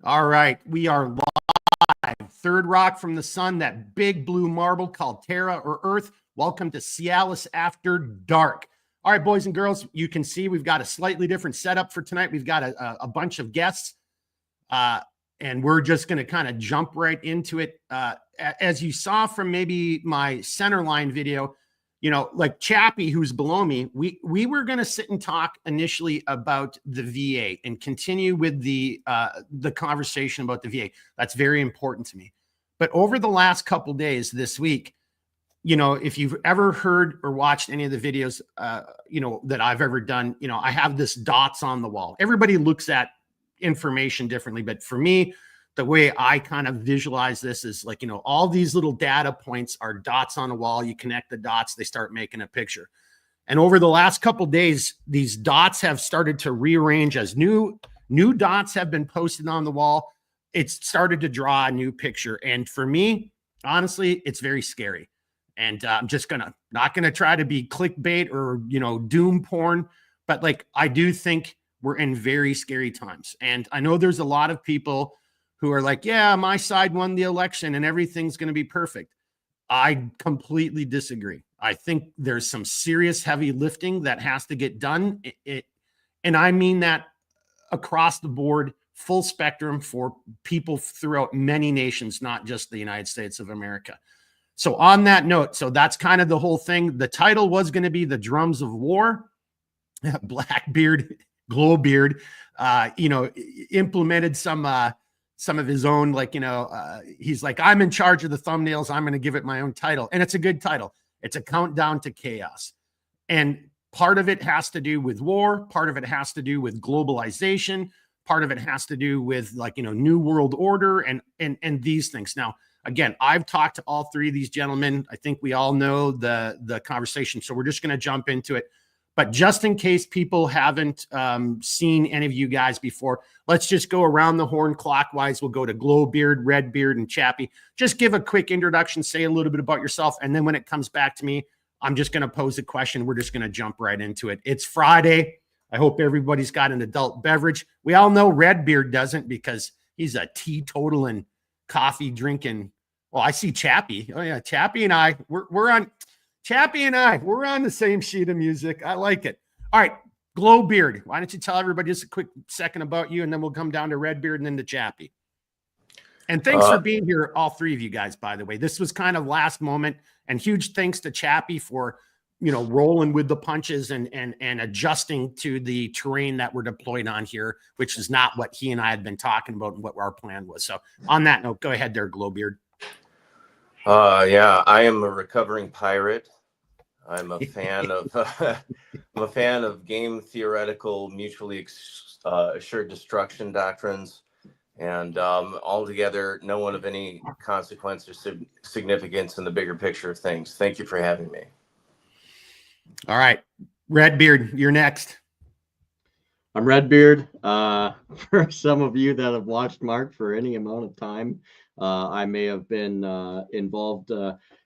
All right, we are live. Third rock from the sun, that big blue marble called Terra or Earth. Welcome to Cialis After Dark. All right, boys and girls, you can see we've got a slightly different setup for tonight. We've got a bunch of guests, and we're just going to kind of jump right into it. As you saw from maybe my centerline video, you know, like Chappie, who's below me, we were going to sit and talk initially about the VA and continue with the conversation about the VA. That's very important to me. But over the last couple days this week, you know, if you've ever heard or watched any of the videos, you know, that I've ever done, you know, I have this dots on the wall. Everybody looks at information differently, but for me, the way I kind of visualize this is like, you know, all these little data points are dots on a wall. You connect the dots, they start making a picture. And over the last couple of days, these dots have started to rearrange as new dots have been posted on the wall. It's started to draw a new picture. And for me, honestly, it's very scary. And I'm just not gonna try to be clickbait or, you know, doom porn, but like, I do think we're in very scary times. And I know there's a lot of people who are like, yeah, my side won the election and everything's going to be perfect. I completely disagree. I think there's some serious heavy lifting that has to get done. And I mean that across the board, full spectrum for people throughout many nations, not just the United States of America. So on that note, so that's kind of the whole thing. The title was going to be The Drums of War. Blackbeard, Glowbeard, you know, implemented some of his own, like, you know, he's like, I'm in charge of the thumbnails. I'm going to give it my own title. And it's a good title. It's a countdown to chaos. And part of it has to do with war. Part of it has to do with globalization. Part of it has to do with, like, you know, new world order and these things. Now, again, I've talked to all three of these gentlemen. I think we all know the conversation. So we're just going to jump into it. But just in case people haven't seen any of you guys before, let's just go around the horn clockwise. We'll go to Glowbeard, Redbeard, and Chappie. Just give a quick introduction, say a little bit about yourself, and then when it comes back to me, I'm just going to pose a question. We're just going to jump right into it. It's Friday. I hope everybody's got an adult beverage. We all know Redbeard doesn't because he's a teetotal and coffee drinking. Well, I see Chappie. Oh, yeah, Chappie and I, we're on... Chappie and I, we're on the same sheet of music. I like it. All right, Glowbeard, why don't you tell everybody just a quick second about you, and then we'll come down to Redbeard and then to Chappie. And thanks for being here, all three of you guys, by the way. This was kind of last moment, and huge thanks to Chappie for, you know, rolling with the punches and adjusting to the terrain that we're deployed on here, which is not what he and I had been talking about and what our plan was. So on that note, go ahead there, Glowbeard. Yeah, I am a recovering pirate. I'm a fan of I'm a fan of game theoretical, mutually assured destruction doctrines, and altogether, no one of any consequence or significance in the bigger picture of things. Thank you for having me. All right, Redbeard, you're next. I'm Redbeard. For some of you that have watched Mark for any amount of time, I may have been involved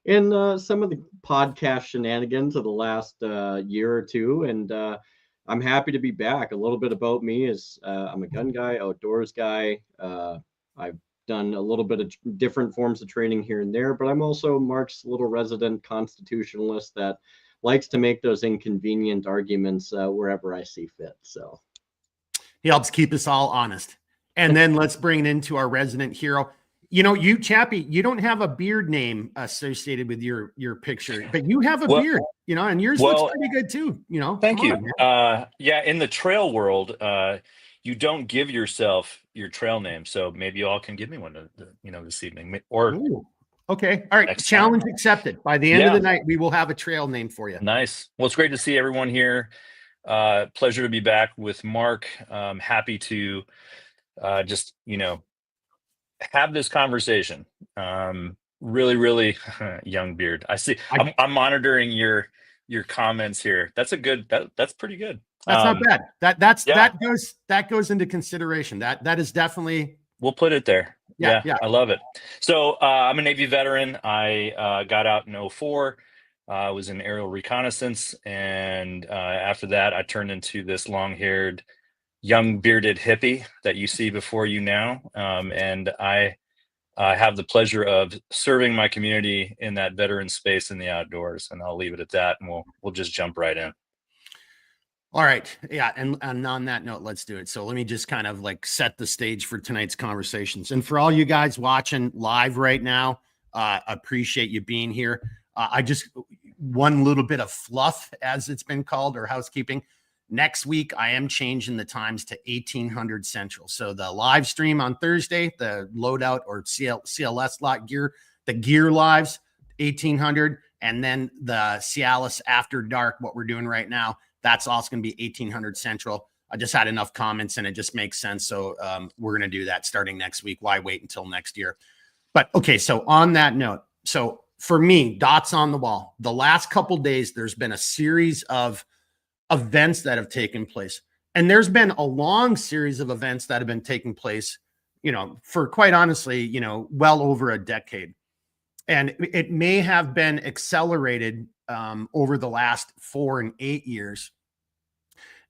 in some of the podcast shenanigans of the last year or two, and I'm happy to be back. A little bit about me is I'm a gun guy, outdoors guy. I've done a little bit of different forms of training here and there, but I'm also Mark's little resident constitutionalist that likes to make those inconvenient arguments wherever I see fit. So he helps keep us all honest. And then let's bring it into our resident hero. You know, you, Chappie, you don't have a beard name associated with your picture, but you have a beard, you know, and yours looks pretty good too, you know. Thank you. Yeah, in the trail world, you don't give yourself your trail name, so maybe you all can give me one, you know, this evening. Or okay, all right, challenge accepted. By the end of the night, we will have a trail name for you. Nice. Well, it's great to see everyone here. Pleasure to be back with Mark. Happy to just, you know, have this conversation. Really young beard. I see. I'm monitoring your comments here. That's a good. That's pretty good. That's not bad. That goes into consideration. That is definitely. We'll put it there. Yeah. I love it. So I'm a Navy veteran. I got out in 2004. I was in aerial reconnaissance, and after that, I turned into this long-haired young bearded hippie that you see before you now. And I have the pleasure of serving my community in that veteran space in the outdoors. And I'll leave it at that, and we'll just jump right in. All right. Yeah. And on that note, let's do it. So let me just kind of like set the stage for tonight's conversations. And for all you guys watching live right now, appreciate you being here. I just, one little bit of fluff, as it's been called, or housekeeping. Next week, I am changing the times to 1800 Central. So the live stream on Thursday, the loadout or CLS lot gear, the gear lives, 1800. And then the Cialis After Dark, what we're doing right now, that's also going to be 1800 Central. I just had enough comments and it just makes sense. So we're going to do that starting next week. Why wait until next year? But okay, so on that note, so for me, dots on the wall, the last couple days, there's been a series of events that have taken place. And there's been a long series of events that have been taking place, you know, for quite honestly, you know, well over a decade. And it may have been accelerated over the last 4 and 8 years.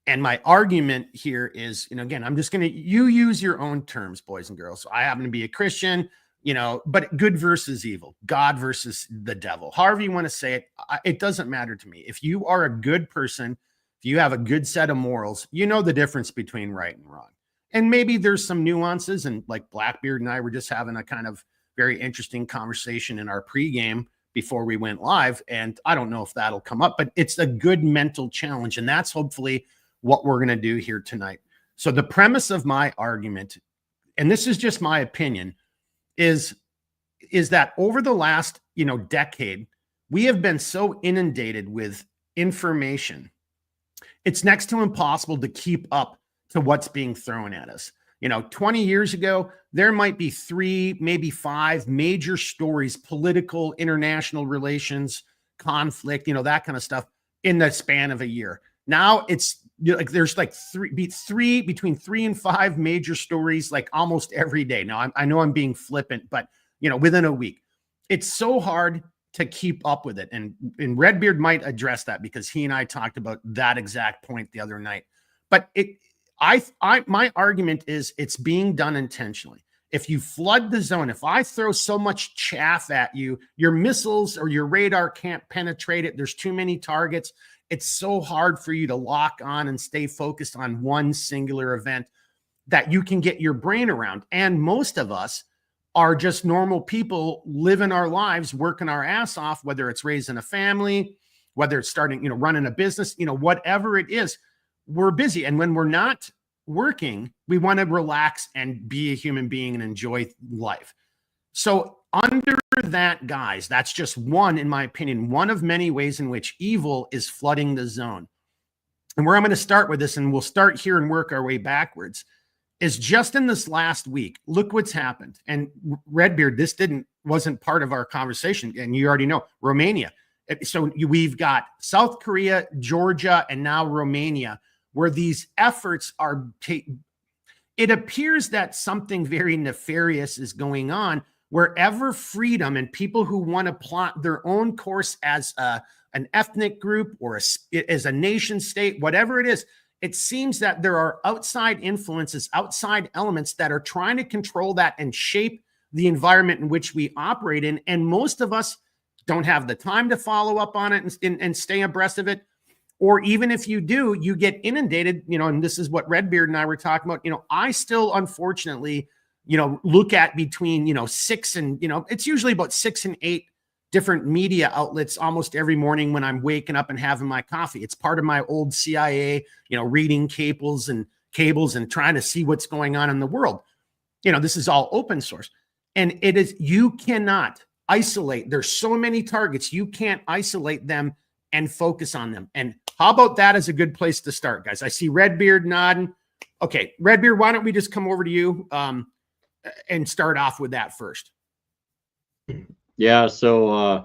And my argument here is, you know, again, I'm just going to, you use your own terms, boys and girls. So I happen to be a Christian, you know, but good versus evil, God versus the devil, however you want to say it, it doesn't matter to me. If you are a good person, if you have a good set of morals, you know the difference between right and wrong. And maybe there's some nuances, and like Blackbeard and I were just having a kind of very interesting conversation in our pregame before we went live. And I don't know if that'll come up, but it's a good mental challenge. And that's hopefully what we're going to do here tonight. So the premise of my argument, and this is just my opinion, is that over the last, you know, decade, we have been so inundated with information. It's next to impossible to keep up to what's being thrown at us. You know, 20 years ago, there might be 3, maybe 5 major stories, political, international relations, conflict, you know, that kind of stuff in the span of a year. Now it's like there's like between 3 and 5 major stories like almost every day. Now I know I'm being flippant, but you know, within a week, it's so hard to keep up with it. And Redbeard might address that because he and I talked about that exact point the other night. But my argument is it's being done intentionally. If you flood the zone, if I throw so much chaff at you, your missiles or your radar can't penetrate it. There's too many targets. It's so hard for you to lock on and stay focused on one singular event that you can get your brain around. And most of us are just normal people living our lives, working our ass off, whether it's raising a family, whether it's starting, you know, running a business, you know, whatever it is, we're busy. And when we're not working, we want to relax and be a human being and enjoy life. So under that, guys, that's just one, in my opinion, one of many ways in which evil is flooding the zone. And where I'm going to start with this, and we'll start here and work our way backwards, is just in this last week, look what's happened. And Redbeard, this wasn't part of our conversation. And you already know Romania. So we've got South Korea, Georgia, and now Romania, where these efforts are it appears that something very nefarious is going on wherever freedom and people who want to plot their own course as an ethnic group or as a nation state, whatever it is. It seems that there are outside influences, outside elements that are trying to control that and shape the environment in which we operate in. And most of us don't have the time to follow up on it and stay abreast of it. Or even if you do, you get inundated, you know, and this is what Redbeard and I were talking about. You know, I still, unfortunately, you know, look at between, you know, 6 and, you know, it's usually about 6 and 8 different media outlets almost every morning when I'm waking up and having my coffee. It's part of my old CIA, you know, reading cables and trying to see what's going on in the world. You know, this is all open source. And it is, you cannot isolate. There's so many targets. You can't isolate them and focus on them. And how about that as a good place to start, guys? I see Redbeard nodding. Okay, Redbeard, why don't we just come over to you and start off with that first? Yeah, so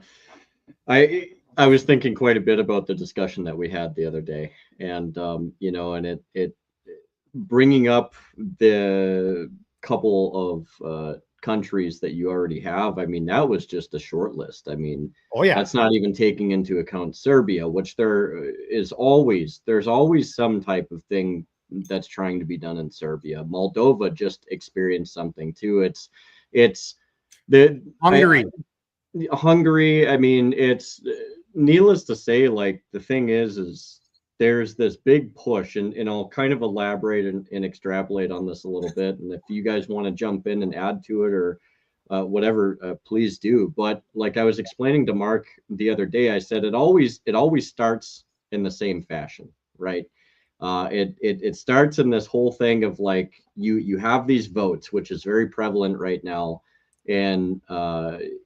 I was thinking quite a bit about the discussion that we had the other day, and you know, and it bringing up the couple of countries that you already have. I mean, that was just a short list. I mean, oh yeah, that's not even taking into account Serbia, which there's always some type of thing that's trying to be done in Serbia. Moldova just experienced something too. It's the Hungary. Hungary. I mean, it's needless to say, like the thing is there's this big push, and I'll kind of elaborate and extrapolate on this a little bit. And if you guys want to jump in and add to it or whatever, please do. But like I was explaining to Mark the other day, I said it always starts in the same fashion, right? It starts in this whole thing of like you have these votes, which is very prevalent right now in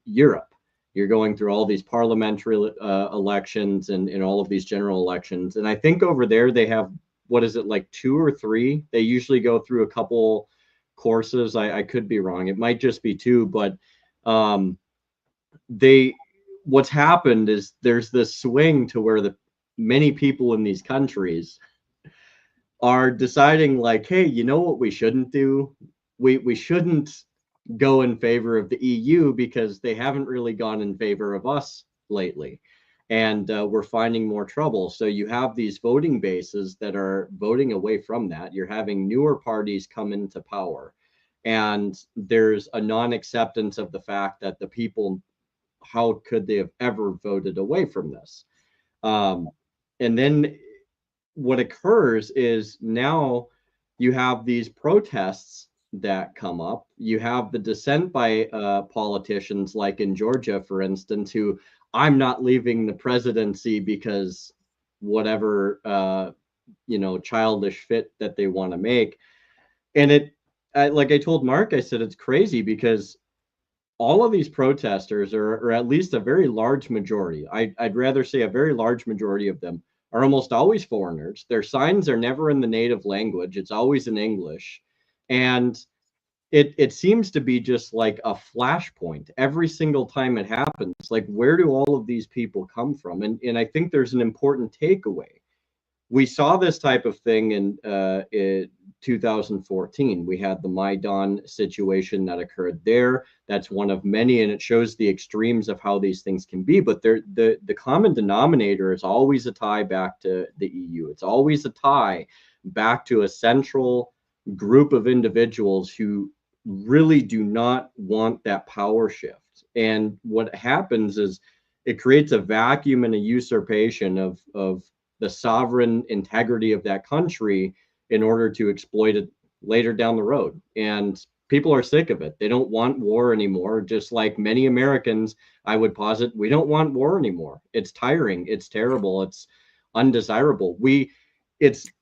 Europe. You're going through all these parliamentary elections and all of these general elections. And I think over there they have, what is it, like 2 or 3? They usually go through a couple courses. I could be wrong. It might just be 2, but what's happened is there's this swing to where the many people in these countries are deciding like, hey, you know what we shouldn't do? We shouldn't go in favor of the EU because they haven't really gone in favor of us lately. And we're finding more trouble. So you have these voting bases that are voting away from that. You're having newer parties come into power. And there's a non-acceptance of the fact that the people, how could they have ever voted away from this? And then what occurs is now you have these protests that come up. You have the dissent by politicians, like in Georgia, for instance, who I'm not leaving the presidency because whatever childish fit that they want to make. And like I told Mark, I said it's crazy because all of these protesters, or at least a very large majority, I'd rather say a very large majority of them, are almost always foreigners. Their signs are never in the native language. It's always in English. And it seems to be just like a flashpoint every single time it happens. Like, where do all of these people come from? And I think there's an important takeaway. We saw this type of thing in 2014. We had the Maidan situation that occurred there. That's one of many, and it shows the extremes of how these things can be. But the common denominator is always a tie back to the EU. It's always a tie back to a central group of individuals who really do not want that power shift. And what happens is it creates a vacuum and a usurpation of the sovereign integrity of that country in order to exploit it later down the road. And people are sick of it. They don't want war anymore. Just like many Americans, I would posit, we don't want war anymore. It's tiring. It's terrible. It's undesirable.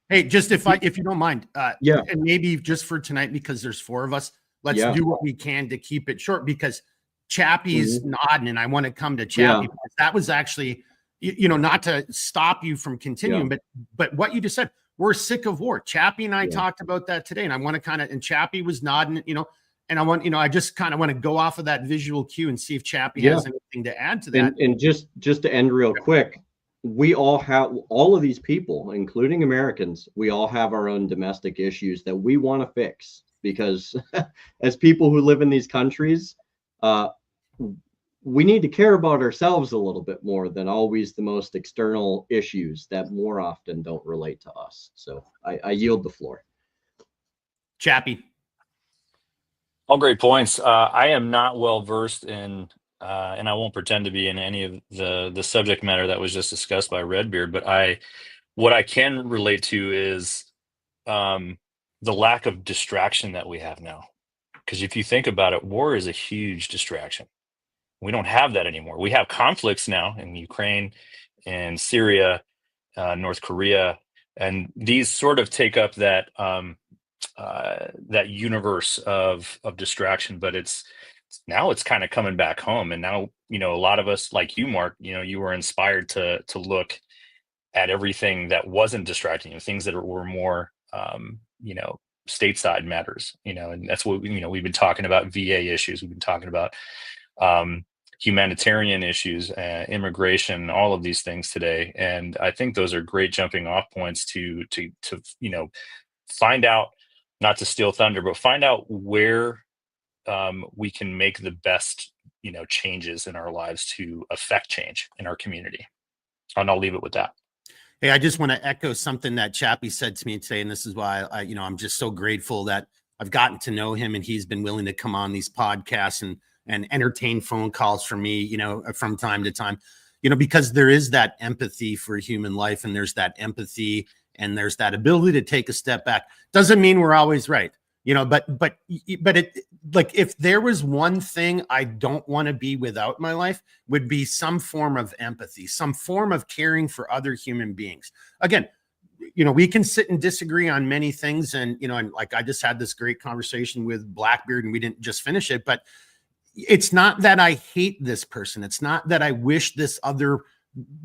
Hey, just if you don't mind, yeah, and maybe just for tonight, because there's 4 of us, let's do what we can to keep it short, because Chappie's nodding, and I want to come to Chappie, because that was actually, not to stop you from continuing, but what you just said, we're sick of war. Chappie and I talked about that today, and I want to and Chappie was nodding, and I want, I just kind of want to go off of that visual cue and see if Chappie has anything to add to that. And just to end real quick, we all of these people, including Americans, we all have our own domestic issues that we want to fix, because as people who live in these countries, we need to care about ourselves a little bit more than always the most external issues that more often don't relate to us. So I yield the floor. Chappie. All great points. I am not well versed in, and I won't pretend to be, in any of the subject matter that was just discussed by Redbeard. But what I can relate to is the lack of distraction that we have now. Because if you think about it, war is a huge distraction. We don't have that anymore. We have conflicts now in Ukraine and Syria, North Korea, and these sort of take up that that universe of distraction. But it's kind of coming back home, and now a lot of us, like you, Mark, you were inspired to look at everything that wasn't distracting you, things that were more stateside matters, and that's what we've been talking about. VA issues, we've been talking about humanitarian issues, immigration, all of these things today. And I think those are great jumping off points to find out, not to steal thunder, but find out where we can make the best changes in our lives to affect change in our community. And I'll leave it with that. Hey, I just want to echo something that Chappie said to me today, and this is why I'm just so grateful that I've gotten to know him, and he's been willing to come on these podcasts and entertain phone calls from me, from time to time, because there is that empathy for human life, and there's that empathy, and there's that ability to take a step back. Doesn't mean we're always right, but it, like, if there was one thing I don't want to be without my life, would be some form of empathy, some form of caring for other human beings. Again, we can sit and disagree on many things, and like, I just had this great conversation with Blackbeard, and we didn't just finish it, but it's not that I hate this person. It's not that I wish this other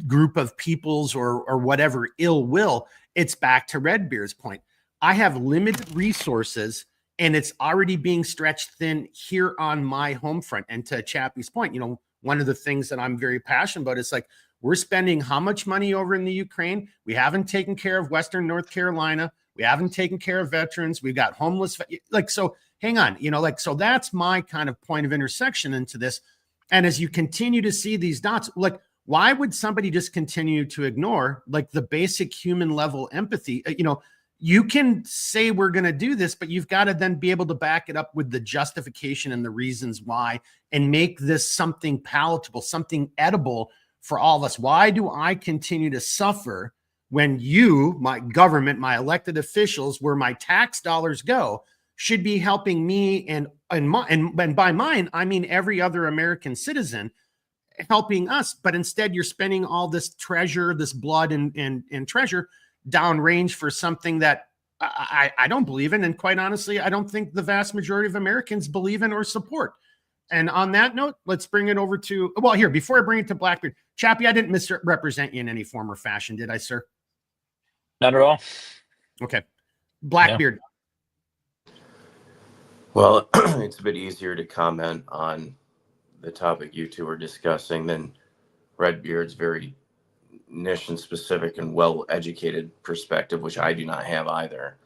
group of peoples or whatever ill will. It's back to Redbeard's point. I have limited resources, and it's already being stretched thin here on my home front. And to Chappie's point, one of the things that I'm very passionate about is, like, we're spending how much money over in the Ukraine? We haven't taken care of Western North Carolina. We haven't taken care of veterans. We've got homeless. So hang on, so that's my kind of point of intersection into this. And as you continue to see these dots, like, why would somebody just continue to ignore, like, the basic human level empathy? You can say we're going to do this, but you've got to then be able to back it up with the justification and the reasons why, and make this something palatable, something edible for all of us. Why do I continue to suffer when you, my government, my elected officials, where my tax dollars go, should be helping me and by mine, I mean every other American citizen, helping us, but instead you're spending all this treasure, this blood and treasure downrange for something that I don't believe in. And quite honestly, I don't think the vast majority of Americans believe in or support. And on that note, let's bring it over to, here, before I bring it to Blackbeard, Chappie, I didn't misrepresent you in any form or fashion, did I, sir? Not at all. Okay. Blackbeard. Yeah. Well, it's a bit easier to comment on the topic you two are discussing than Redbeard's very niche and specific and well-educated perspective, which I do not have either.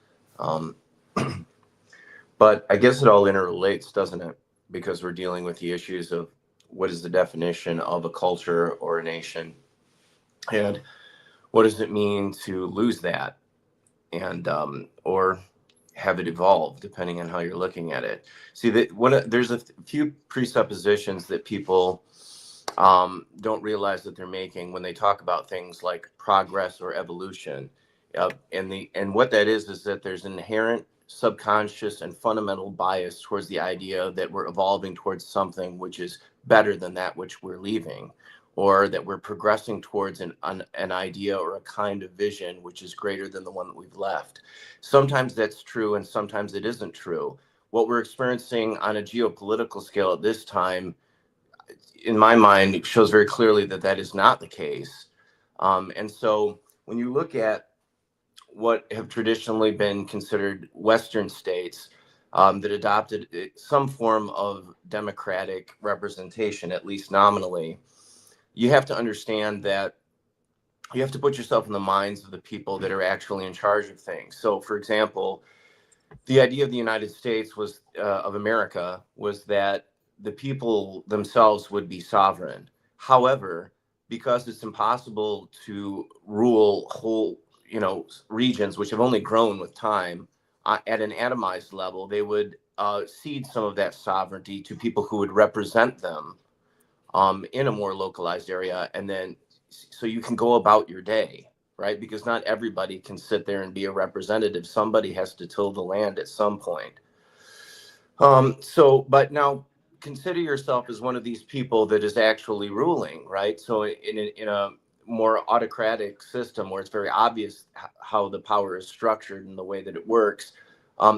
But I guess it all interrelates, doesn't it? Because we're dealing with the issues of what is the definition of a culture or a nation, and what does it mean to lose that, and or have it evolve, depending on how you're looking at it. See, that there's a few presuppositions that people don't realize that they're making when they talk about things like progress or evolution. And what that is that there's an inherent subconscious and fundamental bias towards the idea that we're evolving towards something which is better than that which we're leaving, or that we're progressing towards an idea or a kind of vision which is greater than the one that we've left. Sometimes that's true, and sometimes it isn't true. What we're experiencing on a geopolitical scale at this time, in my mind, it shows very clearly that that is not the case. And so when you look at what have traditionally been considered Western states that adopted some form of democratic representation, at least nominally, you have to understand that you have to put yourself in the minds of the people that are actually in charge of things. So, for example, the idea of the United States was of America was that the people themselves would be sovereign. However, because it's impossible to rule whole, regions which have only grown with time at an atomized level, they would cede some of that sovereignty to people who would represent them in a more localized area, and then so you can go about your day, right? Because not everybody can sit there and be a representative. Somebody has to till the land at some point. But now consider yourself as one of these people that is actually ruling, right? So in a more autocratic system where it's very obvious how the power is structured and the way that it works,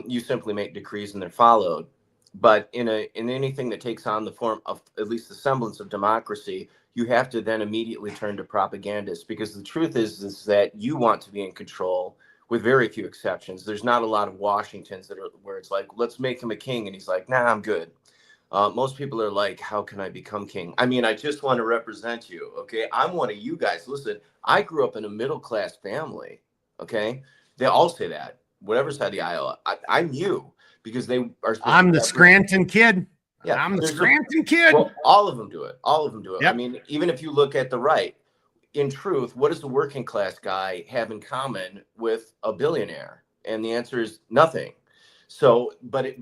you simply make decrees and they're followed. But in anything that takes on the form of at least the semblance of democracy, you have to then immediately turn to propagandists, because the truth is that you want to be in control, with very few exceptions. There's not a lot of Washingtons where it's like, let's make him a king, and he's like, nah, I'm good. Most people are like, how can I become king? I mean, I just want to represent you, okay? I'm one of you guys. Listen, I grew up in a middle-class family, okay? They all say that, whatever side of the aisle. I'm you, because they are. I'm the Scranton kid. Yeah, I'm the Scranton kid. Well, all of them do it. All of them do it. Yep. I mean, even if you look at the right, in truth, what does the working class guy have in common with a billionaire? And the answer is nothing. So, but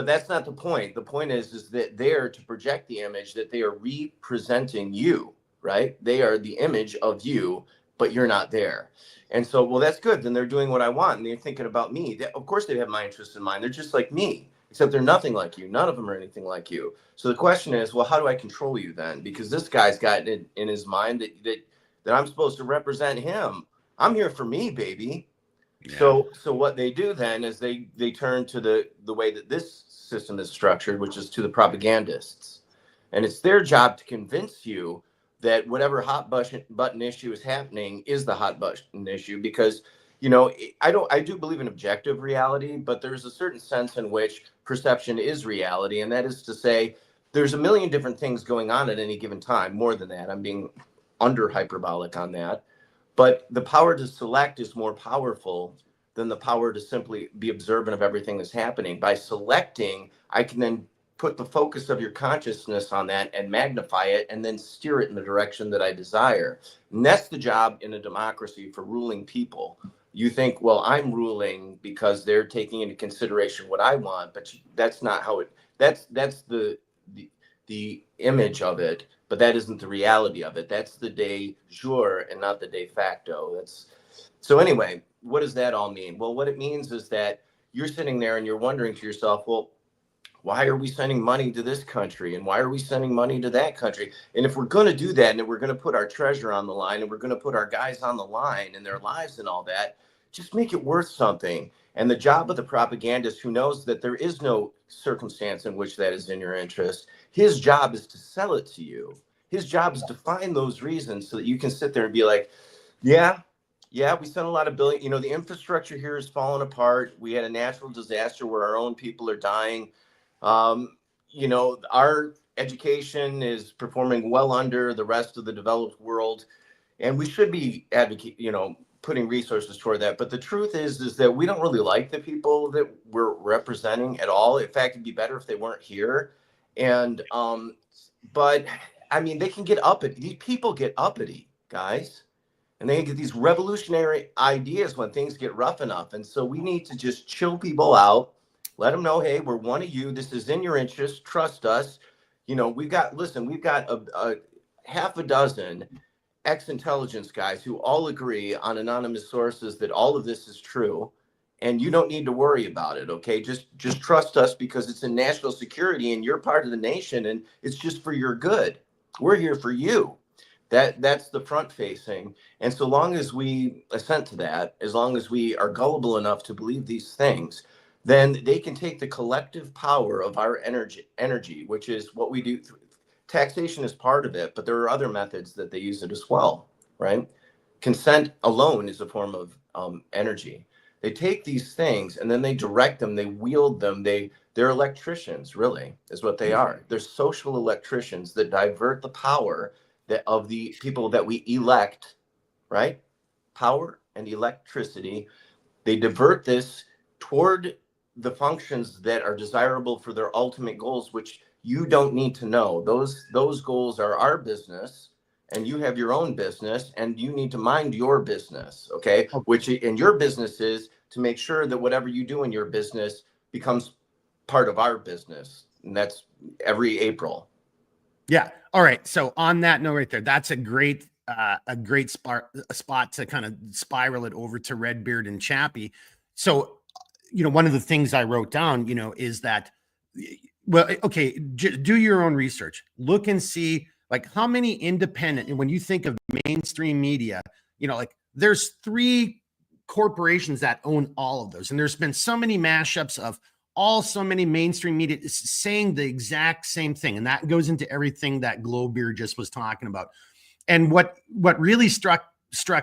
that's not the point. The point is that they're to project the image that they are representing you, right? They are the image of you, but you're not there. And so, well, that's good. Then they're doing what I want, and they're thinking about me. Of course, they have my interests in mind. They're just like me, except they're nothing like you. None of them are anything like you. So the question is, well, how do I control you then? Because this guy's got it in his mind that I'm supposed to represent him. I'm here for me, baby. Yeah. So what they do then is they turn to the way that this system is structured, which is to the propagandists. And it's their job to convince you that whatever hot button issue is happening is the hot button issue, because, you know, I do believe in objective reality, but there's a certain sense in which perception is reality. And that is to say, there's a million different things going on at any given time. More than that, I'm being under hyperbolic on that. But the power to select is more powerful than the power to simply be observant of everything that's happening. By selecting, I can then put the focus of your consciousness on that and magnify it and then steer it in the direction that I desire. And that's the job in a democracy for ruling people. You think, well, I'm ruling because they're taking into consideration what I want, but that's not how it, that's the image of it, but that isn't the reality of it. That's the de jure and not the de facto. So anyway, what does that all mean? Well, what it means is that you're sitting there and you're wondering to yourself, well, why are we sending money to this country? And why are we sending money to that country? And if we're going to do that, and we're going to put our treasure on the line, and we're going to put our guys on the line and their lives and all that, just make it worth something. And the job of the propagandist, who knows that there is no circumstance in which that is in your interest, his job is to sell it to you. His job is to find those reasons so that you can sit there and be like, yeah, we sent a lot of billion, you know, the infrastructure here is falling apart. We had a natural disaster where our own people are dying. You know, our education is performing well under the rest of the developed world, and we should be putting resources toward that. But the truth is that we don't really like the people that we're representing at all. In fact, it'd be better if they weren't here. And but I mean, they can get uppity. These people get uppity, guys, and they get these revolutionary ideas when things get rough enough. And so we need to just chill people out. Let them know, hey, we're one of you. This is in your interest. Trust us. You know, we've got a half a dozen ex-intelligence guys who all agree on anonymous sources that all of this is true. And you don't need to worry about it, okay? Just trust us, because it's in national security and you're part of the nation and it's just for your good. We're here for you. That's the front facing. And so long as we assent to that, as long as we are gullible enough to believe these things, then they can take the collective power of our energy, which is what we do. Taxation is part of it, but there are other methods that they use it as well, right? Consent alone is a form of energy. They take these things and then they direct them, they wield them. They're electricians, really, is what they are. They're social electricians that divert the power of the people that we elect, right? Power and electricity. They divert this toward the functions that are desirable for their ultimate goals, which you don't need to know. Those goals are our business, and you have your own business, and you need to mind your business, okay? Which in your business is to make sure that whatever you do in your business becomes part of our business, and that's every April. Yeah. All right. So on that note right there, that's a great spot to kind of spiral it over to Redbeard and Chappie. So, you know, one of the things I wrote down, you know, is that, well, okay, do your own research. Look and see, like, how many independent, and when you think of mainstream media, you know, like, there's 3 corporations that own all of those. And there's been so many mashups of so many mainstream media saying the exact same thing. And that goes into everything that Glowbeard just was talking about. And what really struck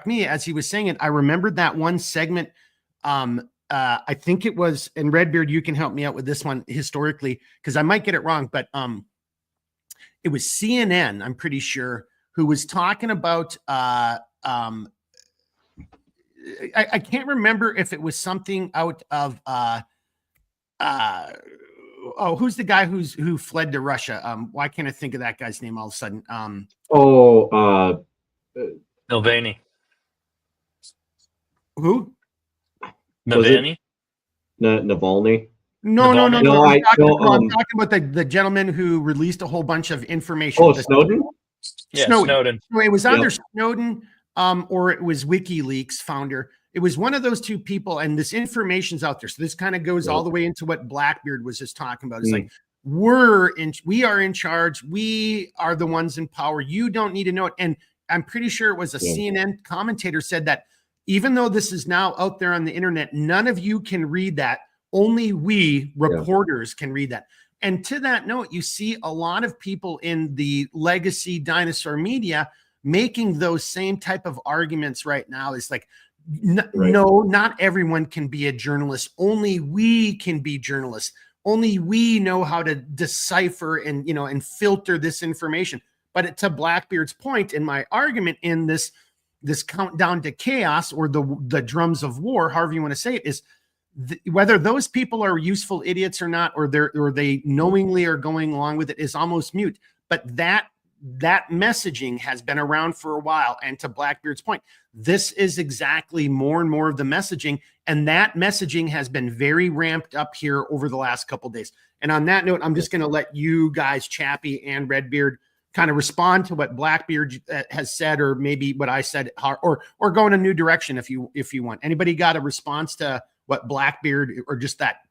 me as he was saying it, I remembered that one segment, I think it was, and Redbeard, you can help me out with this one historically, because I might get it wrong, but it was CNN, I'm pretty sure, who was talking about, I can't remember if it was something out of, who's the guy who fled to Russia? Why can't I think of that guy's name all of a sudden? Mulvaney. Who? Was it Mulvaney? Navalny? No, no, no, Navalny? no. No, I'm talking about the gentleman who released a whole bunch of information. Oh, Snowden? Yeah, Snowden. Snowden. So it was either Yep. Snowden or it was WikiLeaks founder. It was one of those two people, and this information's out there. So this kind of goes all the way into what Blackbeard was just talking about. It's like we are in charge. We are the ones in power. You don't need to know it. And I'm pretty sure it was a CNN commentator said that even though this is now out there on the internet, none of you can read that. Only we reporters can read that. And to that note, you see a lot of people in the legacy dinosaur media making those same type of arguments right now. It's like, no, not everyone can be a journalist. Only we can be journalists. Only we know how to decipher and, and filter this information. But to Blackbeard's point in my argument in this countdown to chaos, or the drums of war, however you want to say it, is whether those people are useful idiots or not, or they knowingly are going along with it, is almost mute. But that messaging has been around for a while. And to Blackbeard's point, this is exactly more and more of the messaging. And that messaging has been very ramped up here over the last couple of days. And on that note, I'm just going to let you guys, Chappie and Redbeard, kind of respond to what Blackbeard has said, or maybe what I said, or go in a new direction if you want. Anybody got a response to what Blackbeard, or just that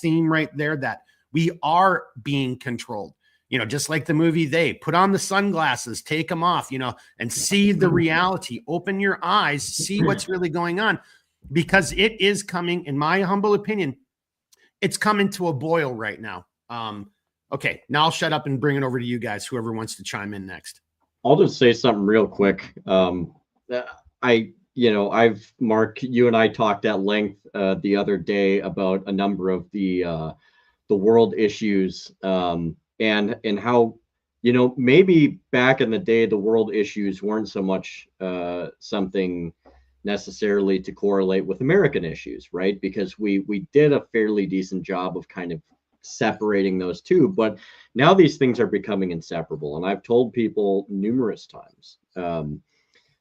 theme right there, that we are being controlled? Just like the movie, they put on the sunglasses, take them off, and see the reality, open your eyes, see what's really going on, because it is coming, in my humble opinion, it's coming to a boil right now. Okay, now I'll shut up and bring it over to you guys, whoever wants to chime in next. I'll just say something real quick. Mark, you and I talked at length the other day about a number of the world issues, and how, maybe back in the day, the world issues weren't so much something necessarily to correlate with American issues, right? Because we did a fairly decent job of kind of separating those two, but now these things are becoming inseparable. And I've told people numerous times,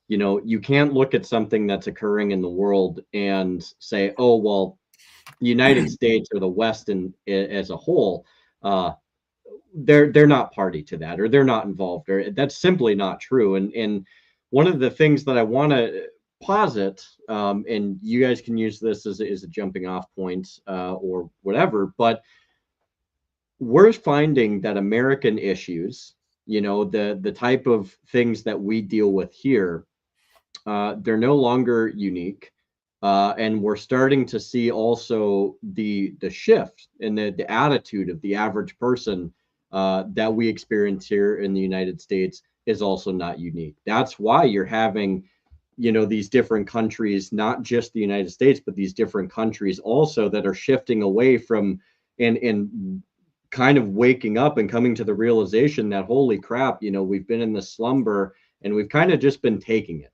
you can't look at something that's occurring in the world and say, oh, well, the United States or the West as a whole, they're not party to that, or they're not involved, or that's simply not true. And one of the things that I want to posit, and you guys can use this as a jumping off point or whatever, but we're finding that American issues, the type of things that we deal with here, they're no longer unique. And we're starting to see also the shift in the attitude of the average person that we experience here in the United States is also not unique. That's why you're having, these different countries, not just the United States, but these different countries also that are shifting away from and kind of waking up and coming to the realization that, holy crap, we've been in the slumber and we've kind of just been taking it.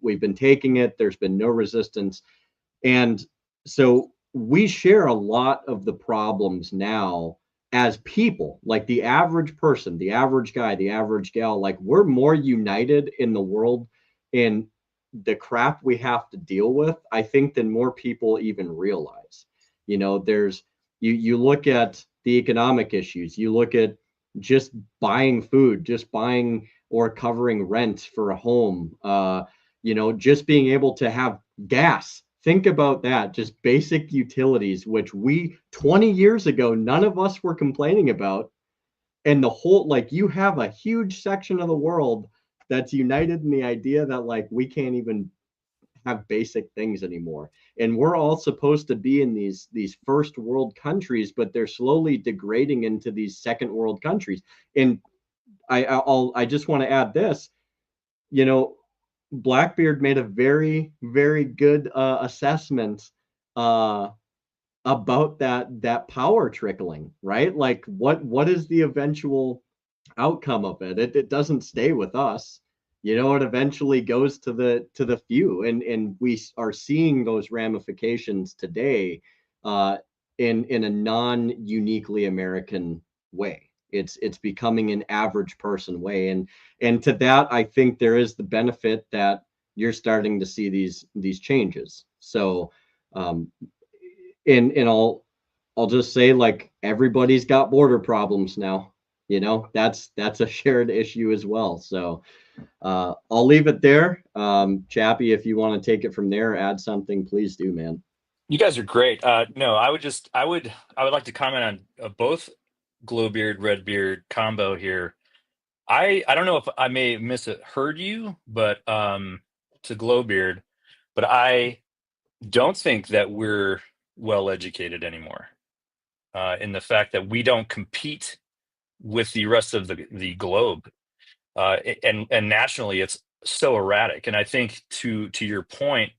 We've been taking it. There's been no resistance. And so we share a lot of the problems now as people, like the average person, the average guy, the average gal. Like, we're more united in the world in the crap we have to deal with, I think, than more people even realize. There's you look at the economic issues, you look at just buying food, just buying or covering rent for a home, just being able to have gas. Think about that, just basic utilities, which 20 years ago, none of us were complaining about. And the whole, you have a huge section of the world that's united in the idea that we can't even have basic things anymore. And we're all supposed to be in these first world countries, but they're slowly degrading into these second world countries. And I just want to add this, Blackbeard made a very, very good assessment about that power trickling, right? What is the eventual outcome of it? It doesn't stay with us. It eventually goes to the few, and we are seeing those ramifications today in a non-uniquely American way. It's becoming an average person way. And to that, I think there is the benefit that you're starting to see these changes. So and I'll just say, like, everybody's got border problems now. You know, that's a shared issue as well. So I'll leave it there. Chappie, if you want to take it from there, add something, please do, man. You guys are great. No, I would like to comment on both Glowbeard, Redbeard combo here. I don't know if I may misheard you, but to Glowbeard, but I don't think that we're well educated anymore. In the fact that we don't compete with the rest of the globe, and nationally, it's so erratic. And I think to your point,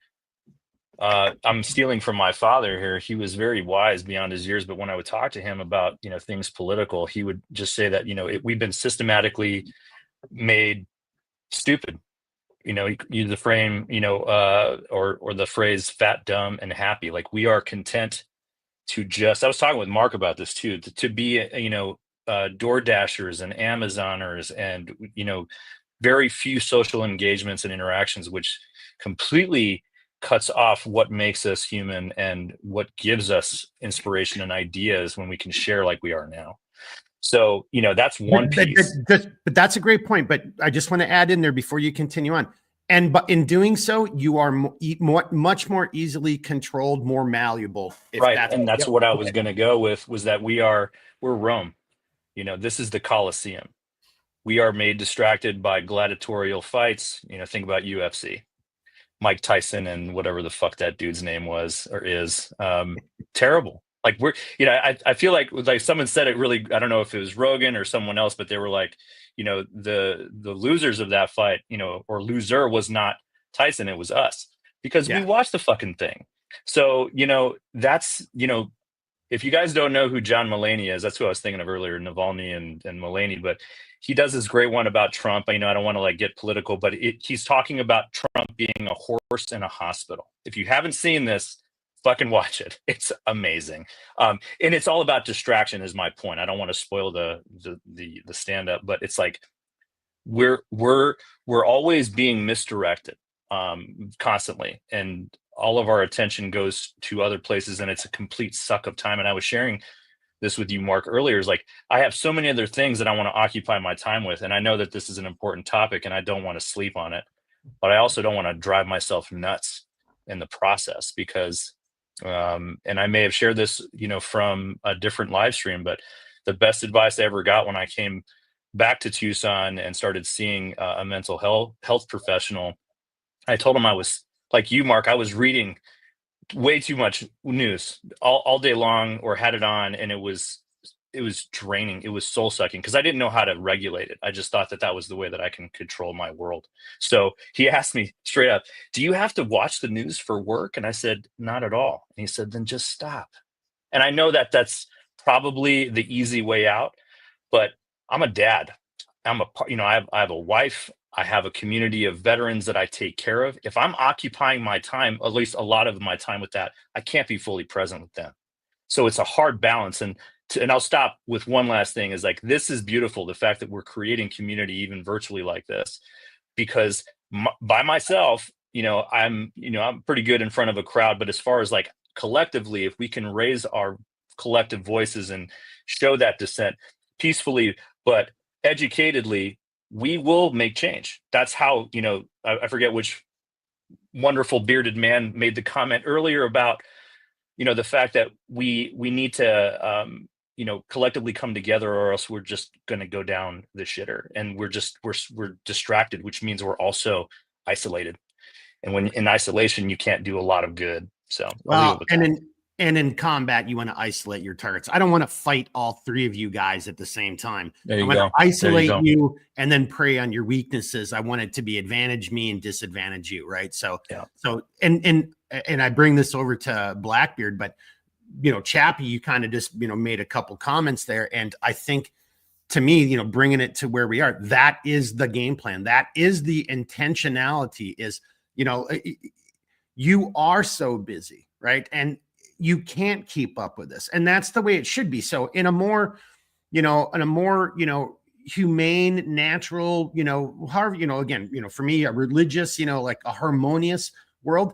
I'm stealing from my father here. He was very wise beyond his years, but when I would talk to him about things political, he would just say that we've been systematically made stupid. Use the frame, or the phrase "fat, dumb, and happy." Like, we are content to just. I was talking with Mark about this too. To be, Door Dashers and Amazoners, and very few social engagements and interactions, which completely cuts off what makes us human and what gives us inspiration and ideas when we can share like we are now. So, that's one piece. But that's a great point. But I just want to add in there before you continue on. But in doing so, you are much more easily controlled, more malleable. Right. And that's what I was going to go with, was that we're Rome. This is the Colosseum. We are made distracted by gladiatorial fights. Think about UFC. Mike Tyson and whatever the fuck that dude's name was or is. Terrible. Like, I feel like someone said it really, I don't know if it was Rogan or someone else, but they were like, the losers of that fight, or loser was not Tyson, it was us, because we watched the fucking thing. So, that's, if you guys don't know who John Mulaney is, that's who I was thinking of earlier, Navalny and Mulaney, but he does this great one about Trump. I don't want to get political, but he's talking about Trump being a horse in a hospital. If you haven't seen this, fucking watch it. It's amazing. And it's all about distraction, is my point. I don't want to spoil the stand-up, but it's like we're always being misdirected constantly, and all of our attention goes to other places, and it's a complete suck of time. And I was sharing this with you, Mark, earlier, is like, I have so many other things that I want to occupy my time with, and I know that this is an important topic and I don't want to sleep on it, but I also don't want to drive myself nuts in the process, because and I may have shared this from a different live stream, but the best advice I ever got when I came back to Tucson and started seeing a mental health professional, I told him I was like you, Mark. I was reading way too much news all day long, or had it on, and it was draining. It was soul sucking, because I didn't know how to regulate it. I just thought that was the way that I can control my world. So he asked me straight up, "Do you have to watch the news for work?" And I said, "Not at all." And he said, "Then just stop." And I know that that's probably the easy way out, but I'm a dad. I have a wife. I have a community of veterans that I take care of. If I'm occupying my time, at least a lot of my time, with that, I can't be fully present with them. So it's a hard balance. And I'll stop with one last thing, is like, this is beautiful, the fact that we're creating community even virtually like this, because by myself, I'm pretty good in front of a crowd, but as far as like collectively, if we can raise our collective voices and show that dissent peacefully but educatedly, we will make change. That's how, I forget which wonderful bearded man made the comment earlier about, the fact that we need to, collectively come together, or else we're just going to go down the shitter, and we're distracted, which means we're also isolated. And when in isolation, you can't do a lot of good. So, and in combat, you want to isolate your targets. I don't want to fight all three of you guys at the same time. I want to isolate you and then prey on your weaknesses. I want it to be advantage me and disadvantage you, right? So, and I bring this over to Blackbeard, but Chappie, you kind of just made a couple comments there, and I think, to me, bringing it to where we are, that is the game plan. That is the intentionality. Is you are so busy, right? And you can't keep up with this. And that's the way it should be. So in a more, in a more, humane, natural, however, again, for me, a religious, like a harmonious world.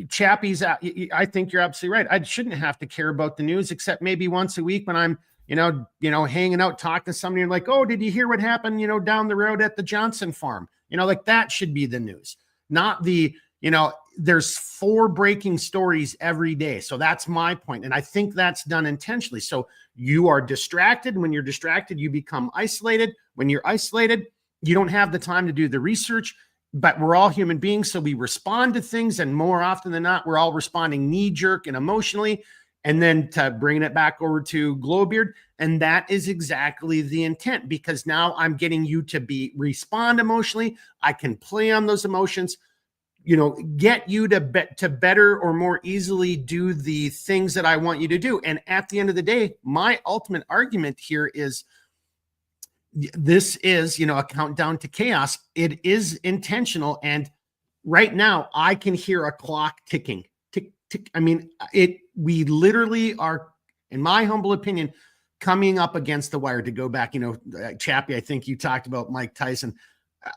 Chappie's, I think you're absolutely right. I shouldn't have to care about the news except maybe once a week when I'm, hanging out, talking to somebody and like, oh, did you hear what happened, down the road at the Johnson farm? Like that should be the news, not the, there's 4 breaking stories every day. So that's my point. And I think that's done intentionally. So you are distracted. When you're distracted, you become isolated. When you're isolated, you don't have the time to do the research, but we're all human beings. So we respond to things. And more often than not, we're all responding knee jerk and emotionally. And then to bring it back over to Glowbeard. And that is exactly the intent, because now I'm getting you to respond emotionally. I can play on those emotions, get you to better or more easily do the things that I want you to do. And at the end of the day, my ultimate argument here is this is, a countdown to chaos. It is intentional. And right now I can hear a clock ticking, tick, tick. I mean, we literally are, in my humble opinion, coming up against the wire. To go back, Chappie, I think you talked about Mike Tyson.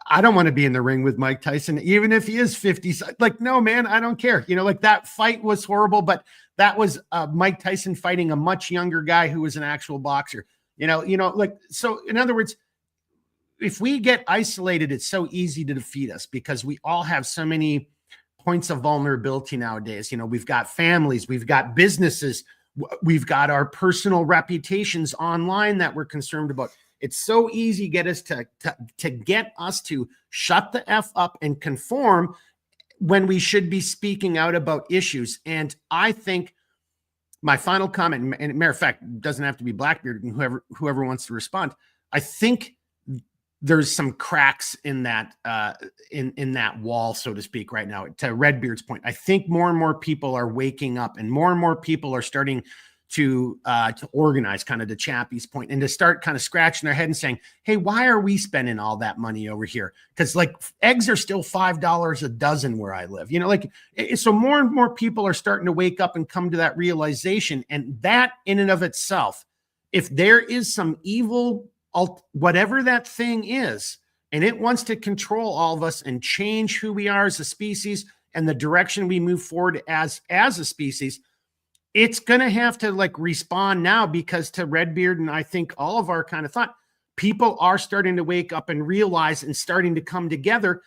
I don't want to be in the ring with Mike Tyson, even if he is 50. Like, no, man, I don't care. Like that fight was horrible, but that was Mike Tyson fighting a much younger guy who was an actual boxer. So in other words, if we get isolated, it's so easy to defeat us because we all have so many points of vulnerability nowadays. We've got families, we've got businesses, we've got our personal reputations online that we're concerned about. It's so easy get us to get us to shut the F up and conform when we should be speaking out about issues. And I think my final comment, and matter of fact, doesn't have to be Blackbeard and whoever wants to respond. I think there's some cracks in that in that wall, so to speak, right now. To Redbeard's point, I think more and more people are waking up, and more people are starting to organize, kind of to Chappie's point, and to start kind of scratching their head and saying, hey, why are we spending all that money over here? Because like eggs are still $5 a dozen where I live, so more and more people are starting to wake up and come to that realization. And that in and of itself, if there is some evil, whatever that thing is, and it wants to control all of us and change who we are as a species and the direction we move forward as a species, it's going to have to respond now, because to Redbeard and I think all of our kind of thought, people are starting to wake up and realize and starting to come together.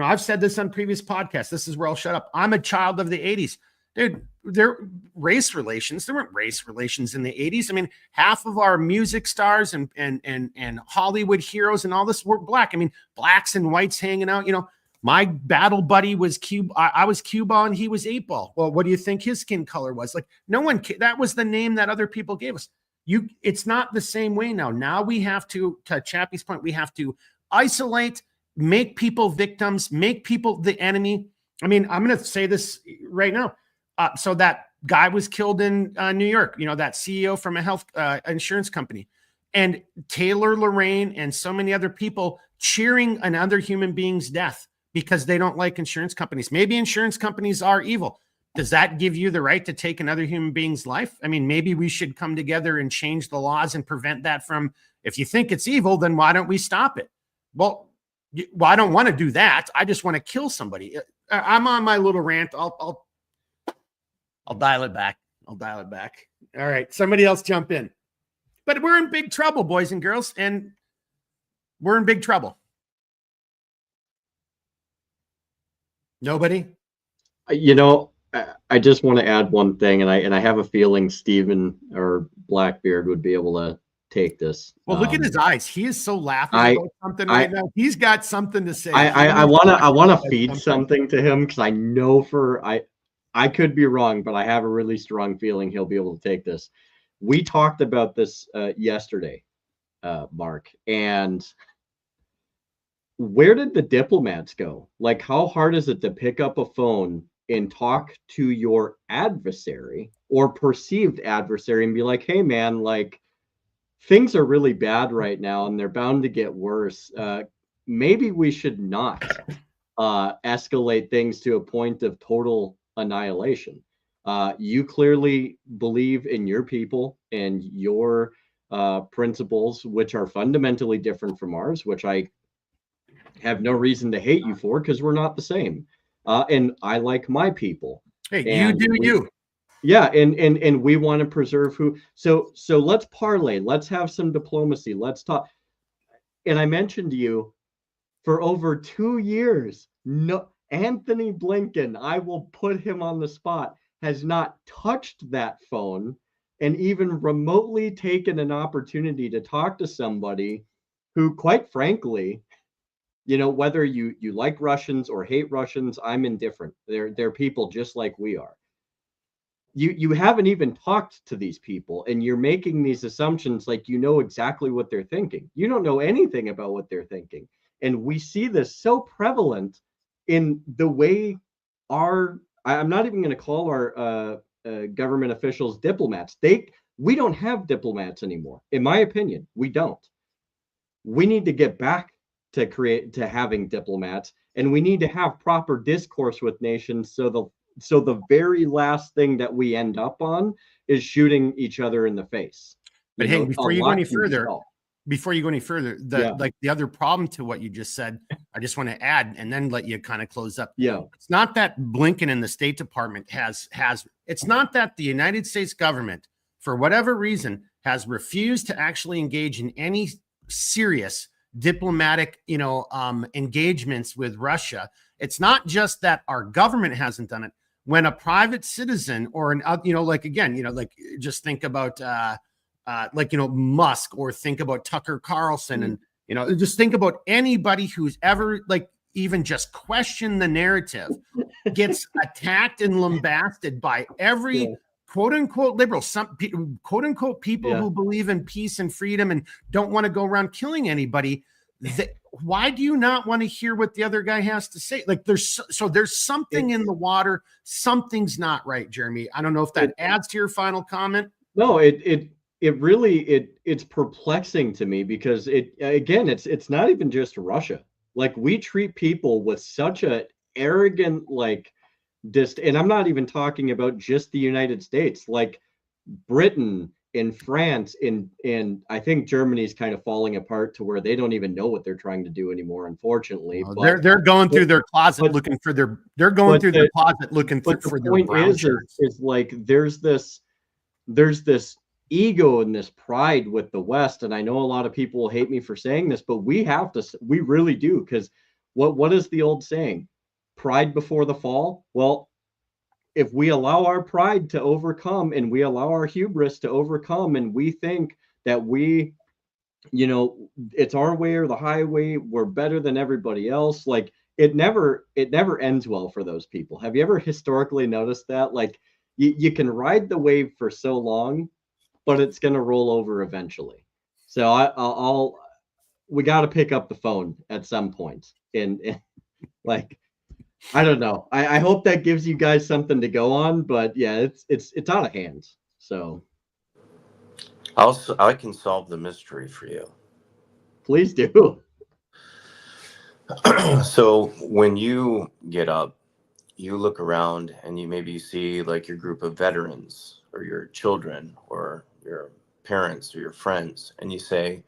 I've said this on previous podcasts. This is where I'll shut up. I'm a child of the 80s. Dude, there weren't race relations in the 80s. I mean, half of our music stars and Hollywood heroes and all this were black. I mean, blacks and whites hanging out, My battle buddy was Cuba. I was Cuba and he was 8-Ball. Well, what do you think his skin color was? Like, no one, that was the name that other people gave us. It's not the same way now. Now we have to Chappie's point, we have to isolate, make people victims, make people the enemy. I mean, I'm going to say this right now. So that guy was killed in New York, that CEO from a health insurance company, and Taylor Lorraine and so many other people cheering another human being's death because they don't like insurance companies. Maybe insurance companies are evil. Does that give you the right to take another human being's life? I mean, maybe we should come together and change the laws and prevent that from, if you think it's evil, then why don't we stop it? Well, I don't want to do that. I just want to kill somebody. I'm on my little rant. I'll dial it back. All right. Somebody else jump in. But we're in big trouble, boys and girls, and we're in big trouble. Nobody? I just want to add one thing, and I have a feeling Steven or Blackbeard would be able to take this. Well, look at his eyes. He is so laughing about something right now. He's got something to say. I want to feed something to him, because I know I could be wrong, but I have a really strong feeling he'll be able to take this. We talked about this yesterday, Mark, and where did the diplomats go? Like, how hard is it to pick up a phone and talk to your adversary or perceived adversary and be like, hey, man, like, things are really bad right now and they're bound to get worse. Maybe we should not escalate things to a point of total annihilation. You clearly believe in your people and your principles, which are fundamentally different from ours, which I have no reason to hate you for, because we're not the same. And I like my people. Hey, you And do you. Yeah, and we want to preserve who. So let's parlay. Let's have some diplomacy. Let's talk. And I mentioned to you, for over 2 years, no, Anthony Blinken, I will put him on the spot, has not touched that phone and even remotely taken an opportunity to talk to somebody who, quite frankly, whether you like Russians or hate Russians, I'm indifferent. They're people just like we are. You haven't even talked to these people, and you're making these assumptions like you know exactly what they're thinking. You don't know anything about what they're thinking. And we see this so prevalent in the way I'm not even going to call our government officials diplomats. We don't have diplomats anymore. In my opinion, we don't. We need to get back to having diplomats, and we need to have proper discourse with nations, so the very last thing that we end up on is shooting each other in the face. But hey, before you go any further, the other problem to what you just said, I just want to add and then let you kind of close up. Yeah. It's not that Blinken and the State Department it's not that the United States government, for whatever reason, has refused to actually engage in any serious diplomatic, engagements with Russia. It's not just that our government hasn't done it. When a private citizen or just think about Musk, or think about Tucker Carlson, and just think about anybody who's ever even just questioned the narrative, gets attacked and lambasted by every quote unquote liberal, some quote unquote people who believe in peace and freedom and don't want to go around killing anybody. Why do you not want to hear what the other guy has to say? There's something in the water. Something's not right, Jeremy. I don't know if that adds to your final comment. No, it really it's perplexing to me, because it's not even just Russia. We treat people with such a arrogant and I'm not even talking about just the United States, Britain, in France, in I think Germany's kind of falling apart to where they don't even know what they're trying to do anymore, unfortunately. They're going through their closet looking for their brown shirts. There's this ego and this pride with the West, and I know a lot of people will hate me for saying this, but we really do, because what is the old saying? Pride before the fall. Well, if we allow our pride to overcome, and we allow our hubris to overcome, and we think that it's our way or the highway, we're better than everybody else, it never ends well for those people. Have you ever historically noticed that? You can ride the wave for so long, but it's going to roll over eventually. So we got to pick up the phone at some point, and I don't know. I hope that gives you guys something to go on, but yeah, it's out of hand. So I can solve the mystery for you. Please do. So when you get up, you look around and you maybe see your group of veterans, or your children, or your parents, or your friends, and you say,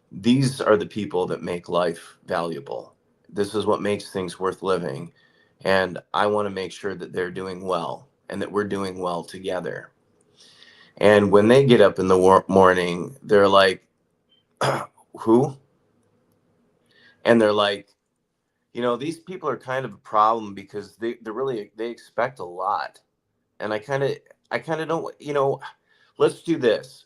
these are the people that make life valuable. This is what makes things worth living. And I want to make sure that they're doing well, and that we're doing well together. And when they get up in the morning, they're like, who? And they're like, these people are kind of a problem, because they expect a lot. And I kind of don't, let's do this.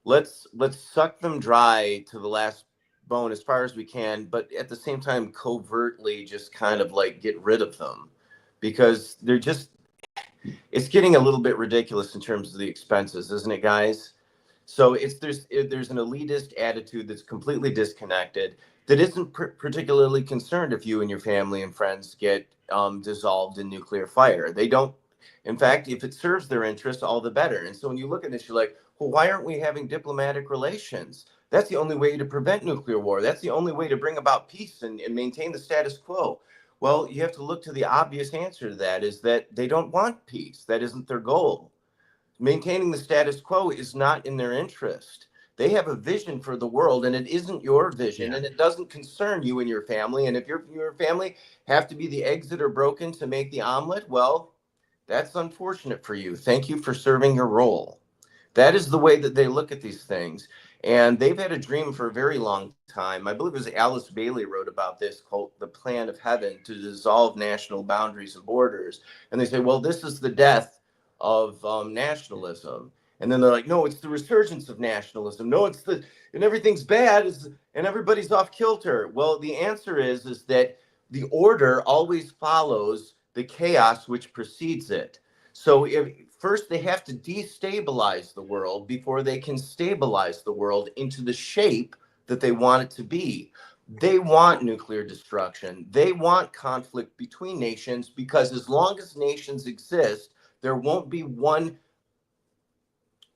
Let's suck them dry to the last bone as far as we can, but at the same time covertly just kind of get rid of them, because it's getting a little bit ridiculous in terms of the expenses, isn't it, guys? So there's an elitist attitude that's completely disconnected, that isn't particularly concerned if you and your family and friends get dissolved in nuclear fire. They don't. In fact, if it serves their interest, all the better. And so when you look at this, you're like, well, why aren't we having diplomatic relations? That's the only way to prevent nuclear war. That's the only way to bring about peace and maintain the status quo. Well, you have to look to the obvious answer to that, is that they don't want peace. That isn't their goal. Maintaining the status quo is not in their interest. They have a vision for the world, and it isn't your vision, and it doesn't concern you and your family. And if your family have to be the eggs that are broken to make the omelet, well, that's unfortunate for you. Thank you for serving your role. That is the way that they look at these things. And they've had a dream for a very long time. I believe it was Alice Bailey wrote about this, called The Plan of Heaven, to dissolve national boundaries and borders. And they say, well, this is the death of nationalism. And then they're like, no, it's the resurgence of nationalism. No, it's the, and everything's bad, and everybody's off kilter. Well, the answer is that the order always follows the chaos which precedes it. So first they have to destabilize the world before they can stabilize the world into the shape that they want it to be. They want nuclear destruction. They want conflict between nations, because as long as nations exist, there won't be one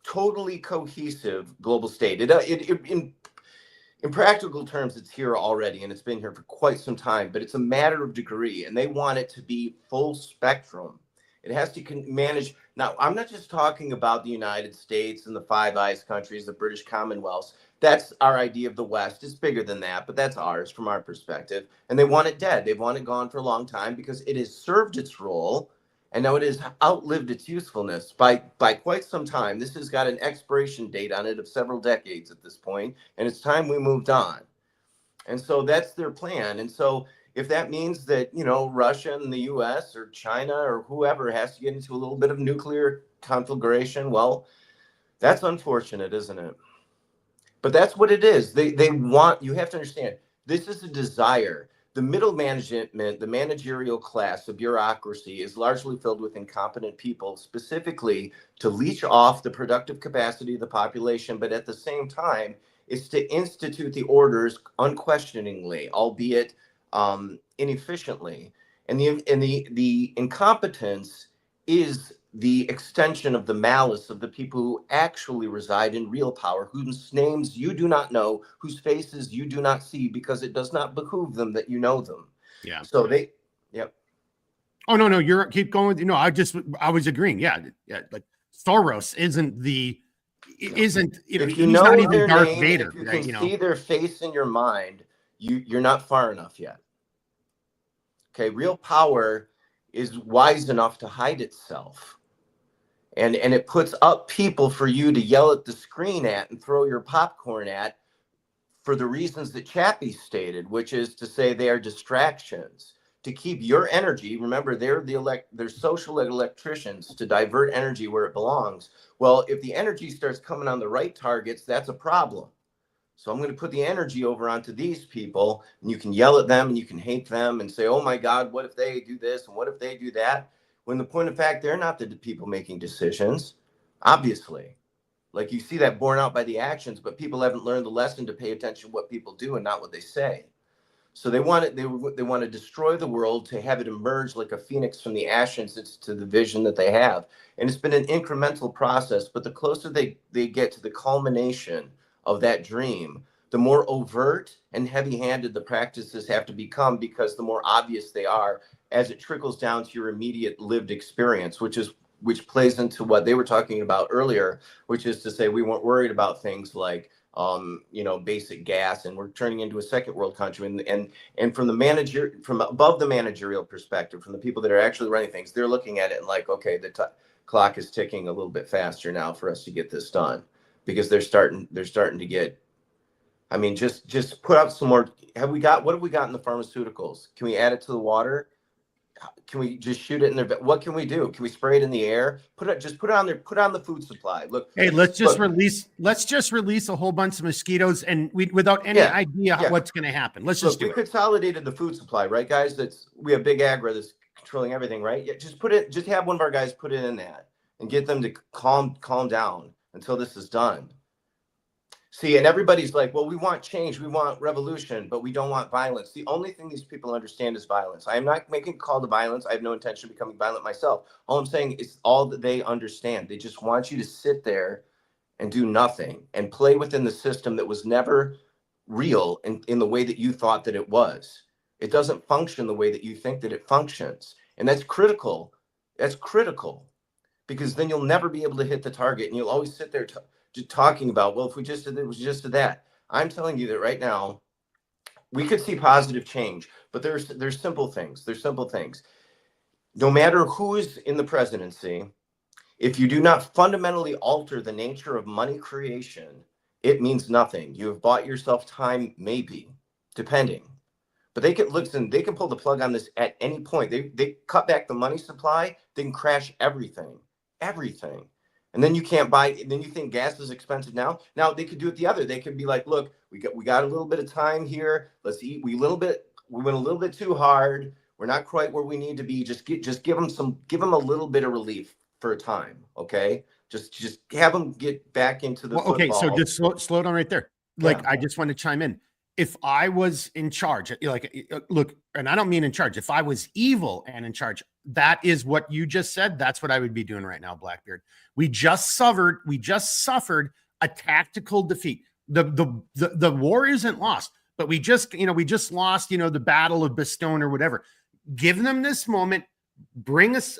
totally cohesive global state. In practical terms, it's here already, and it's been here for quite some time, but it's a matter of degree, and they want it to be full spectrum. It has to manage. Now, I'm not just talking about the United States and the Five Eyes countries, the British Commonwealth. That's our idea of the West. It's bigger than that, but that's ours from our perspective. And they want it dead. They want it gone for a long time because it has served its role, and now it has outlived its usefulness by quite some time. This has got an expiration date on it of several decades at this point, and it's time we moved on. And so that's their plan. And so if that means that, you know, Russia and the US or China or whoever has to get into a little bit of nuclear conflagration, well, that's unfortunate, isn't it? But that's what it is. They want, you have to understand, this is a desire. The middle management, the managerial class, the bureaucracy is largely filled with incompetent people, specifically to leech off the productive capacity of the population, but at the same time, it's to institute the orders unquestioningly, albeit inefficiently. And the incompetence is the extension of the malice of the people who actually reside in real power, whose names you do not know, whose faces you do not see, because it does not behoove them that you know them. Yeah. So they, yep. Oh, no, you're keep going. You know, I was agreeing. Yeah. Like Soros isn't if you know their Darth name, Vader, if you can see their face in your mind, you're not far enough yet. Okay. Real power is wise enough to hide itself. And it puts up people for you to yell at the screen at and throw your popcorn at for the reasons that Chappie stated, which is to say they are distractions to keep your energy. Remember, they're social electricians to divert energy where it belongs. Well, if the energy starts coming on the right targets, that's a problem. So I'm going to put the energy over onto these people, and you can yell at them and you can hate them and say, oh my God, what if they do this and what if they do that? When the point of fact, they're not the people making decisions, obviously. Like you see that borne out by the actions, but people haven't learned the lesson to pay attention to what people do and not what they say. So they want to destroy the world, to have it emerge like a phoenix from the ashes to the vision that they have. And it's been an incremental process, but the closer they get to the culmination of that dream, the more overt and heavy-handed the practices have to become, because the more obvious they are as it trickles down to your immediate lived experience, which plays into what they were talking about earlier, which is to say we weren't worried about things like basic gas, and we're turning into a second world country. And from above the managerial perspective, from the people that are actually running things, they're looking at it and like, okay, the clock is ticking a little bit faster now for us to get this done, because they're starting to get. I mean, just put out some more. What have we got in the pharmaceuticals? Can we add it to the water? Can we just shoot it in there? What can we do? Can we spray it in the air? Put it on there. Put on the food supply. Look. Hey, let's just release a whole bunch of mosquitoes, and without any idea what's going to happen. Let's just do it. We consolidated the food supply, right, guys? We have Big Agra that's controlling everything, right? Yeah, just have one of our guys put it in that and get them to calm down until this is done. See, and everybody's like, well, we want change, we want revolution, but we don't want violence. The only thing these people understand is violence. I am not making a call to violence. I have no intention of becoming violent myself. All I'm saying is all that they understand. They just want you to sit there and do nothing and play within the system that was never real in the way that you thought that it was. It doesn't function the way that you think that it functions. And that's critical. That's critical, because then you'll never be able to hit the target, and you'll always sit there talking about, well, if we just did it was just did that. I'm telling you that right now, we could see positive change, but there's simple things. There's simple things. No matter who is in the presidency, if you do not fundamentally alter the nature of money creation, it means nothing. You have bought yourself time, maybe, depending. But they can listen, they can pull the plug on this at any point. They cut back the money supply, they can crash everything. Everything. And then you can't buy, then you think gas is expensive now. Now they could do it the other. They could be like, look, we got a little bit of time here. Let's eat. We went a little bit too hard. We're not quite where we need to be. Just give them a little bit of relief for a time. Okay. Just have them get back into the okay. football. So just slow down right there. Like, Yeah. I just want to chime in. If I was in charge, like, look, and I don't mean in charge, if I was evil and in charge, that is what you just said. That's what I would be doing right now, Blackbeard. We just suffered a tactical defeat. The war isn't lost, but we just lost, the Battle of Bastogne or whatever. Give them this moment, bring us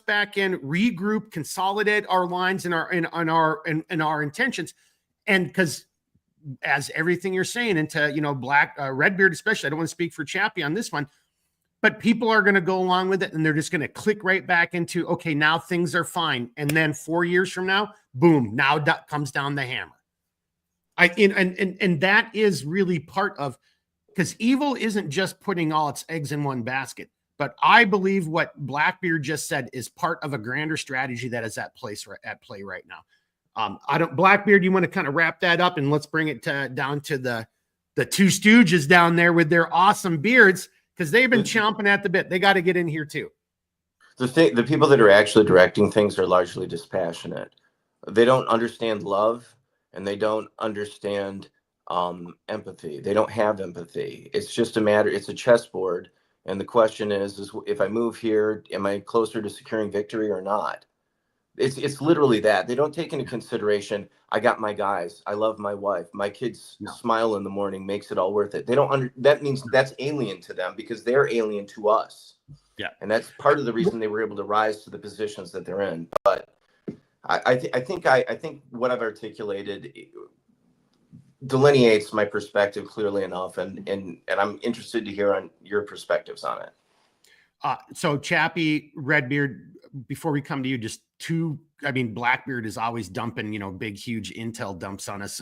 back in, regroup, consolidate our lines and our intentions. And because as everything you're saying into, Redbeard, especially, I don't want to speak for Chappie on this one, but people are going to go along with it and they're just going to click right back into, okay, now things are fine. And then 4 years from now, boom, now comes down the hammer. And that is really part of, because evil isn't just putting all its eggs in one basket, but I believe what Blackbeard just said is part of a grander strategy that is at play right now. Blackbeard, you want to kind of wrap that up and let's bring it down to the two stooges down there with their awesome beards, because they've been chomping at the bit. They got to get in here too. The people that are actually directing things are largely dispassionate. They don't understand love and they don't understand empathy. They don't have empathy. It's just it's a chessboard. And the question is if I move here, am I closer to securing victory or not? It's literally that. They don't take into consideration, I got my guys, I love my wife, my kids smile in the morning makes it all worth it. They don't that means that's alien to them because they're alien to us. Yeah. And that's part of the reason they were able to rise to the positions that they're in. But I think what I've articulated delineates my perspective clearly enough, and I'm interested to hear on your perspectives on it. So Chappie, Redbeard, before we come to you, just Blackbeard is always dumping, big, huge intel dumps on us.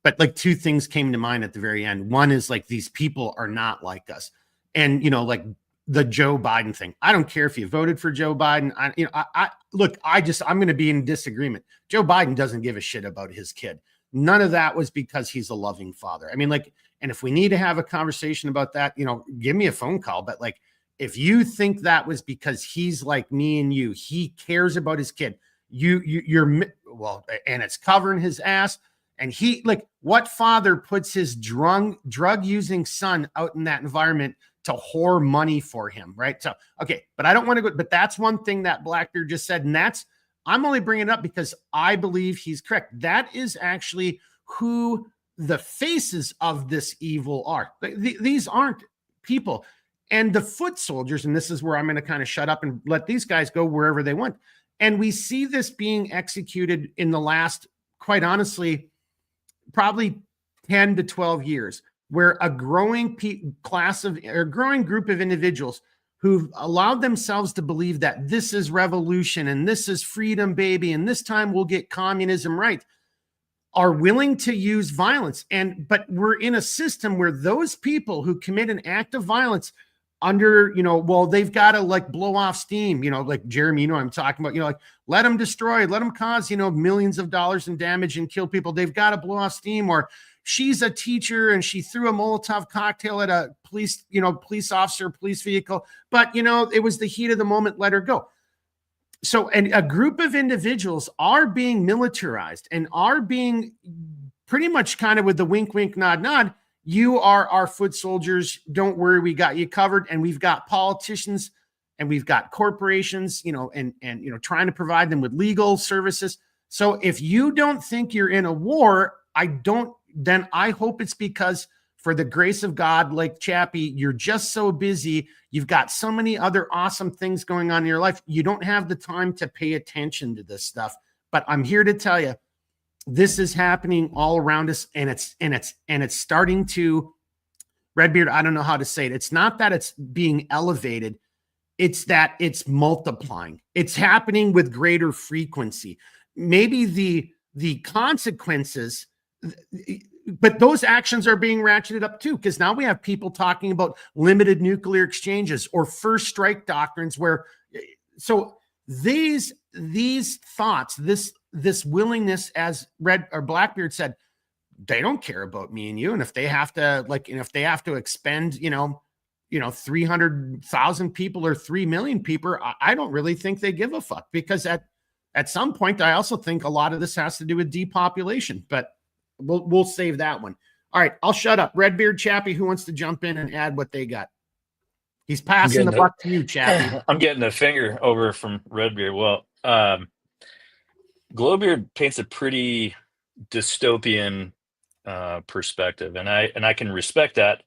But like two things came to mind at the very end. One is like, these people are not like us. And, like the Joe Biden thing. I don't care if you voted for Joe Biden. I'm going to be in disagreement. Joe Biden doesn't give a shit about his kid. None of that was because he's a loving father. And if we need to have a conversation about that, give me a phone call. But like, if you think that was because he's like me and you, he cares about his kid, and it's covering his ass. And what father puts his drug using son out in that environment to whore money for him? Right. So, okay. But I don't want to go, but that's one thing that Blackbeard just said. And I'm only bringing it up because I believe he's correct. That is actually who the faces of this evil are. These aren't people. And the foot soldiers, and this is where I'm going to kind of shut up and let these guys go wherever they want. And we see this being executed in the last, quite honestly, probably 10 to 12 years, where a growing group of individuals who've allowed themselves to believe that this is revolution and this is freedom, baby, and this time we'll get communism right, are willing to use violence. But we're in a system where those people who commit an act of violence under, they've got to like blow off steam, like Jeremy, I'm talking about, like let them destroy, let them cause, millions of dollars in damage and kill people. They've got to blow off steam. Or she's a teacher and she threw a Molotov cocktail at a police officer, police vehicle, but it was the heat of the moment. Let her go. So, and a group of individuals are being militarized and are being pretty much kind of with the wink, wink, nod, nod. You are our foot soldiers. Don't worry. We got you covered. And we've got politicians and we've got corporations, and trying to provide them with legal services. So if you don't think you're in a war, then I hope it's because for the grace of God, like Chappie, you're just so busy. You've got so many other awesome things going on in your life. You don't have the time to pay attention to this stuff. But I'm here to tell you, this is happening all around us, and it's starting to, Redbeard, I don't know how to say it. It's not that it's being elevated, it's that it's multiplying. It's happening with greater frequency. Maybe the consequences, but those actions are being ratcheted up too, because now we have people talking about limited nuclear exchanges or first strike doctrines, where so these thoughts, this willingness, as Red or Blackbeard said, they don't care about me and you. And if they have to, like, and if they have to expend, 300,000 people or 3 million people, I don't really think they give a fuck, because at some point, I also think a lot of this has to do with depopulation, but we'll save that one. All right, I'll shut up. Redbeard, Chappie, who wants to jump in and add what they got? He's passing the buck to you, Chappie. I'm getting a finger over from Redbeard. Well, Glowbeard paints a pretty dystopian perspective, and I can respect that.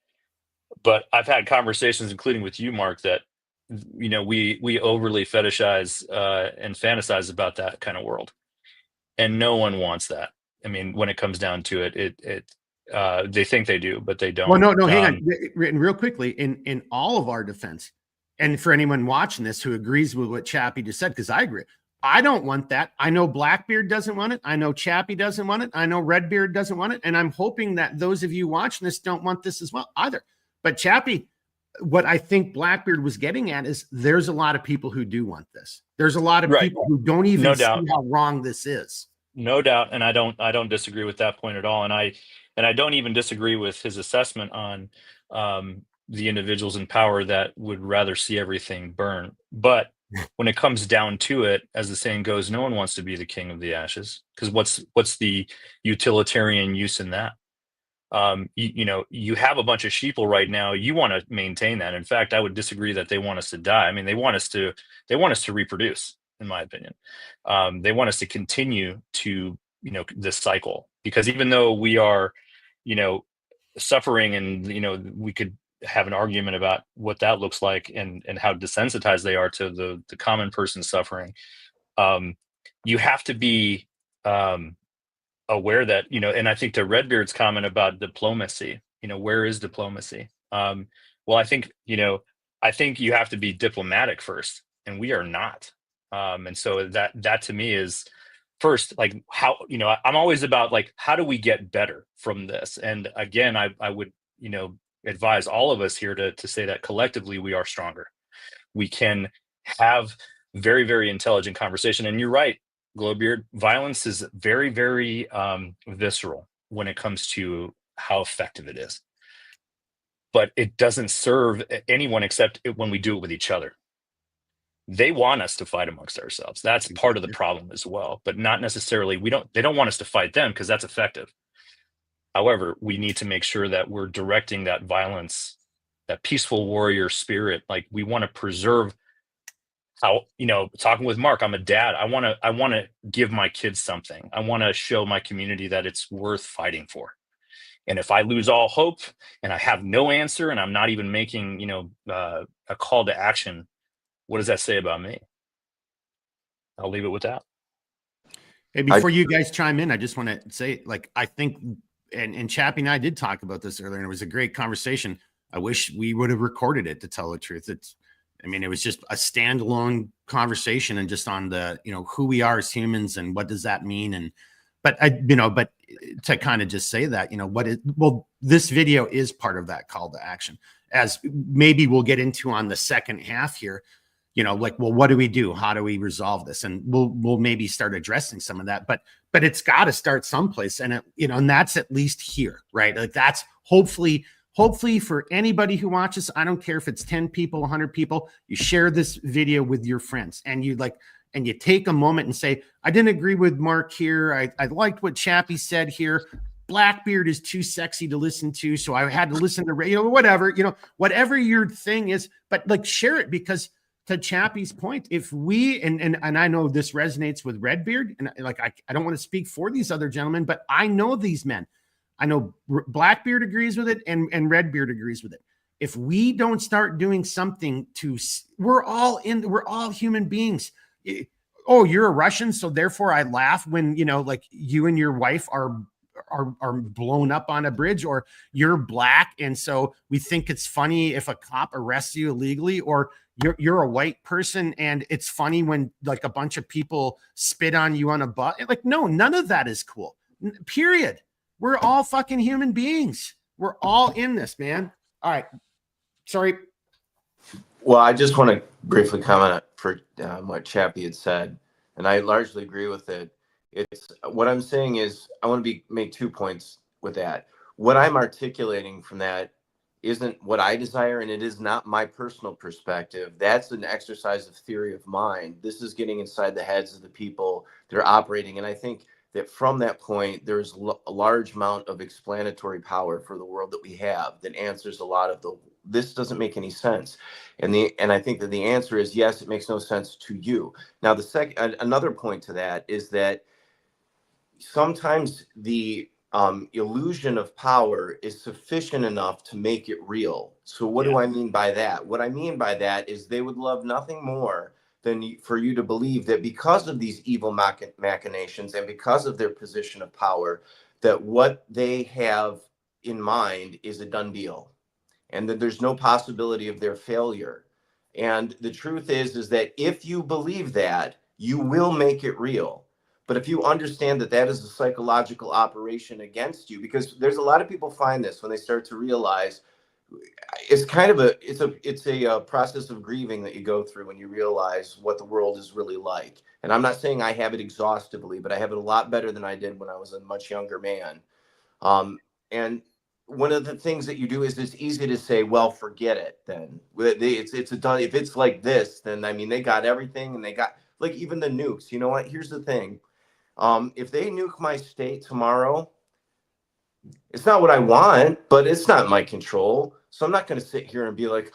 But I've had conversations, including with you, Mark, that we overly fetishize and fantasize about that kind of world, and no one wants that. I mean, when it comes down to it, they think they do, but they don't. Well, no, hang on. Real quickly, in all of our defense, and for anyone watching this who agrees with what Chappie just said, because I agree, I don't want that. I know Blackbeard doesn't want it. I know Chappie doesn't want it. I know Redbeard doesn't want it. And I'm hoping that those of you watching this don't want this as well either. But Chappie, what I think Blackbeard was getting at is there's a lot of people who do want this. There's a lot of people who don't even see how wrong this is. No doubt. And I don't disagree with that point at all. And I don't even disagree with his assessment on the individuals in power that would rather see everything burn. But when it comes down to it, as the saying goes, no one wants to be the king of the ashes, because what's the utilitarian use in that? You have a bunch of sheeple right now. You want to maintain that. In fact, I would disagree that they want us to die. I mean, they want us to reproduce, in my opinion. They want us to continue to, this cycle, because even though we are, suffering, and, we could have an argument about what that looks like and how desensitized they are to the common person suffering. You have to be aware that, and I think to Redbeard's comment about diplomacy, where is diplomacy? Well, I think you have to be diplomatic first, and we are not. And so that to me is first, like, how, I'm always about, like, how do we get better from this? And again, I would, advise all of us here to say that collectively we are stronger. We can have very, very intelligent conversation. And you're right, Glowbeard, violence is very, very visceral when it comes to how effective it is. But it doesn't serve anyone except when we do it with each other. They want us to fight amongst ourselves. That's part of the problem as well, but not necessarily, they don't want us to fight them, because that's effective. However, we need to make sure that we're directing that violence, that peaceful warrior spirit. Like, we want to preserve how, talking with Mark, I'm a dad. I want to give my kids something. I want to show my community that it's worth fighting for. And if I lose all hope and I have no answer, and I'm not even making, a call to action, what does that say about me? I'll leave it with that. Hey, before you guys chime in, I just want to say, like, I think, and Chappie and I did talk about this earlier, and it was a great conversation. I wish we would have recorded it, to tell the truth. It was just a standalone conversation, and just on the, who we are as humans and what does that mean. But to kind of just say that, this video is part of that call to action, as maybe we'll get into on the second half here. What do we do? How do we resolve this? And we'll maybe start addressing some of that, but it's got to start someplace. And and that's at least here, right? Like, that's hopefully for anybody who watches, I don't care if it's 10 people, 100 people, you share this video with your friends, and you take a moment and say, I didn't agree with Mark here. I liked what Chappie said here. Blackbeard is too sexy to listen to, so I had to listen to whatever your thing is, but, like, share it, because to Chappie's point, if we, and I know this resonates with Redbeard, and, like, I don't want to speak for these other gentlemen, but I know these men. I know Blackbeard agrees with it, and Redbeard agrees with it. If we don't start doing something we're all human beings. oh, you're a Russian, so therefore I laugh when, you know, like you and your wife are blown up on a bridge, or you're black and so we think it's funny if a cop arrests you illegally, or you're a white person and it's funny when like a bunch of people spit on you on a bus. Like, no, none of that is cool. Period. We're all fucking human beings. We're all in this, man. All right. Sorry. Well, I just want to briefly comment for what Chappie had said, and I largely agree with it. It's what I'm saying is I want to make 2 points with that. What I'm articulating from that isn't what I desire, and it is not my personal perspective. That's an exercise of theory of mind. This is getting inside the heads of the people that are operating, and I think that from that point, there's a large amount of explanatory power for the world that we have that answers a lot of this doesn't make any sense. And I think that the answer is yes, it makes no sense to you. Now, another point to that is that sometimes the illusion of power is sufficient enough to make it real. So what do I mean by that? What I mean by that is they would love nothing more than for you to believe that because of these evil machinations and because of their position of power, that what they have in mind is a done deal, and that there's no possibility of their failure. And the truth is that if you believe that, you will make it real. But if you understand that that is a psychological operation against you, because there's a lot of people find this when they start to realize it's kind of a process of grieving that you go through when you realize what the world is really like. And I'm not saying I have it exhaustively, but I have it a lot better than I did when I was a much younger man. And one of the things that you do is it's easy to say, well, forget it then. It's a done. If it's like this, then I mean, they got everything, and they got like even the nukes. You know what? Here's the thing. If they nuke my state tomorrow, it's not what I want, but it's not my control. So I'm not going to sit here and be like,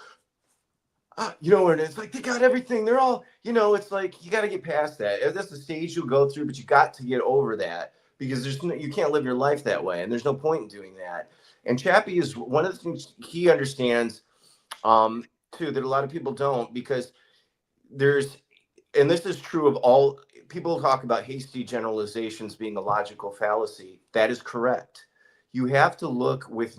you know, and it's like they got everything. They're all, you know, it's like you got to get past that. That's the stage you'll go through, but you got to get over that because you can't live your life that way, and there's no point in doing that. And Chappie is one of the things he understands too that a lot of people don't, because and this is true of all people talk about hasty generalizations being a logical fallacy. That is correct. You have to look with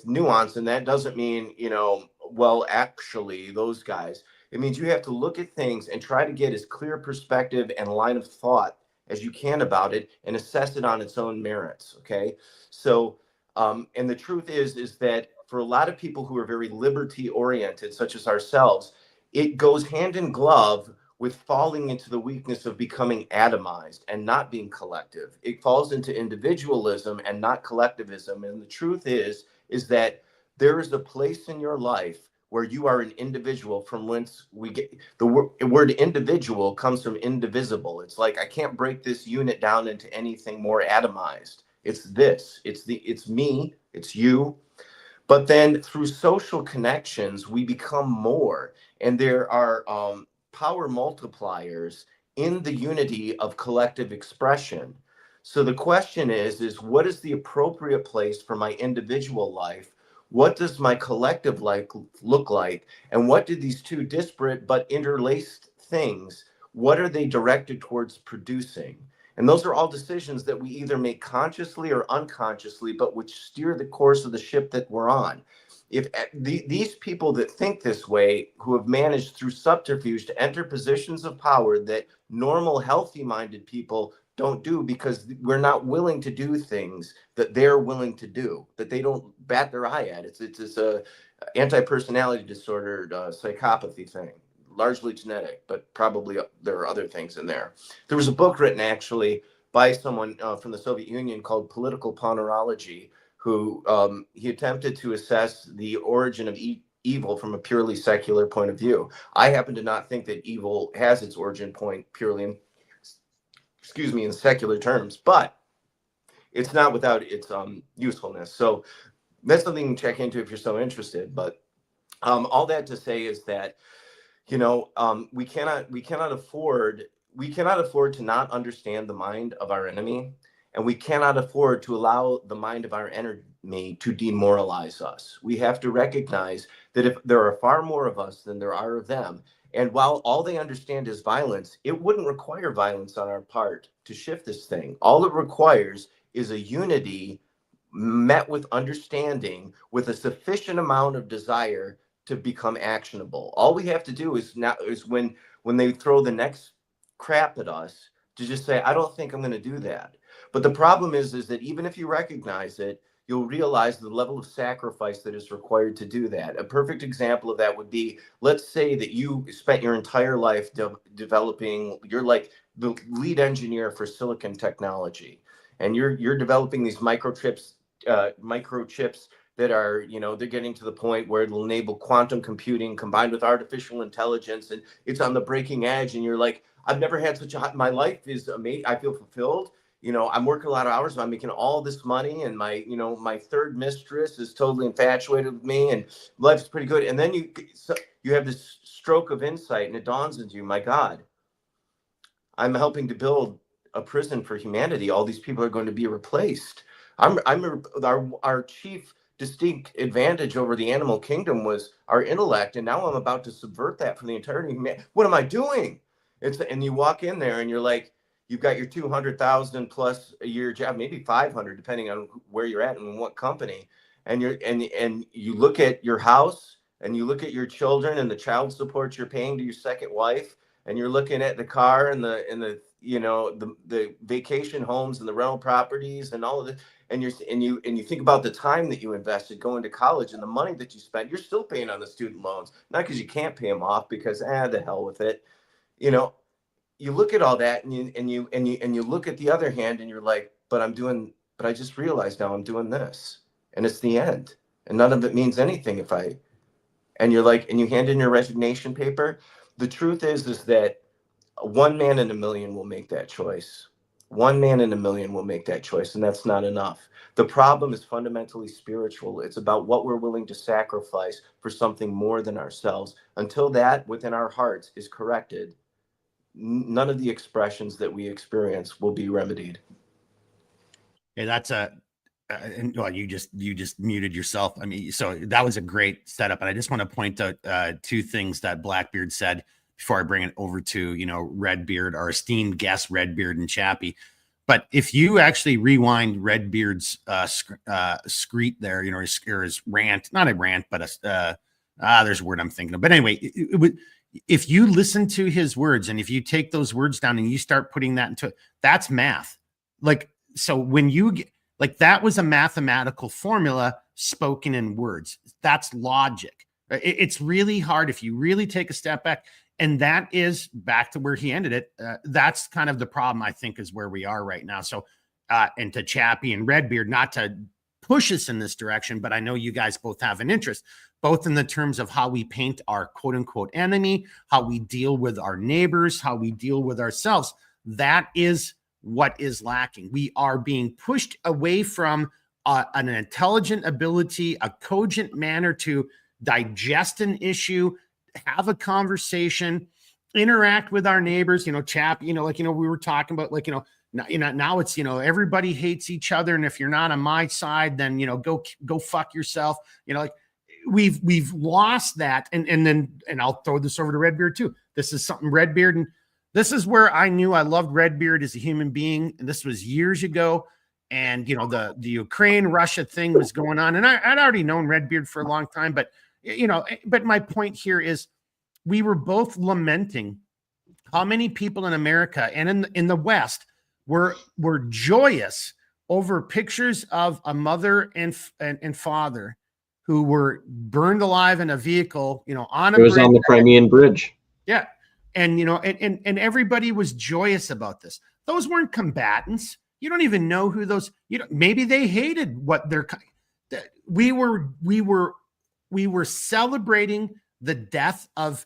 nuance, and that doesn't mean, you know, well, actually, those guys. It means you have to look at things and try to get as clear perspective and line of thought as you can about it and assess it on its own merits. Okay. So, and the truth is that for a lot of people who are very liberty oriented, such as ourselves, it goes hand in glove with falling into the weakness of becoming atomized and not being collective. It falls into individualism and not collectivism. And the truth is that there is a place in your life where you are an individual, from whence we get the word individual comes from indivisible. It's like, I can't break this unit down into anything more atomized. It's this, it's me, it's you. But then through social connections, we become more, and there are power multipliers in the unity of collective expression. So the question is what is the appropriate place for my individual life? What does my collective life look like? And what do these two disparate but interlaced things, what are they directed towards producing? And those are all decisions that we either make consciously or unconsciously, but which steer the course of the ship that we're on. If these people that think this way, who have managed through subterfuge to enter positions of power that normal, healthy-minded people don't do, because we're not willing to do things that they're willing to do, that they don't bat their eye at. It's a anti-personality disorder, psychopathy thing, largely genetic, but probably there are other things in there. There was a book written actually by someone from the Soviet Union called Political Ponerology, who he attempted to assess the origin of evil from a purely secular point of view. I happen to not think that evil has its origin point purely in secular terms, but it's not without its usefulness. So that's something you can check into if you're so interested. But all that to say is that, you know, we cannot afford to not understand the mind of our enemy. And we cannot afford to allow the mind of our enemy to demoralize us. We have to recognize that if there are far more of us than there are of them, And while all they understand is violence, it wouldn't require violence on our part to shift this thing. All it requires is a unity met with understanding, with a sufficient amount of desire to become actionable. All we have to do is when they throw the next crap at us, to just say, I don't think I'm going to do that. But the problem is that even if you recognize it, you'll realize the level of sacrifice that is required to do that. A perfect example of that would be, let's say that you spent your entire life developing, you're like the lead engineer for silicon technology, and you're developing these microchips that are, they're getting to the point where it'll enable quantum computing combined with artificial intelligence, and it's on the breaking edge. And you're like, I've never had my life is amazing. I feel fulfilled. I'm working a lot of hours, I'm making all this money, and my third mistress is totally infatuated with me, and life's pretty good. And then you have this stroke of insight, and it dawns into you, my God, I'm helping to build a prison for humanity. All these people are going to be replaced. Our chief distinct advantage over the animal kingdom was our intellect, and now I'm about to subvert that for the entirety of humanity. What am I doing? And you walk in there, and you're like, you've got your 200,000 plus a year job, maybe 500, depending on where you're at and what company. And you look at your house, and you look at your children and the child support you're paying to your second wife, and you're looking at the car and the vacation homes and the rental properties and all of this. And you think about the time that you invested going to college and the money that you spent. You're still paying on the student loans, not because you can't pay them off, because the hell with it. You look at all that, and you look at the other hand, and you're like, but I just realized now I'm doing this, and it's the end, and none of it means anything and you're like, and you hand in your resignation paper. The truth is that one man in a million will make that choice. One man in a million will make that choice, and that's not enough. The problem is fundamentally spiritual. It's about what we're willing to sacrifice for something more than ourselves. Until that within our hearts is corrected, none of the expressions that we experience will be remedied. Yeah, that's well, you just muted yourself. I mean, so that was a great setup. And I just want to point out two things that Blackbeard said before I bring it over to, Redbeard, our esteemed guest, Redbeard and Chappie. But if you actually rewind Redbeard's screet there, or his rant, not a rant, but there's a word I'm thinking of. But anyway, if you listen to his words, and if you take those words down and you start putting that into, that's math. Like, so when you get, like, that was a mathematical formula spoken in words. That's logic. It's really hard if you really take a step back. And that is back to where he ended it. That's kind of the problem, I think, is where we are right now. So, and to Chappie and Redbeard, not to push us in this direction, but I know you guys both have an interest, both in the terms of how we paint our quote unquote enemy, how we deal with our neighbors, how we deal with ourselves. That is what is lacking. We are being pushed away from an intelligent ability, a cogent manner to digest an issue, have a conversation, interact with our neighbors, Chap, we were talking about, now it's, everybody hates each other. And if you're not on my side, then, go fuck yourself. We've lost that. And I'll throw this over to Redbeard too. This is something Redbeard, and this is where I knew I loved Redbeard as a human being. And this was years ago. And, the Ukraine-Russia thing was going on. And I'd already known Redbeard for a long time, but my point here is we were both lamenting how many people in America and in the West were joyous over pictures of a mother and father who were burned alive in a vehicle, on a bridge. It was on the Crimean Bridge. Yeah. And, and everybody was joyous about this. Those weren't combatants. You don't even know who those, maybe they hated what they're, we were celebrating the death of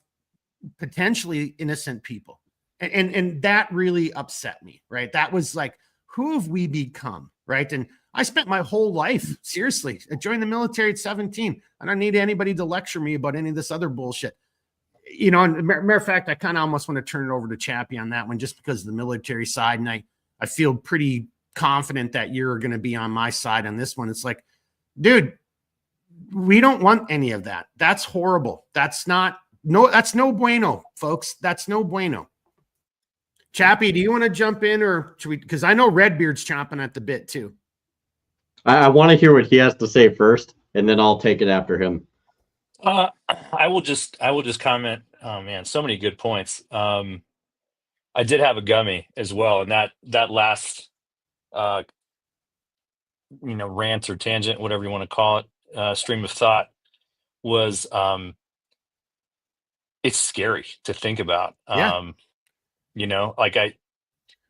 potentially innocent people. And that really upset me, right? That was like, who have we become, right? And I spent my whole life, seriously, I joined the military at 17. I don't need anybody to lecture me about any of this other bullshit. And matter of fact, I kind of almost want to turn it over to Chappie on that one, just because of the military side. And I feel pretty confident that you're going to be on my side on this one. It's like, dude, we don't want any of that. That's horrible. That's not No, that's no bueno, folks. That's no bueno. Chappie, do you want to jump in, or should we? Because I know Redbeard's chomping at the bit too. I want to hear what he has to say first, and then I'll take it after him. I will just comment. Oh man, so many good points. I did have a gummy as well, and that last rant or tangent, whatever you want to call it, stream of thought was it's scary to think about. Yeah. Like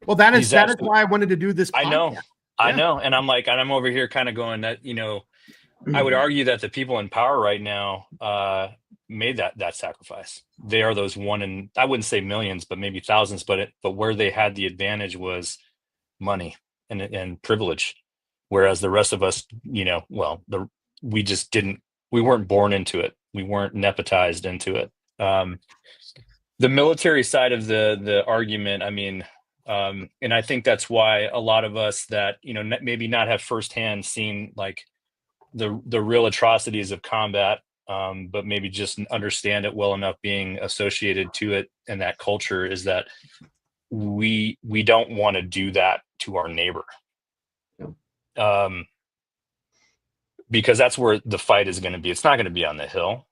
Well, that is why I wanted to do this podcast. I know. And I'm over here kind of going that, I would argue that the people in power right now made that sacrifice. They are those one in, I wouldn't say millions, but maybe thousands, but where they had the advantage was money and privilege. Whereas the rest of us, we just didn't, we weren't born into it. We weren't nepotized into it. The military side of the argument, I mean, and I think that's why a lot of us that, maybe not have firsthand seen like the real atrocities of combat, but maybe just understand it well enough being associated to it and that culture, is that we don't want to do that to our neighbor. Because that's where the fight is going to be. It's not going to be on the hill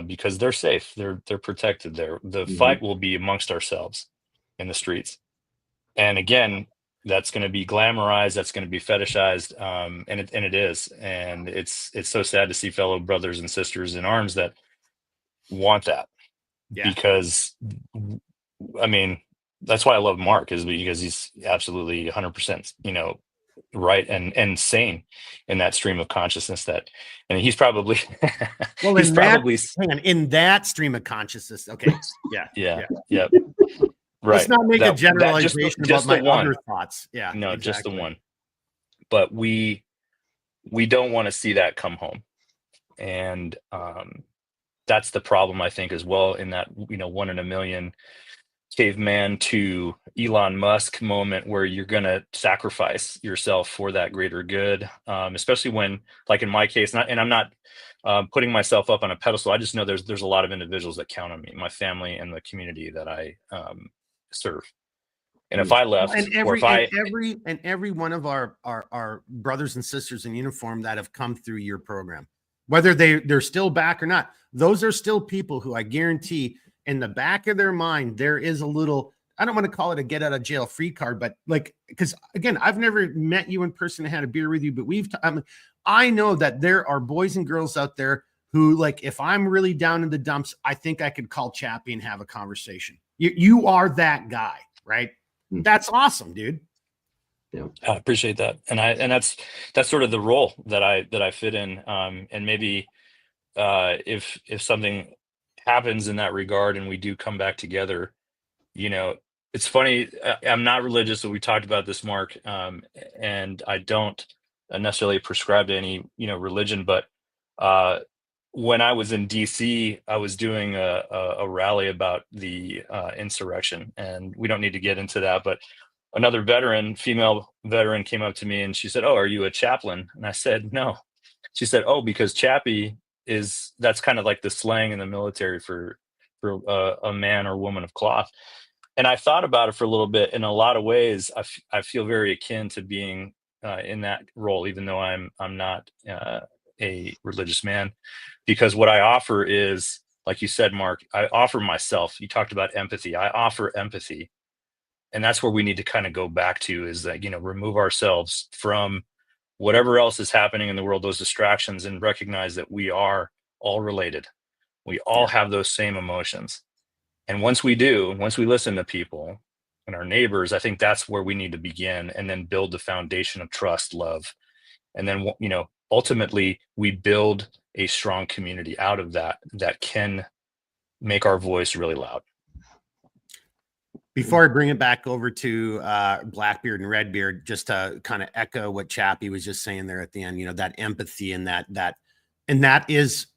because they're safe. They're protected there. The fight will be amongst ourselves in the streets. And again, that's going to be glamorized. That's going to be fetishized. And it is. And it's so sad to see fellow brothers and sisters in arms that want that. Yeah. Because, I mean, that's why I love Mark, is because he's absolutely 100%, right and sane in that stream of consciousness and he's probably well, he's probably in that stream of consciousness. Okay. Yeah. Right. Let's not make a generalization just about my one. Other thoughts. Yeah. No, exactly. Just the one. But we don't want to see that come home. And that's the problem, I think, as well, in that, 1 in a million caveman to Elon Musk moment where you're going to sacrifice yourself for that greater good, especially when, like in my case, and I'm not putting myself up on a pedestal. I just know there's a lot of individuals that count on me, my family and the community that I serve. And if I left, every one of our brothers and sisters in uniform that have come through your program, whether they're still back or not, those are still people who I guarantee in the back of their mind, there is a little, I don't want to call it a get out of jail free card, but like, because again, I've never met you in person and had a beer with you, but I know that there are boys and girls out there who, like, if I'm really down in the dumps, I think I could call Chappie and have a conversation. You are that guy, right? That's awesome, dude. Yeah, I appreciate that. And that's sort of the role that I fit in. And maybe if something happens in that regard and we do come back together, it's funny. I'm not religious, so we talked about this, Mark, and I don't necessarily prescribe to any religion, but when I was in DC, I was doing a rally about the insurrection, and we don't need to get into that, but another female veteran came up to me and she said, "Oh, are you a chaplain?" And I said, "No." She said, "Oh, because Chappie that's kind of like the slang in the military for a man or woman of cloth." And I thought about it for a little bit. In a lot of ways, I feel very akin to being in that role, even though I'm not a religious man, because what I offer is, like you said, Mark, I offer myself. You talked about empathy. I offer empathy. And that's where we need to kind of go back to, is that, remove ourselves from whatever else is happening in the world, those distractions, and recognize that we are all related. We all have those same emotions. And once we listen to people and our neighbors, I think that's where we need to begin, and then build the foundation of trust, love. And then, ultimately we build a strong community out of that can make our voice really loud. Before I bring it back over to Blackbeard and Redbeard, just to kind of echo what Chappie was just saying there at the end, that empathy and that is,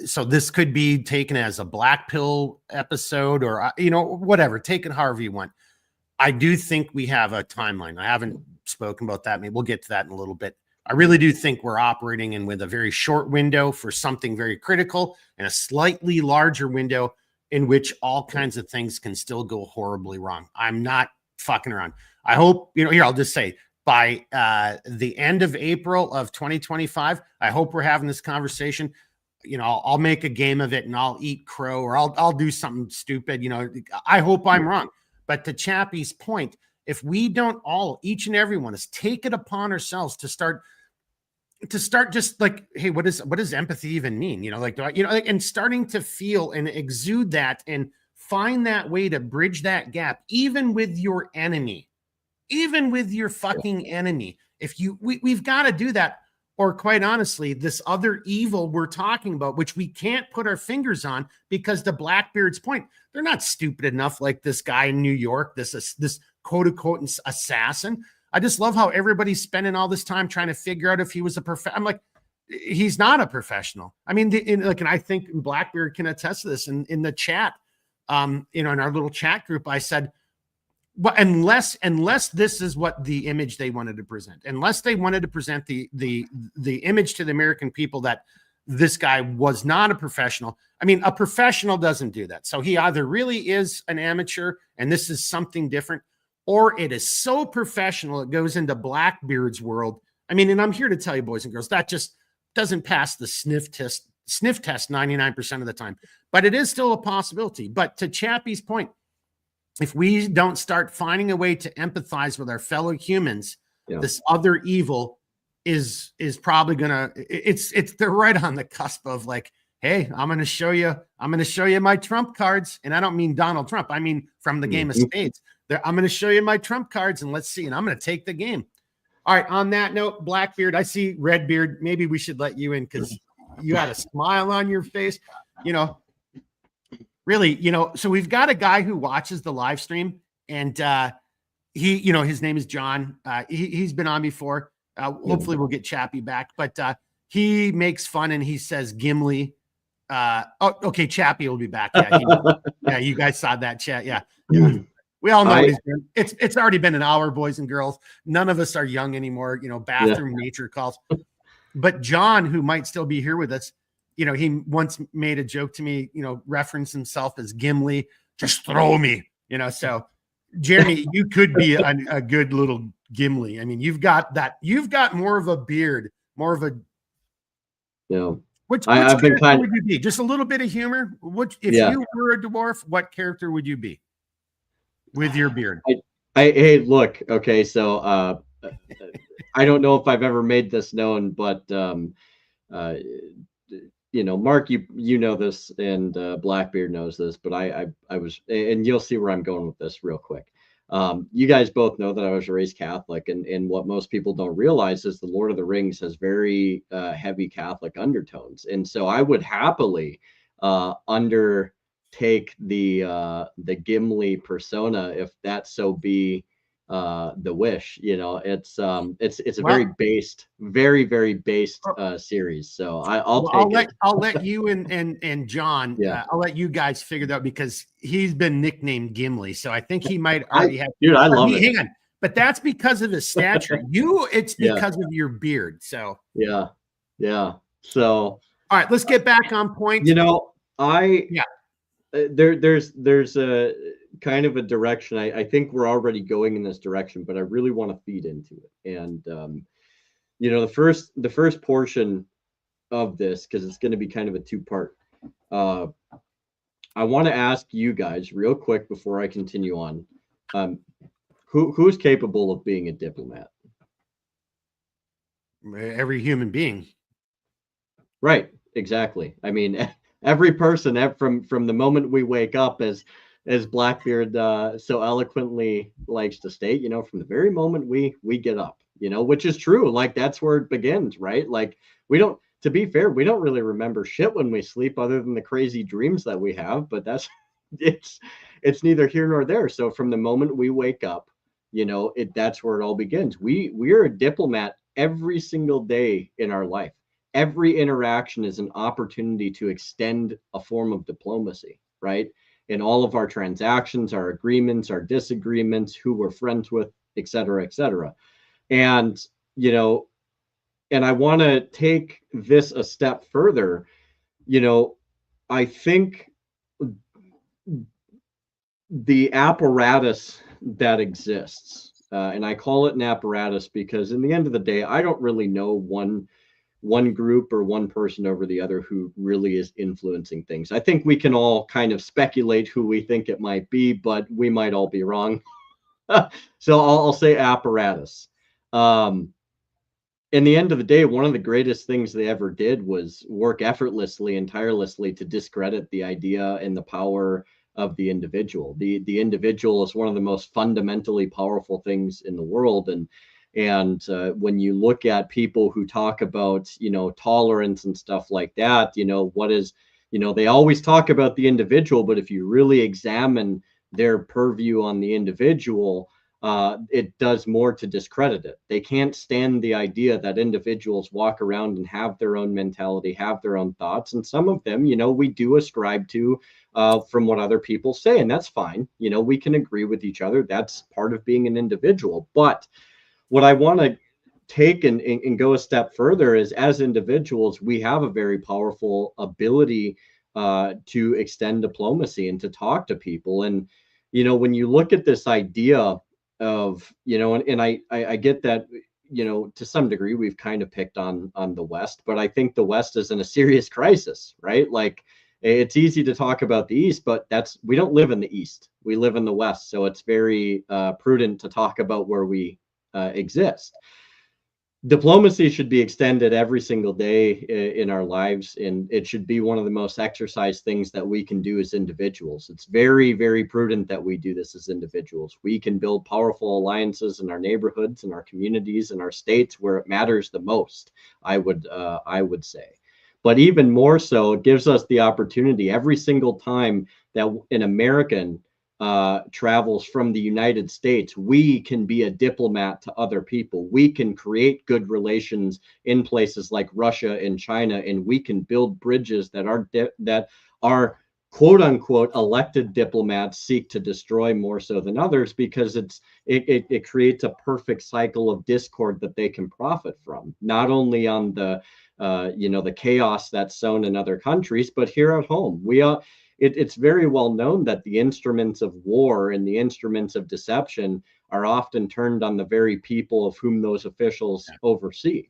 so this could be taken as a black pill episode or, whatever, take it however you want. I do think we have a timeline. I haven't spoken about that. Maybe we'll get to that in a little bit. I really do think we're operating in with a very short window for something very critical and a slightly larger window in which all kinds of things can still go horribly wrong. I'm not fucking around. I hope, here, I'll just say by the end of April of 2025, I hope we're having this conversation. I'll make a game of it and I'll eat crow or I'll do something stupid. I hope I'm wrong. But to Chappie's point, if we don't each and every one of us take it upon ourselves to start just like, hey, what does empathy even mean? And starting to feel and exude that and find that way to bridge that gap, even with your enemy, even with your fucking enemy. We've got to do that. Or quite honestly, this other evil we're talking about, which we can't put our fingers on because to Blackbeard's point, they're not stupid enough like this guy in New York, this quote unquote assassin. I just love how everybody's spending all this time trying to figure out if he was a professional. I'm like, he's not a professional. I mean, and I think Blackbeard can attest to this. In the chat, in our little chat group, I said, well, unless this is what the image they wanted to present, unless they wanted to present the image to the American people that this guy was not a professional. I mean, a professional doesn't do that. So he either really is an amateur and this is something different, or it is so professional it goes into Blackbeard's world. I mean, and I'm here to tell you, boys and girls, that just doesn't pass the sniff test 99% of the time, but it is still a possibility. But to Chappie's point, if we don't start finding a way to empathize with our fellow humans, this other evil is probably gonna. They're right on the cusp of like, hey, I'm gonna show you my trump cards, and I don't mean Donald Trump. I mean from the game of spades. I'm gonna show you my trump cards, and let's see. And I'm gonna take the game. All right. On that note, Blackbeard, I see Redbeard. Maybe we should let you in because you had a smile on your face. Really, so we've got a guy who watches the live stream and he, his name is John. He's been on before. Hopefully we'll get Chappie back, but he makes fun and he says Gimli. Okay. Chappie will be back. Yeah. You guys saw that chat. Yeah. We all know what he's doing. It's already been an hour, boys and girls. None of us are young anymore, bathroom nature calls. But John, who might still be here with us, he once made a joke to me, referenced himself as Gimli, just throw me, so Jeremy, you could be a good little Gimli. I mean, you've got more of a beard, more of a, which I've been would you be? Just a little bit of humor. If you were a dwarf, what character would you be with your beard? Hey, look, okay. So, I don't know if I've ever made this known, but, Mark, you know this, and Blackbeard knows this, but I was, and you'll see where I'm going with this real quick. You guys both know that I was raised Catholic, and what most people don't realize is the Lord of the Rings has very heavy Catholic undertones, and so I would happily undertake the Gimli persona if that so be the wish. It's a very based series, so I'll let you and John I'll let you guys figure that out because he's been nicknamed Gimli, so I think he might already have. Dude, I love it. Hang on, but that's because of his stature. It's because of your beard. So yeah. So all right, let's get back on point. There's a kind of a direction. I think we're already going in this direction, but I really want to feed into it. And the first portion of this, because it's going to be kind of a two-part. I want to ask you guys real quick before I continue on. Who's capable of being a diplomat? Every human being. Right. Exactly. I mean, every person from the moment we wake up, as Blackbeard so eloquently likes to state, from the very moment we get up, which is true. Like, that's where it begins, right? Like, to be fair, we don't really remember shit when we sleep other than the crazy dreams that we have, but it's neither here nor there. So from the moment we wake up, that's where it all begins. We're a diplomat every single day in our life. Every interaction is an opportunity to extend a form of diplomacy, right? In all of our transactions, our agreements, our disagreements, who we're friends with, et cetera, et cetera. And, I want to take this a step further. You know, I think the apparatus that exists, and I call it an apparatus because in the end of the day, I don't really know one group or one person over the other who really is influencing things. I think we can all kind of speculate who we think it might be, but we might all be wrong. So I'll say apparatus. In the end of the day, one of the greatest things they ever did was work effortlessly and tirelessly to discredit the idea and the power of the individual. The individual is one of the most fundamentally powerful things in the world, and when you look at people who talk about, you know, tolerance and stuff like that, you know, what is, you know, they always talk about the individual, but if you really examine their purview on the individual, it does more to discredit it. They can't stand the idea that individuals walk around and have their own mentality, have their own thoughts. And some of them, you know, we do ascribe to from what other people say, and that's fine. You know, we can agree with each other. That's part of being an individual. But what I want to take and go a step further is, as individuals, we have a very powerful ability to extend diplomacy and to talk to people. And, you know, when you look at this idea of, you know, and I get that, you know, to some degree we've kind of picked on the West, but I think the West is in a serious crisis, right? Like, it's easy to talk about the East, but we don't live in the East, we live in the West. So it's very prudent to talk about where we exist. Diplomacy should be extended every single day in our lives, and it should be one of the most exercised things that we can do as individuals. It's very, very prudent that we do this as individuals. We can build powerful alliances in our neighborhoods, in our communities, in our states where it matters the most, I would say. But even more so, it gives us the opportunity every single time that an American travels from the United States, we can be a diplomat to other people. We can create good relations in places like Russia and China, and we can build bridges that are quote unquote elected diplomats seek to destroy more so than others, because it creates a perfect cycle of discord that they can profit from, not only on the you know, the chaos that's sown in other countries, but here at home. It's very well known that the instruments of war and the instruments of deception are often turned on the very people of whom those officials oversee.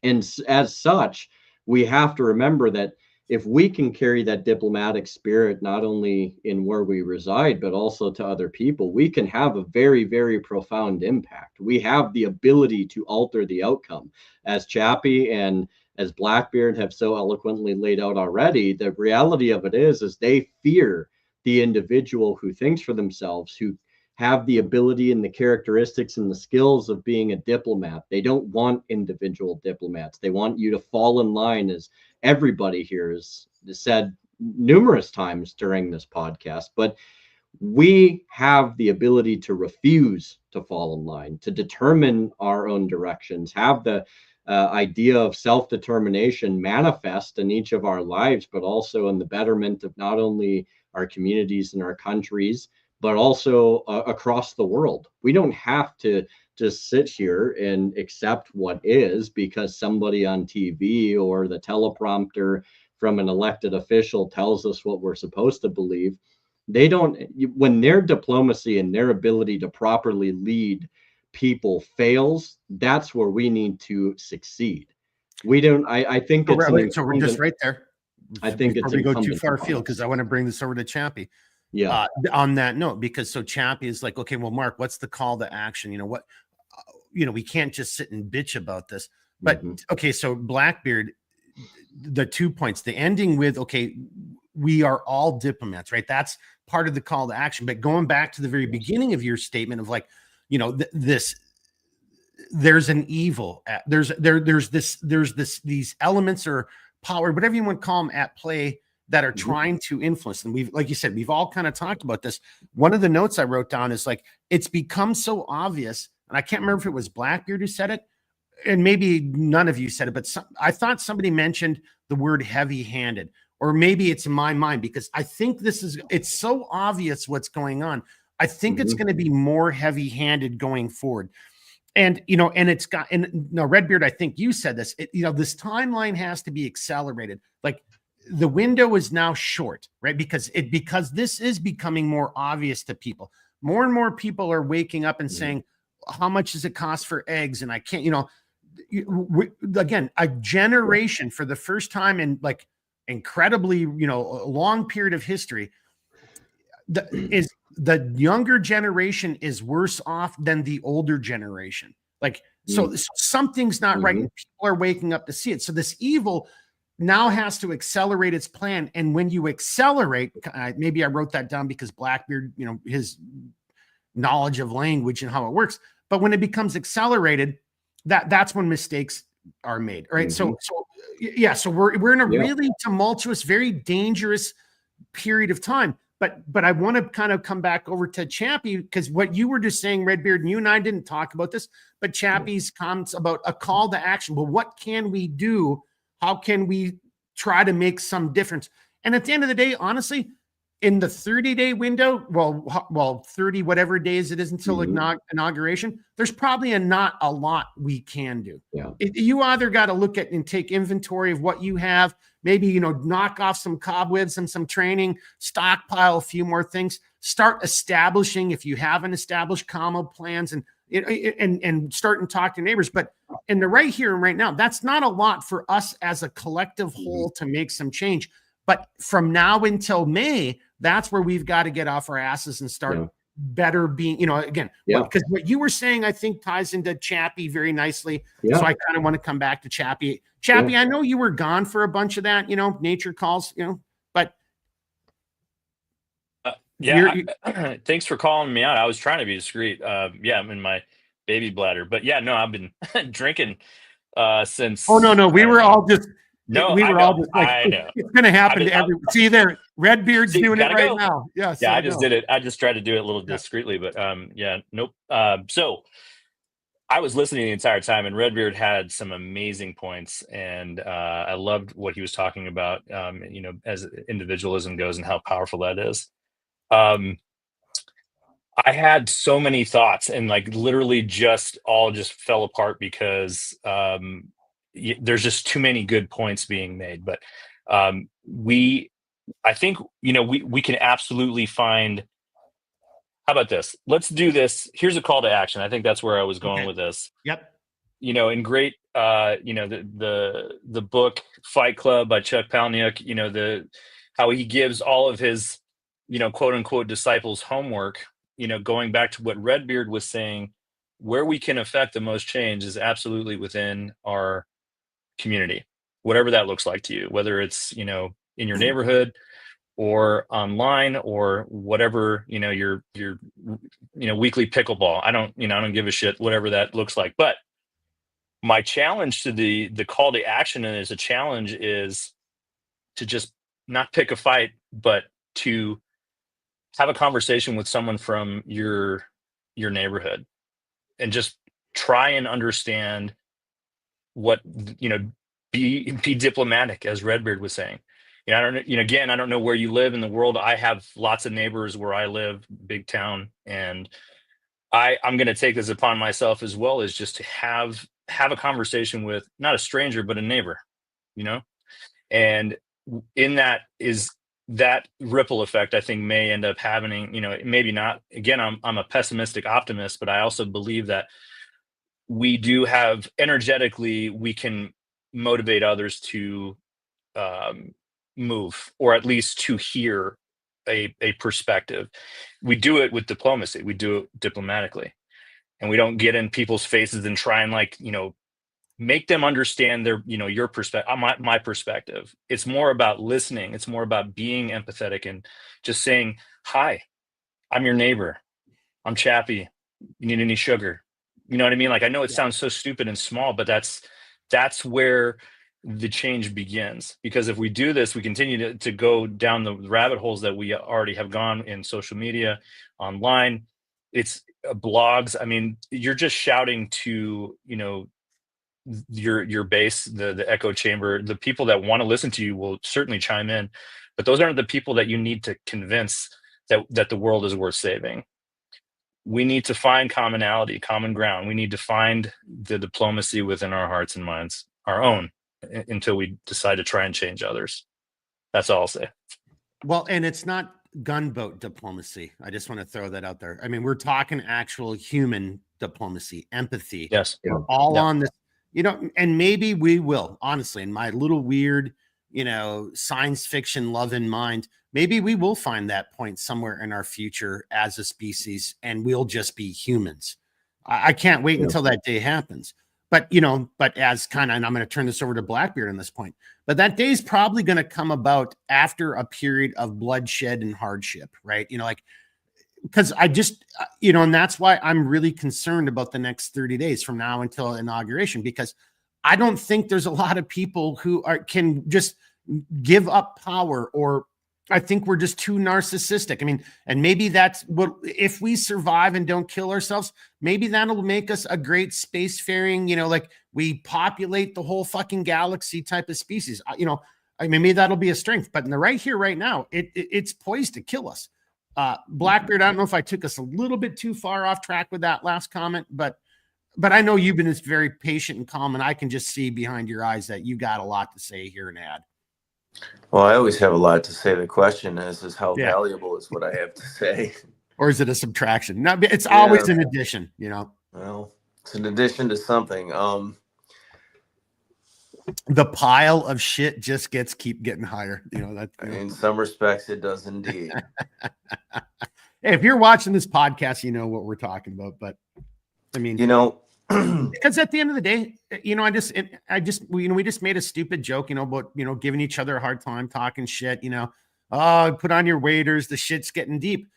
And as such, we have to remember that if we can carry that diplomatic spirit, not only in where we reside, but also to other people, we can have a very, very profound impact. We have the ability to alter the outcome. As Chappie and as Blackbeard have so eloquently laid out already, the reality of it is they fear the individual who thinks for themselves, who have the ability and the characteristics and the skills of being a diplomat. They don't want individual diplomats. They want you to fall in line, as everybody here has said numerous times during this podcast. But we have the ability to refuse to fall in line, to determine our own directions, have the idea of self-determination manifest in each of our lives, but also in the betterment of not only our communities and our countries, but also across the world. We don't have to just sit here and accept what is because somebody on TV or the teleprompter from an elected official tells us what we're supposed to believe. They don't, when their diplomacy and their ability to properly lead people fails, that's where we need to succeed. We don't, I think it's so we're just right there. I think before we go too far afield, because I want to bring this over to Chappie. Yeah. On that note, because so Chappie is like, okay, well, Mark, what's the call to action? You know what? You know, we can't just sit and bitch about this. But okay, so Blackbeard, the 2 points, the ending with, okay, we are all diplomats, right? That's part of the call to action. But going back to the very beginning of your statement of like, you know, there's an evil, there's these elements or power, whatever you want to call them, at play that are trying to influence them. We've, like you said, we've all kind of talked about this. One of the notes I wrote down is like, it's become so obvious, and I can't remember if it was Blackbeard who said it, and maybe none of you said it, but I thought somebody mentioned the word heavy-handed, or maybe it's in my mind, because I think it's so obvious what's going on. I think it's going to be more heavy-handed going forward. And, and it's got, and no, Redbeard, I think you said this, this timeline has to be accelerated. Like the window is now short, right? Because this is becoming more obvious to people. More and more people are waking up and saying, how much does it cost for eggs? And I can't, again, a generation for the first time in like incredibly, a long period of history, the younger generation is worse off than the older generation. Like, so something's not right, and people are waking up to see it. So this evil now has to accelerate its plan. And when you accelerate, maybe I wrote that down because Blackbeard, his knowledge of language and how it works. But when it becomes accelerated, that's when mistakes are made. Right. So we're in a really tumultuous, very dangerous period of time. But I want to kind of come back over to Chappie, because what you were just saying, Redbeard, and you and I didn't talk about this, but Chappie's comments about a call to action. Well, what can we do? How can we try to make some difference? And at the end of the day, honestly, in the 30-day window, well, 30 whatever days it is until inauguration, there's probably not a lot we can do. Yeah. You either got to look at and take inventory of what you have, maybe, knock off some cobwebs and some training, stockpile a few more things, start establishing, if you haven't established, combo plans, and start and talk to neighbors. But in the right here and right now, that's not a lot for us as a collective whole to make some change. But from now until May, that's where we've got to get off our asses and start better being, again, because what you were saying, I think ties into Chappie very nicely. So I kind of want to come back to Chappie. Chappie, I know you were gone for a bunch of that, nature calls, but. Thanks for calling me out. I was trying to be discreet. I'm in my baby bladder, but no, I've been drinking since. Oh, no, we were all just. No, we were all just like, I know. It's going to happen to everyone. See there, Redbeard's doing it right now. Yes. I just did it. I just tried to do it a little discreetly, but nope. So I was listening the entire time, and Redbeard had some amazing points, and I loved what he was talking about. As individualism goes and how powerful that is. I had so many thoughts, and like literally just fell apart because there's just too many good points being made. But I think we can absolutely find. How about this? Let's do this. Here's a call to action. I think that's where I was going with this. Yep. In great, the book Fight Club by Chuck Palahniuk. How he gives all of his quote unquote disciples homework. Going back to what Redbeard was saying, where we can affect the most change is absolutely within our community, whatever that looks like to you, whether it's in your neighborhood or online or whatever, your weekly pickleball. I don't give a shit, whatever that looks like. But my challenge to the call to action, and as a challenge, is to just not pick a fight, but to have a conversation with someone from your neighborhood and just try and understand what, be diplomatic, as Redbeard was saying. I don't know where you live in the world. I have lots of neighbors where I live, big town, and I'm going to take this upon myself as well, as just to have a conversation with not a stranger, but a neighbor, and in that is that ripple effect, I think, may end up happening, maybe not. Again, I'm a pessimistic optimist, but I also believe that we do have energetically, we can motivate others to move, or at least to hear a perspective. We do it with diplomacy. We do it diplomatically, and we don't get in people's faces and try and make them understand their, your perspective, my perspective. It's more about listening. It's more about being empathetic and just saying, hi, I'm your neighbor. I'm Chappie. You need any sugar? You know what I mean? Like, I know it sounds so stupid and small, but that's where the change begins. Because if we do this, we continue to go down the rabbit holes that we already have gone in social media, online. It's blogs. I mean, you're just shouting to, your base, the echo chamber. The people that want to listen to you will certainly chime in, but those aren't the people that you need to convince that the world is worth saving. we need to find commonality, common ground. We need to find the diplomacy within our hearts and minds, our own, until we decide to try and change others. That's all I'll say. Well, and it's not gunboat diplomacy. I just want to throw that out there. I mean, we're talking actual human diplomacy, empathy. Yes. We're all Yep. on this, and maybe we will, honestly, in my little weird, science fiction love in mind, maybe we will find that point somewhere in our future as a species, and we'll just be humans. I can't wait until that day happens. But, but as and I'm going to turn this over to Blackbeard on this point, but that day is probably going to come about after a period of bloodshed and hardship, right? Because I just, and that's why I'm really concerned about the next 30 days from now until inauguration, because I don't think there's a lot of people who can just give up power, or I think we're just too narcissistic. I mean, and maybe that's what, if we survive and don't kill ourselves, maybe that'll make us a great spacefaring, like we populate the whole fucking galaxy type of species. I mean, maybe that'll be a strength, but in the right here, right now, it's poised to kill us. Blackbeard, I don't know if I took us a little bit too far off track with that last comment, but I know you've been just very patient and calm, and I can just see behind your eyes that you got a lot to say here and add. Well, I always have a lot to say. The question is how valuable is what I have to say? Or is it a subtraction? No, it's always an addition, Well, it's an addition to something. The pile of shit just keep getting higher. In some respects, it does indeed. Hey, if you're watching this podcast, you know what we're talking about. But I mean, because at the end of the day, we just made a stupid joke, about, giving each other a hard time, talking shit, put on your waders, the shit's getting deep.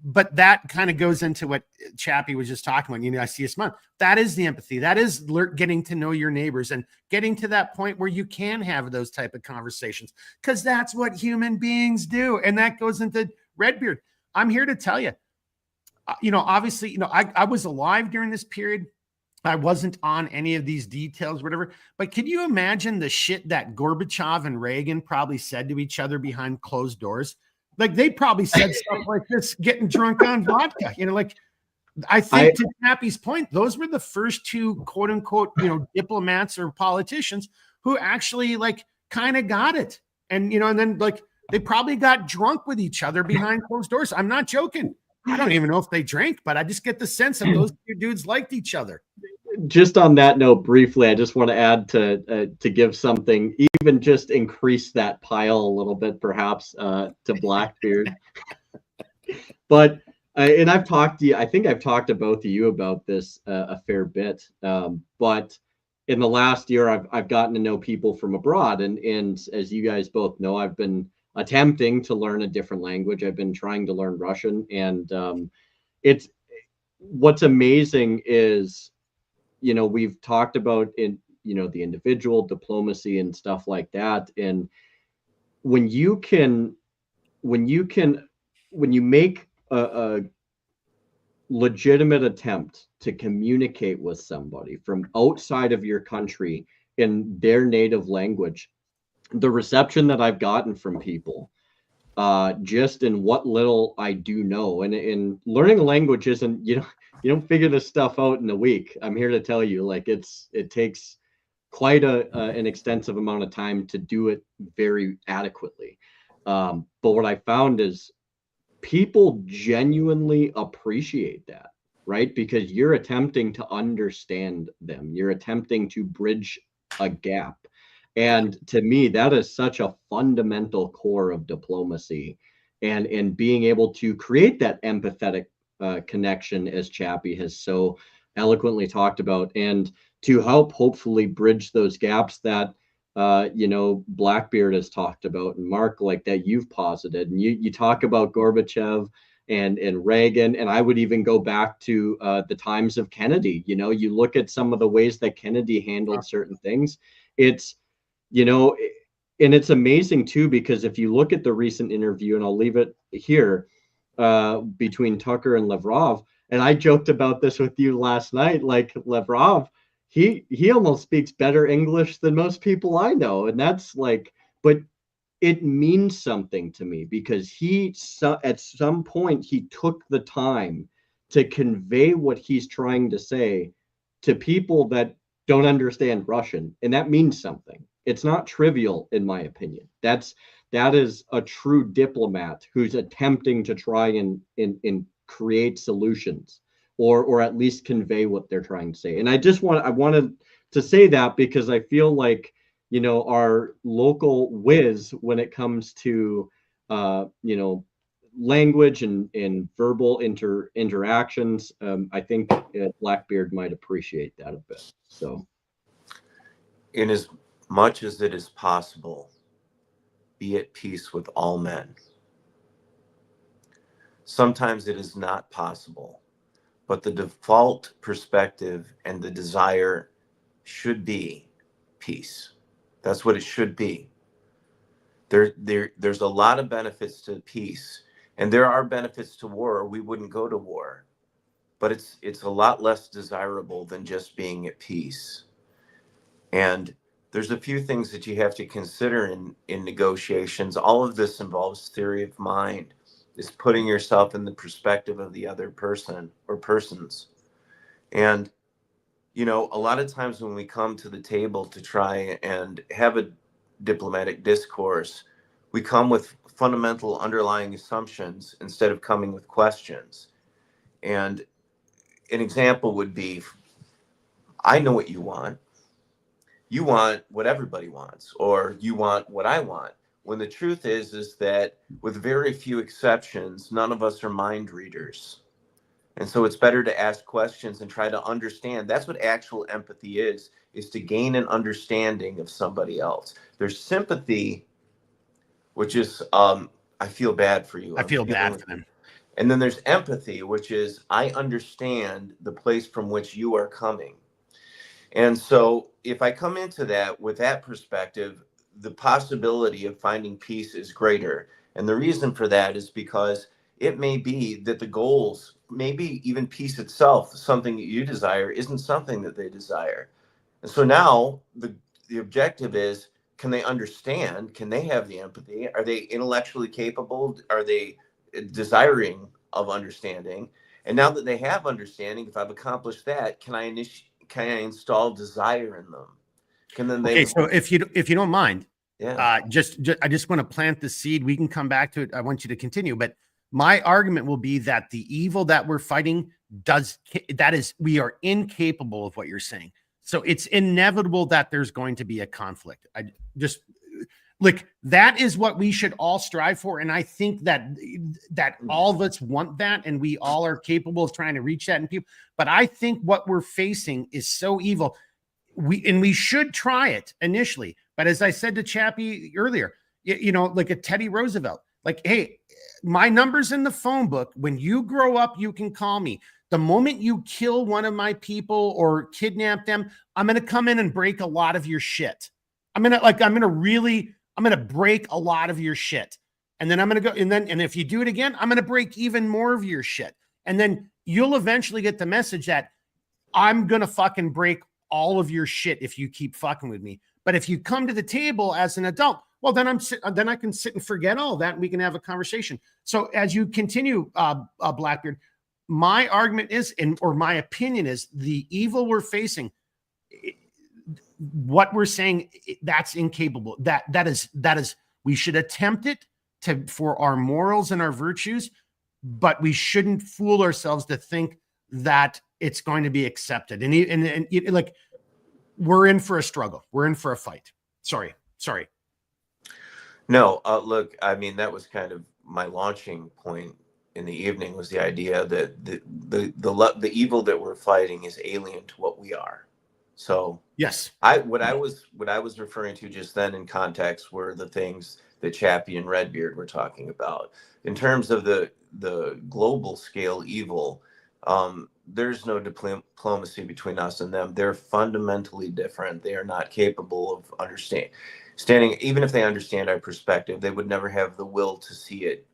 But that kind of goes into what Chappie was just talking about. I see a smile. That is the empathy. That is getting to know your neighbors and getting to that point where you can have those type of conversations, because that's what human beings do. And that goes into Redbeard. I'm here to tell you, obviously, I was alive during this period. I wasn't on any of these details, whatever. But can you imagine the shit that Gorbachev and Reagan probably said to each other behind closed doors? Like, they probably said stuff like this, getting drunk on vodka. I think to Happy's point, those were the first two quote unquote, diplomats or politicians who actually kind of got it. And, and then they probably got drunk with each other behind closed doors. I'm not joking. I don't even know if they drank, but I just get the sense that those two dudes liked each other. Just on that note, briefly, I just want to add to give something, even just increase that pile a little bit, perhaps, to Blackbeard. But and I've talked to you. I think I've talked to both of you about this a fair bit. But in the last year, I've gotten to know people from abroad, and as you guys both know, I've been attempting to learn a different language. I've been trying to learn Russian, and it's what's amazing is, we've talked about the individual diplomacy and stuff like that. And when you make a legitimate attempt to communicate with somebody from outside of your country in their native language, the reception that I've gotten from people, just in what little I do know, and learning a language isn't, you don't figure this stuff out in a week. I'm here to tell you, it takes quite an extensive amount of time to do it very adequately. But what I found is people genuinely appreciate that, right? Because you're attempting to understand them. You're attempting to bridge a gap. And to me, that is such a fundamental core of diplomacy, and being able to create that empathetic connection, as Chappie has so eloquently talked about, and to help hopefully bridge those gaps that Blackbeard has talked about, and Mark, that you've posited. And you talk about Gorbachev and Reagan, and I would even go back to the times of Kennedy. You look at some of the ways that Kennedy handled certain things. It's and it's amazing too, because if you look at the recent interview, and I'll leave it here, between Tucker and Lavrov, and I joked about this with you last night, Lavrov, he almost speaks better English than most people I know. And that's but it means something to me, because at some point he took the time to convey what he's trying to say to people that don't understand Russian, and that means something. It's not trivial, in my opinion. That is a true diplomat who's attempting to try and create solutions, or at least convey what they're trying to say. And I wanted to say that because I feel like, you know, our local whiz when it comes to you know, language and verbal interactions, I think Blackbeard might appreciate that a bit. So, In as much as it is possible, be at peace with all men. Sometimes it is not possible, but the default perspective and the desire should be peace. That's what it should be. There's a lot of benefits to peace, and there are benefits to war, or we wouldn't go to war. But it's a lot less desirable than just being at peace. And there's a few things that you have to consider in negotiations. All of this involves theory of mind. Is putting yourself in the perspective of the other person or persons. And, you know, a lot of times when we come to the table to try and have a diplomatic discourse, we come with fundamental underlying assumptions instead of coming with questions. And an example would be, I know what you want. You want what everybody wants, or you want what I want. When the truth is that with very few exceptions, none of us are mind readers. And so it's better to ask questions and try to understand. That's what actual empathy is to gain an understanding of somebody else. There's sympathy, which is, I feel bad for you. I feel bad for them. And then there's empathy, which is, I understand the place from which you are coming. And so if I come into that with that perspective, the possibility of finding peace is greater. And the reason for that is because it may be that the goals, maybe even peace itself, something that you desire, isn't something that they desire. And so now the objective is, can they understand? Can they have the empathy? Are they intellectually capable? Are they desiring of understanding? And now that they have understanding, if I've accomplished that, can I install desire in them? Can then they? Okay, so if you don't mind, yeah, I just want to plant the seed. We can come back to it. I want you to continue, but my argument will be that the evil that we're fighting we are incapable of what you're saying. So it's inevitable that there's going to be a conflict. I just like that is what we should all strive for, and I think that all of us want that, and we all are capable of trying to reach that in people. But I think what we're facing is so evil. We should try it initially, but as I said to Chappie earlier, you know, like a Teddy Roosevelt, like, hey, my number's in the phone book. When you grow up, you can call me. The moment you kill one of my people or kidnap them, I'm going to come in and break a lot of your shit. I'm going to break a lot of your shit. And then I'm going to go, and if you do it again, I'm going to break even more of your shit. And then you'll eventually get the message that I'm going to fucking break all of your shit if you keep fucking with me. But if you come to the table as an adult, well, then I can sit and forget all that, and we can have a conversation. So as you continue, Blackbeard, my argument is, or my opinion is, the evil we're facing, what we're saying, that's incapable. That is we should attempt it for our morals and our virtues, but we shouldn't fool ourselves to think that it's going to be accepted. And like, we're in for a struggle. We're in for a fight. Sorry. No, look, I mean, that was kind of my launching point in the evening, was the idea that the evil that we're fighting is alien to what we are. So yes, what I was referring to just then in context were the things that Chappie and Redbeard were talking about. In terms of the global scale evil, there's no diplomacy between us and them. They're fundamentally different. They are not capable of understanding, even if they understand our perspective, they would never have the will to see it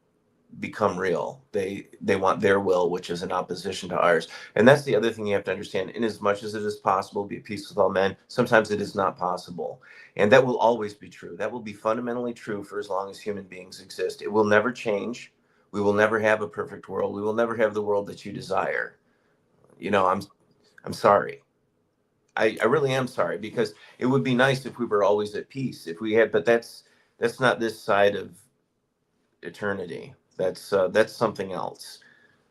become real. They want their will, which is in opposition to ours. And that's the other thing you have to understand. In as much as it is possible to be at peace with all men, sometimes it is not possible. And that will always be true. That will be fundamentally true for as long as human beings exist. It will never change. We will never have a perfect world. We will never have the world that you desire. You know, I'm sorry. I really am sorry, because it would be nice if we were always at peace, if we had, but that's not this side of eternity. That's something else.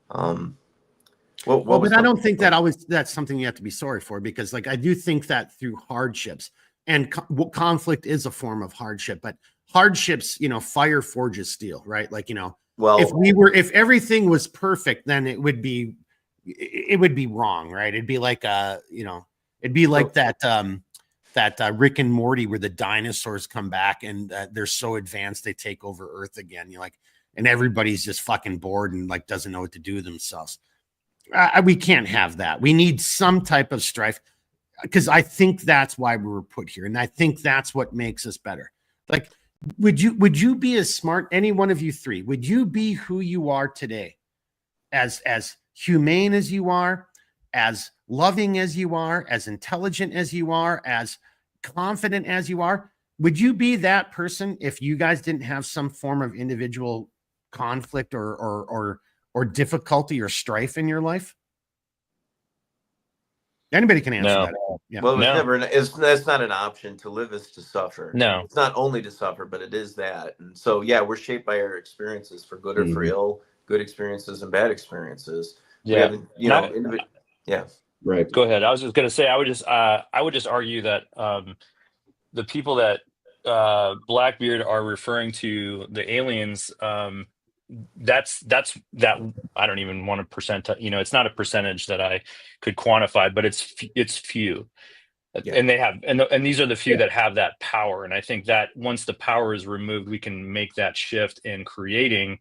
What Well, was but I don't think that's something you have to be sorry for, because like I do think that through hardships, and conflict is a form of hardship, but hardships, you know, fire forges steel, right? Like, you know, well, if everything was perfect, then it would be wrong, right? It'd be like you know, it'd be like that Rick and Morty, where the dinosaurs come back and they're so advanced they take over Earth again. You're like, and everybody's just fucking bored and like doesn't know what to do with themselves. We can't have that. We need some type of strife, because I think that's why we were put here, and I think that's what makes us better. Like, would you be as smart, any one of you three, would you be who you are today, as humane as you are, as loving as you are, as intelligent as you are, as confident as you are? Would you be that person if you guys didn't have some form of individual conflict or difficulty or strife in your life? Anybody can answer that. Yeah. Well, No. that's not an option. To live is to suffer. No. It's not only to suffer, but it is that. And so, yeah, we're shaped by our experiences, for good or for ill, good experiences and bad experiences. Yeah. Yeah. Right. Go ahead. I was just going to say, I would just argue that the people that Blackbeard are referring to, the aliens, that's that I don't even want to you know, it's not a percentage that I could quantify, but it's few. Yeah. And they have, and these are the few that have that power. And I think that once the power is removed, we can make that shift in creating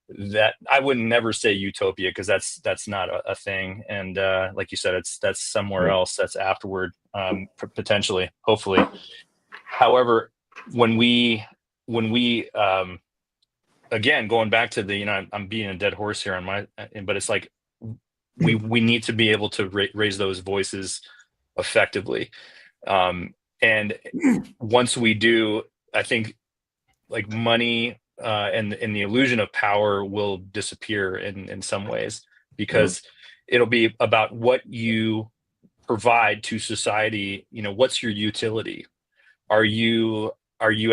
that. I would never say utopia, because that's not a thing. And like you said, that's somewhere else, that's afterward, potentially, hopefully. However, when we again, going back to the, you know, I'm being a dead horse here but it's like we need to be able to raise those voices effectively. And once we do, I think like money and the illusion of power will disappear in some ways, because it'll be about what you provide to society. You know, what's your utility? Are you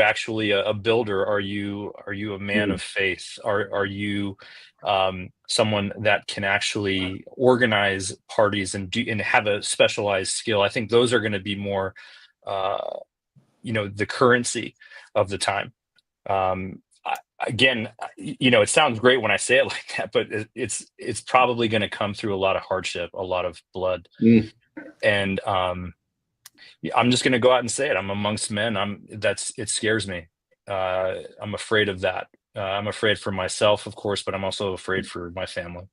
actually a builder? Are you a man of faith? Are you someone that can actually organize parties and have a specialized skill? I think those are going to be more, you know, the currency of the time. Again, you know, it sounds great when I say it like that, but it's probably going to come through a lot of hardship, a lot of blood, and I'm just going to go out and say it. I'm amongst men. It scares me. I'm afraid of that. I'm afraid for myself, of course, but I'm also afraid for my family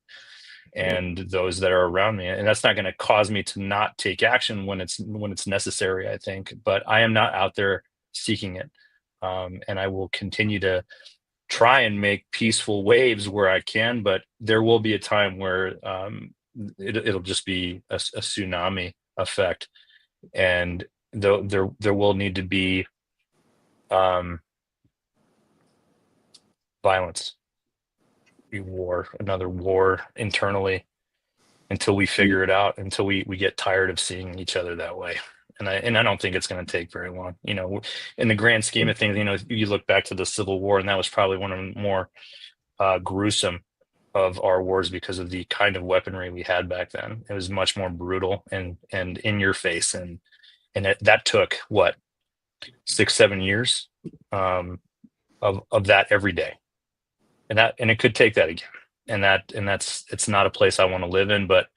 and those that are around me. And that's not going to cause me to not take action when it's necessary, I think. But I am not out there seeking it. And I will continue to try and make peaceful waves where I can, but there will be a time where it'll just be a tsunami effect. And there will need to be violence, another war internally, until we figure it out, until we get tired of seeing each other that way. And I don't think it's going to take very long. You know, in the grand scheme of things, you know, you look back to the Civil War, and that was probably one of the more gruesome of our wars, because of the kind of weaponry we had back then. It was much more brutal and in your face, and that took what, 6-7 years of that every day, and it could take that again, and it's not a place I want to live in, but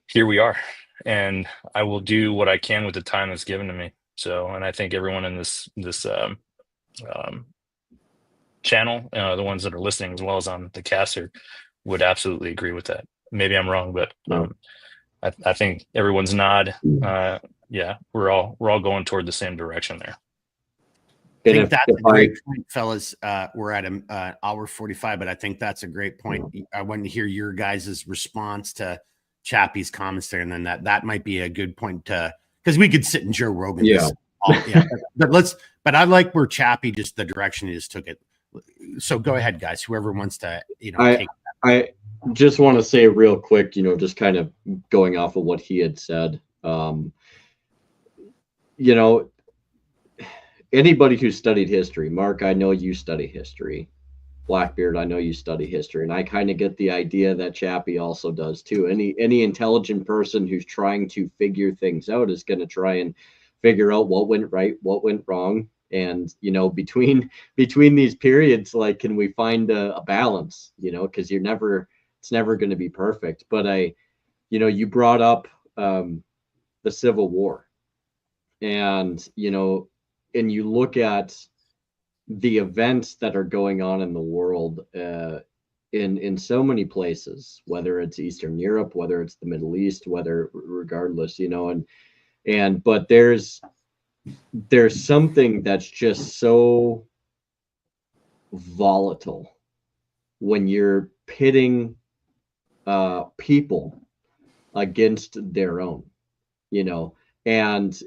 here we are, and I will do what I can with the time that's given to me. So, and I think everyone in this channel, the ones that are listening as well as on the cast here, would absolutely agree with that. Maybe I'm wrong, but I think everyone's nod. Yeah, we're all going toward the same direction there. I think that's a great point, fellas. We're at an hour 45, but I think that's a great point. I want to hear your guys' response to Chappie's comments there, and then that might be a good point to, because we could sit in Joe Rogan. But I like where Chappie, just the direction he just took it. so go ahead, guys. Whoever wants to, I just want to say real quick, just kind of going off of what he had said. Anybody who studied history, Mark, I know you study history. Blackbeard, I know you study history, and I kind of get the idea that Chappie also does too. Any intelligent person who's trying to figure things out is going to try and figure out what went right, what went wrong, and between these periods, like, can we find a balance? Because it's never going to be perfect. But you brought up the Civil War, and and you look at the events that are going on in the world in so many places, whether it's Eastern Europe, whether it's the Middle East, regardless, but there's something that's just so volatile when you're pitting people against their own, and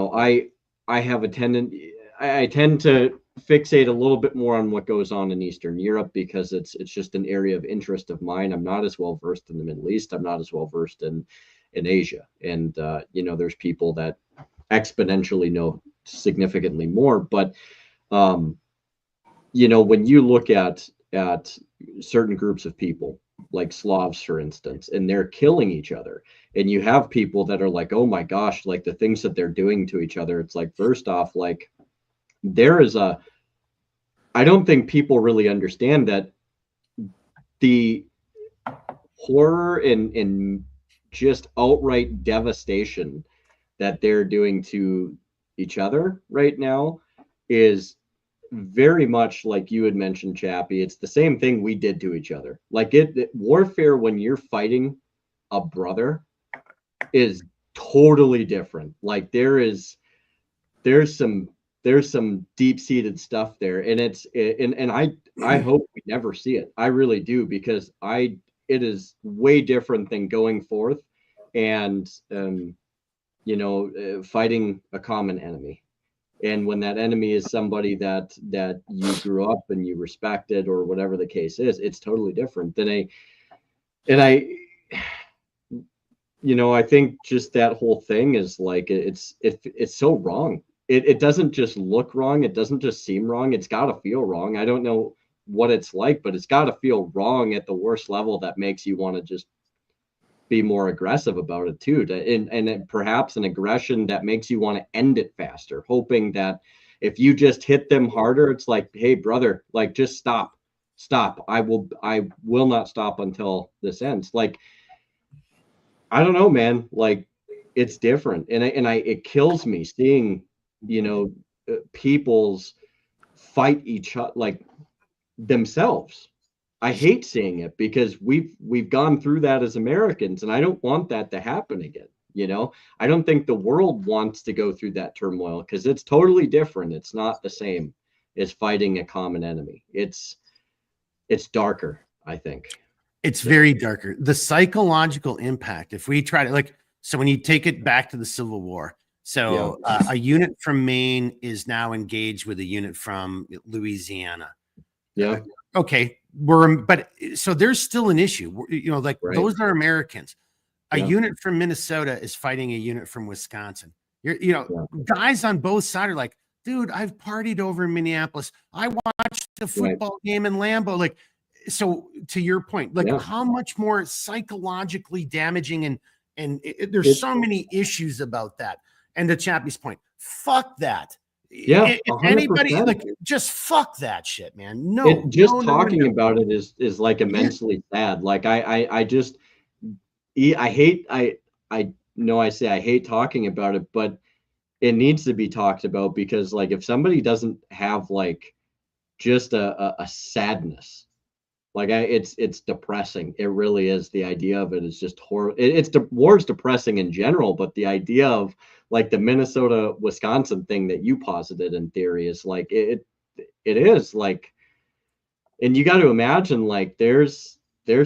I have a tendency. I tend to fixate a little bit more on what goes on in Eastern Europe because it's just an area of interest of mine. I'm not as well versed in the Middle East. I'm not as well versed in Asia. And there's people that exponentially know significantly more. But when you look at certain groups of people, like Slavs, for instance, and they're killing each other, and you have people that are like, oh my gosh, like the things that they're doing to each other. It's like, first off, like, I don't think people really understand that the horror and just outright devastation that they're doing to each other right now is very much like you had mentioned, Chappie. It's the same thing we did to each other. Like warfare, when you're fighting a brother, is totally different. Like there's some deep-seated stuff there, and I hope we never see it. I really do, because it is way different than going forth and fighting a common enemy. And when that enemy is somebody that you grew up and you respected, or whatever the case is, it's totally different than I think just that whole thing is like, it's so wrong. It doesn't just look wrong. It doesn't just seem wrong. It's got to feel wrong. I don't know what it's like, but it's got to feel wrong at the worst level that makes you want to just be more aggressive about it too. And perhaps an aggression that makes you want to end it faster, hoping that if you just hit them harder, it's like, hey, brother, like, just stop. I will not stop until this ends. Like, I don't know, man. Like, it's different. And it kills me seeing people's fight each other, like themselves. I hate seeing it because we've gone through that as Americans, and I don't want that to happen again. I don't think the world wants to go through that turmoil, because it's totally different. It's not the same as fighting a common enemy. It's darker, I think. It's very darker. The psychological impact, if we try to so when you take it back to the Civil War, so a unit from Maine is now engaged with a unit from Louisiana. Yeah. Okay. So there's still an issue, right. Those are Americans. A unit from Minnesota is fighting a unit from Wisconsin. Guys on both sides are like, dude, I've partied over in Minneapolis. I watched the football game in Lambeau. So to your point, how much more psychologically damaging there's so many issues about that. And to Chappie's point, fuck that. Yeah. If anybody just fuck that shit, man. No, talking about it is like immensely sad. Like I hate talking about it, but it needs to be talked about, because like, if somebody doesn't have like just a sadness, like it's depressing. It really is. The idea of it is just horrible. War's depressing in general, but the idea of like the Minnesota Wisconsin thing that you posited in theory is like, it is like, and you got to imagine, like, there's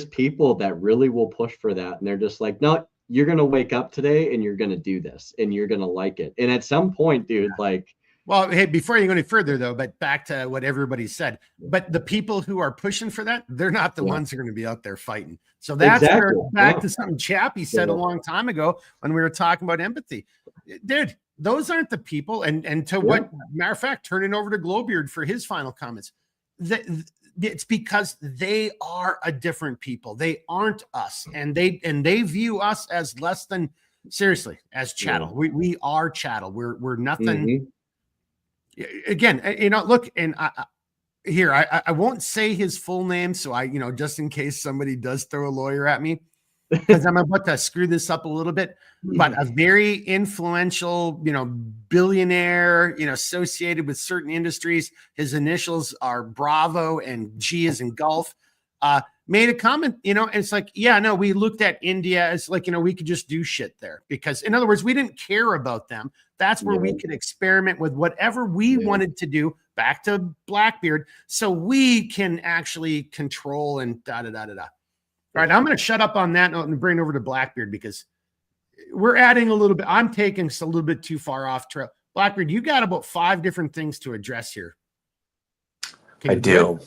people that really will push for that, and they're just like, no, you're gonna wake up today and you're gonna do this and you're gonna like it. And at some point, dude, like, Well, hey, before you go any further, though, but back to what everybody said, but the people who are pushing for that, they're not the ones who are going to be out there fighting. So that's where, back to something Chappie said a long time ago when we were talking about empathy. Dude, those aren't the people. And to what, matter of fact, turn it over to Glowbeard for his final comments. It's because they are a different people. They aren't us. And they view us as less than, seriously, as chattel. We are chattel. We're nothing. Again, look, and I won't say his full name. So just in case somebody does throw a lawyer at me, because I'm about to screw this up a little bit, but a very influential, billionaire, associated with certain industries. His initials are Bravo and G is in golf. Made a comment, and it's like, we looked at India as like, we could just do shit there because, in other words, we didn't care about them. That's where we could experiment with whatever we wanted to do, back to Blackbeard, so we can actually control and da-da-da-da-da. All right, I'm going to shut up on that note and bring it over to Blackbeard because we're adding a little bit. I'm taking us a little bit too far off trail. Blackbeard, you got about 5 different things to address here. I do.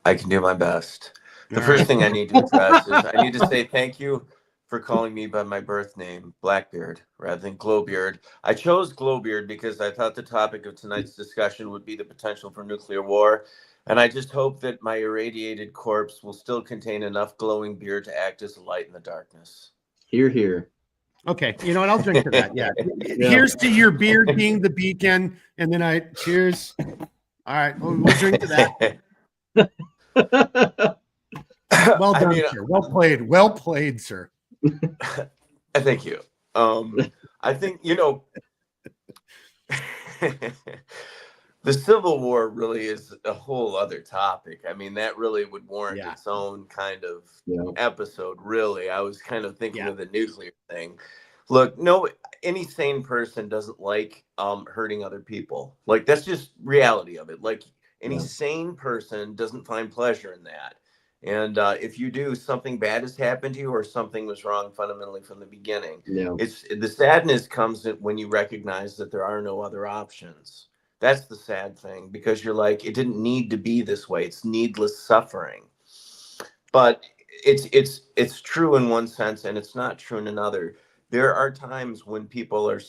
I can do my best. The first thing I need to address is I need to say thank you for calling me by my birth name, Blackbeard, rather than Glowbeard. I chose Glowbeard because I thought the topic of tonight's discussion would be the potential for nuclear war. And I just hope that my irradiated corpse will still contain enough glowing beard to act as a light in the darkness. Hear, hear. Okay, you know what? I'll drink to that. Yeah. Here's to your beard being the beacon. And then cheers. All right, we'll drink to that. Well done, sir. Well played. Well played, sir. Thank you. I think, the Civil War really is a whole other topic. I mean, that really would warrant its own kind of episode, really. I was kind of thinking of the nuclear thing. Look, any sane person doesn't like hurting other people. Like, that's just reality of it. Like, any sane person doesn't find pleasure in that. And if you do, something bad has happened to you or something was wrong fundamentally from the beginning. It's the sadness comes when you recognize that there are no other options. That's the sad thing, because you're like, it didn't need to be this way. It's needless suffering. But it's true in one sense and it's not true in another. There are times when people are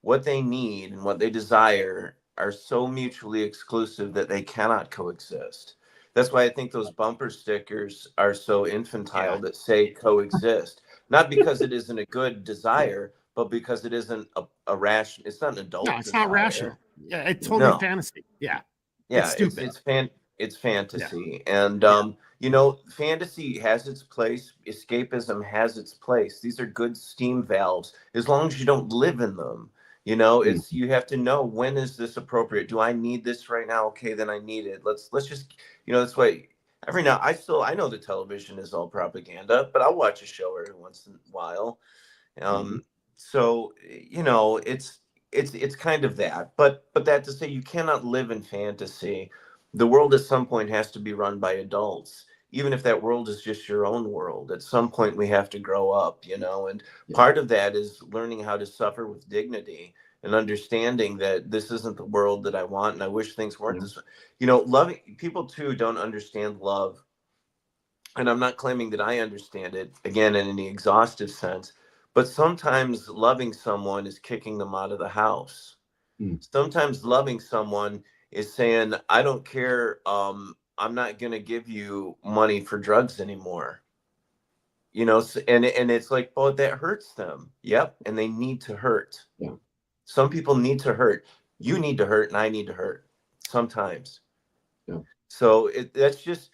what they need and what they desire are so mutually exclusive that they cannot coexist. That's why I think those bumper stickers are so infantile that say coexist. Not because it isn't a good desire, but because it isn't a rational. It's not an adult. No, it's not rational. Yeah, it's totally fantasy. Yeah, it's stupid. It's fantasy, and fantasy has its place. Escapism has its place. These are good steam valves as long as you don't live in them. It's you have to know, when is this appropriate? Do I need this right now? Okay, then I need it. Let's just that's why every now I know the television is all propaganda, but I'll watch a show every once in a while. So it's kind of that, but that to say you cannot live in fantasy. The world at some point has to be run by adults, even if that world is just your own world. At some point we have to grow up, and part of that is learning how to suffer with dignity and understanding that this isn't the world that I want and I wish things weren't this way. Loving people too don't understand love. And I'm not claiming that I understand it, again, in any exhaustive sense, but sometimes loving someone is kicking them out of the house. Sometimes loving someone is saying, I don't care, I'm not going to give you money for drugs anymore. And it's like, oh, that hurts them. Yep. And they need to hurt. Some people need to hurt. You need to hurt and I need to hurt sometimes. So that's just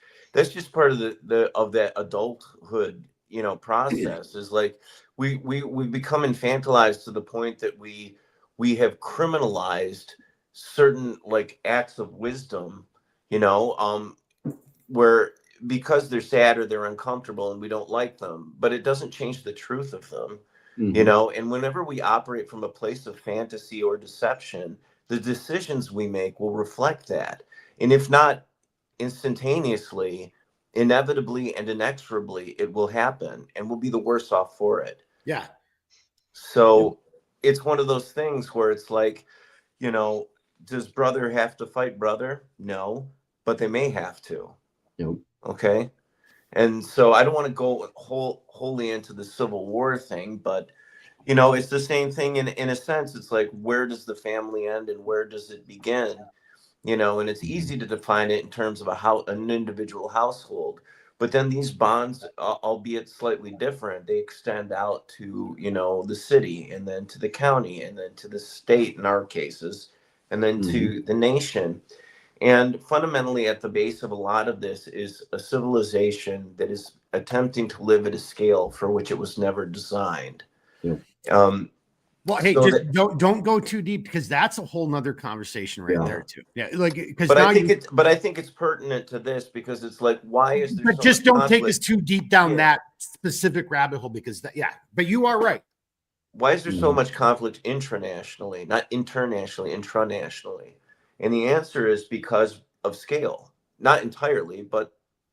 part of that adulthood, process is like, we become infantilized to the point that we have criminalized certain like acts of wisdom, where because they're sad or they're uncomfortable and we don't like them, but it doesn't change the truth of them, and whenever we operate from a place of fantasy or deception, the decisions we make will reflect that. And if not instantaneously, inevitably and inexorably, it will happen and we'll be the worse off for it. Yeah. So it's one of those things where it's like, you know, does brother have to fight brother? No, but they may have to. Yep. Okay. And so I don't want to go wholly into the Civil War thing, but you know, it's the same thing in a sense. It's like, where does the family end and where does it begin? You know, and it's easy to define it in terms of an individual household. But then these bonds, albeit slightly different, they extend out to, you know, the city, and then to the county, and then to the state in our cases, and then to the nation. And fundamentally, at the base of a lot of this is a civilization that is attempting to live at a scale for which it was never designed. Yep. Well, hey, So just don't go too deep, because that's a whole nother conversation right there too. Yeah, like, because but I think it's pertinent to this, because it's like, why is there? But so just much don't conflict? take us too deep down that specific rabbit hole, because but you are right. Why is there so much conflict intranationally, not internationally, intranationally? And the answer is because of scale. Not entirely, but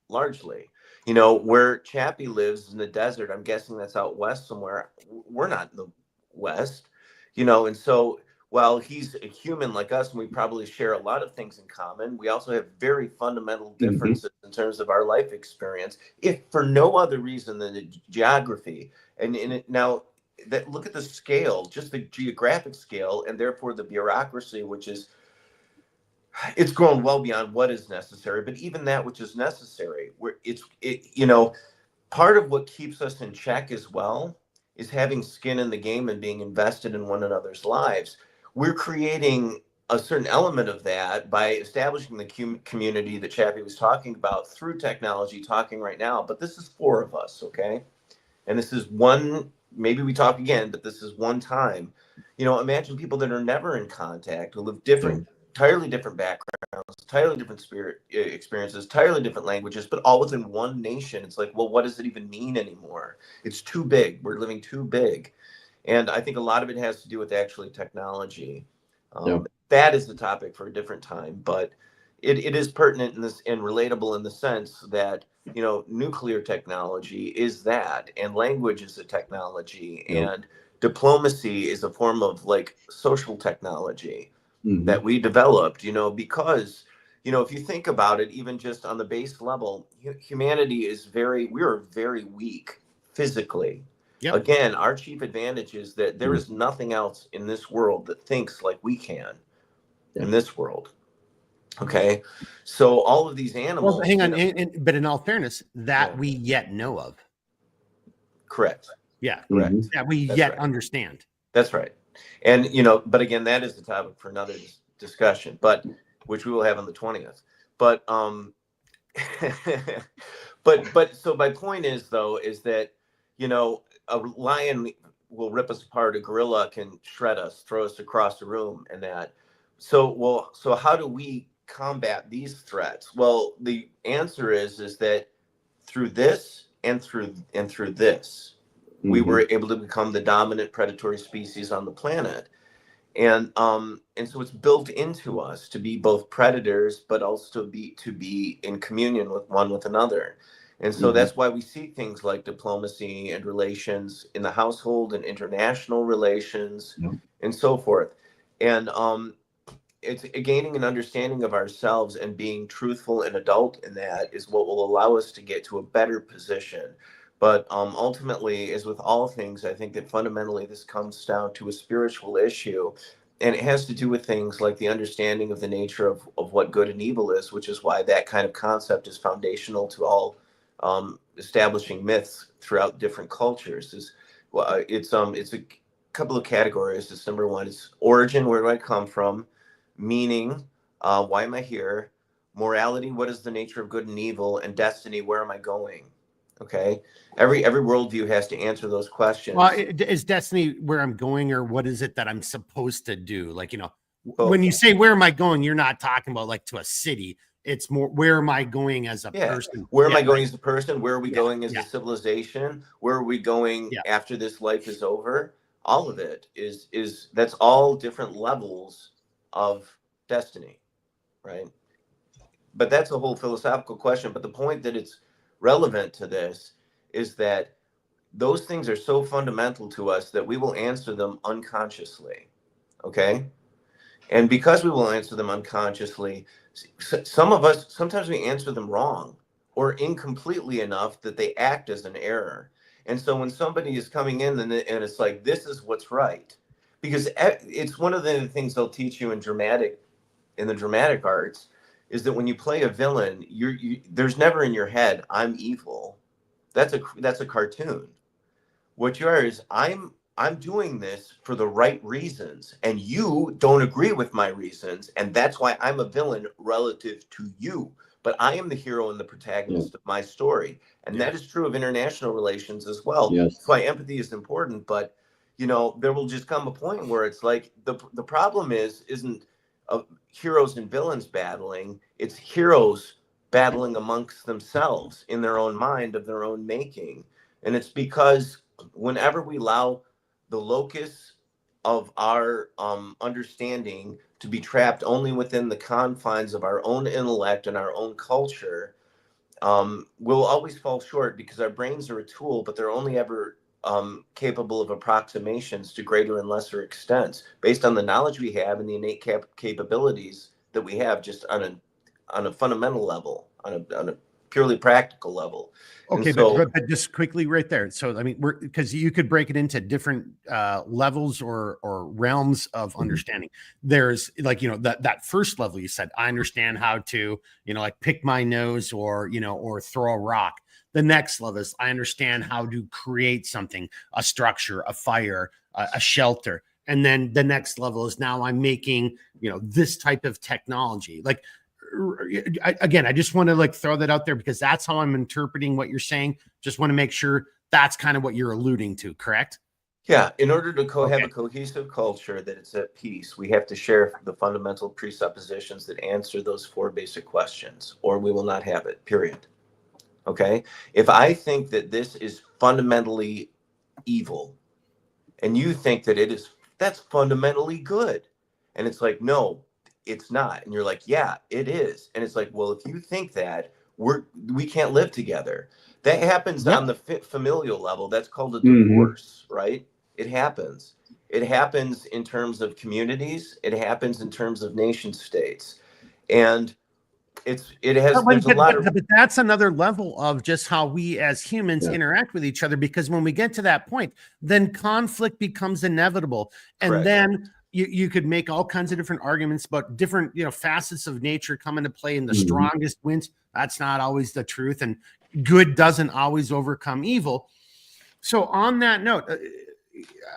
largely. You know, where Chappie lives in the desert, I'm guessing that's out west somewhere. We're not in the west, you know, and so while he's a human like us, and we probably share a lot of things in common, we also have very fundamental differences in terms of our life experience, if for no other reason than the geography. Now, that look at the scale, just the geographic scale, and therefore the bureaucracy, which is, it's grown well beyond what is necessary. But even that which is necessary, where you know, part of what keeps us in check as well is having skin in the game and being invested in one another's lives. We're creating a certain element of that by establishing the community that Chappie was talking about through technology, talking right now. But this is 4 of us, okay? And this is one, maybe we talk again, but this is one time. You know, imagine people that are never in contact, who live entirely different backgrounds, entirely different experiences, entirely different languages, but all within one nation. It's like, well, what does it even mean anymore? It's too big. We're living too big. And I think a lot of it has to do with actually technology. That is the topic for a different time, but it is pertinent in this and relatable in the sense that, you know, nuclear technology is that, and language is a technology, and diplomacy is a form of like social technology that we developed, you know, because, you know, if you think about it, even just on the base level, humanity is we're very weak physically. Yep. Again, our chief advantage is that there is nothing else in this world that thinks like we can in this world. Okay. So all of these animals. Well, hang on. But in all fairness, that we yet know of. Correct. Yeah. Correct. That we yet understand. That's right. And, you know, but again, that is the topic for another discussion, but which we will have on the 20th. But, but so my point is, though, is that, you know, a lion will rip us apart. A gorilla can shred us, throw us across the room, and that. So how do we combat these threats? Well, the answer is that through this and through this, we were able to become the dominant predatory species on the planet. And so it's built into us to be both predators, but also to be in communion with one with another. And so that's why we see things like diplomacy and relations in the household and international relations and so forth. And it's gaining an understanding of ourselves and being truthful and adult in that is what will allow us to get to a better position. But ultimately, as with all things, I think that fundamentally this comes down to a spiritual issue. And it has to do with things like the understanding of the nature of what good and evil is, which is why that kind of concept is foundational to all establishing myths throughout different cultures. It's a couple of categories. It's number one, it's origin, where do I come from? Meaning, why am I here? Morality, what is the nature of good and evil? And destiny, where am I going? Okay, every worldview has to answer those questions. Well, is destiny where I'm going, or what is it that I'm supposed to do? Like, you know, when you say where am I going, you're not talking about like to a city. It's more, where am I going as a person? Where am I going as a person? Where are we going as a civilization? Where are we going after this life is over? All of it is that's all different levels of destiny, right? But that's a whole philosophical question. But the point that it's relevant to this is that those things are so fundamental to us that we will answer them unconsciously. Okay. And because we will answer them unconsciously, some of us, sometimes we answer them wrong or incompletely enough that they act as an error. And so when somebody is coming in and it's like, this is what's right, because it's one of the things they'll teach you in the dramatic arts, is that when you play a villain, there's never in your head, I'm evil. That's a cartoon. What you are is, I'm doing this for the right reasons, and you don't agree with my reasons, and that's why I'm a villain relative to you. But I am the hero and the protagonist of my story, and that is true of international relations as well. Yes. That's why empathy is important. But there will just come a point where it's like the problem isn't heroes and villains battling; it's heroes battling amongst themselves in their own mind of their own making, and it's because whenever we allow the locus of our understanding to be trapped only within the confines of our own intellect and our own culture, we'll always fall short, because our brains are a tool, but they're only ever capable of approximations to greater and lesser extents based on the knowledge we have and the innate capabilities that we have, just on a fundamental level, on a purely practical level. Okay, so, but just quickly right there. So, I mean, because you could break it into different levels or realms of understanding. There's like, that first level you said, I understand how to, like pick my nose or throw a rock. The next level is, I understand how to create something, a structure, a fire, a shelter. And then the next level is, now I'm making, this type of technology. Like, again, I just want to like throw that out there, because that's how I'm interpreting what you're saying. Just want to make sure that's kind of what you're alluding to, correct? Yeah. In order to have a cohesive culture that it's at peace, we have to share the fundamental presuppositions that answer those 4 basic questions, or we will not have it, period. Okay. If I think that this is fundamentally evil and you think that that's fundamentally good, and it's like, no, it's not. And you're like, yeah, it is. And it's like, well, if you think that, we can't live together. That happens on the familial level. That's called a divorce, right? It happens. It happens in terms of communities. It happens in terms of nation states. And there's a lot of, but that's another level of just how we as humans interact with each other, because when we get to that point, then conflict becomes inevitable. And then you could make all kinds of different arguments about different, facets of nature come into play, and the strongest wins. That's not always the truth, and good doesn't always overcome evil. So on that note,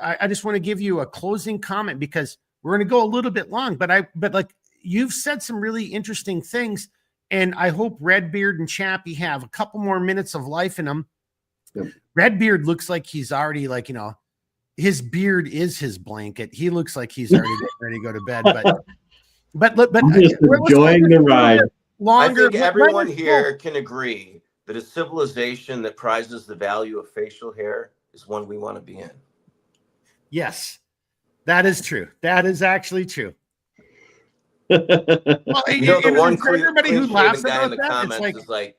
I just want to give you a closing comment, because we're going to go a little bit long, but like, you've said some really interesting things, and I hope Redbeard and Chappie have a couple more minutes of life in them. Yep. Redbeard looks like he's already like, his beard is his blanket. He looks like he's already ready to go to bed. But I'm just enjoying the ride. Longer. I think everyone here can agree that a civilization that prizes the value of facial hair is one we want to be in. Yes, that is true. That is actually true. Well, the one everybody who laughs guy in the comments is like,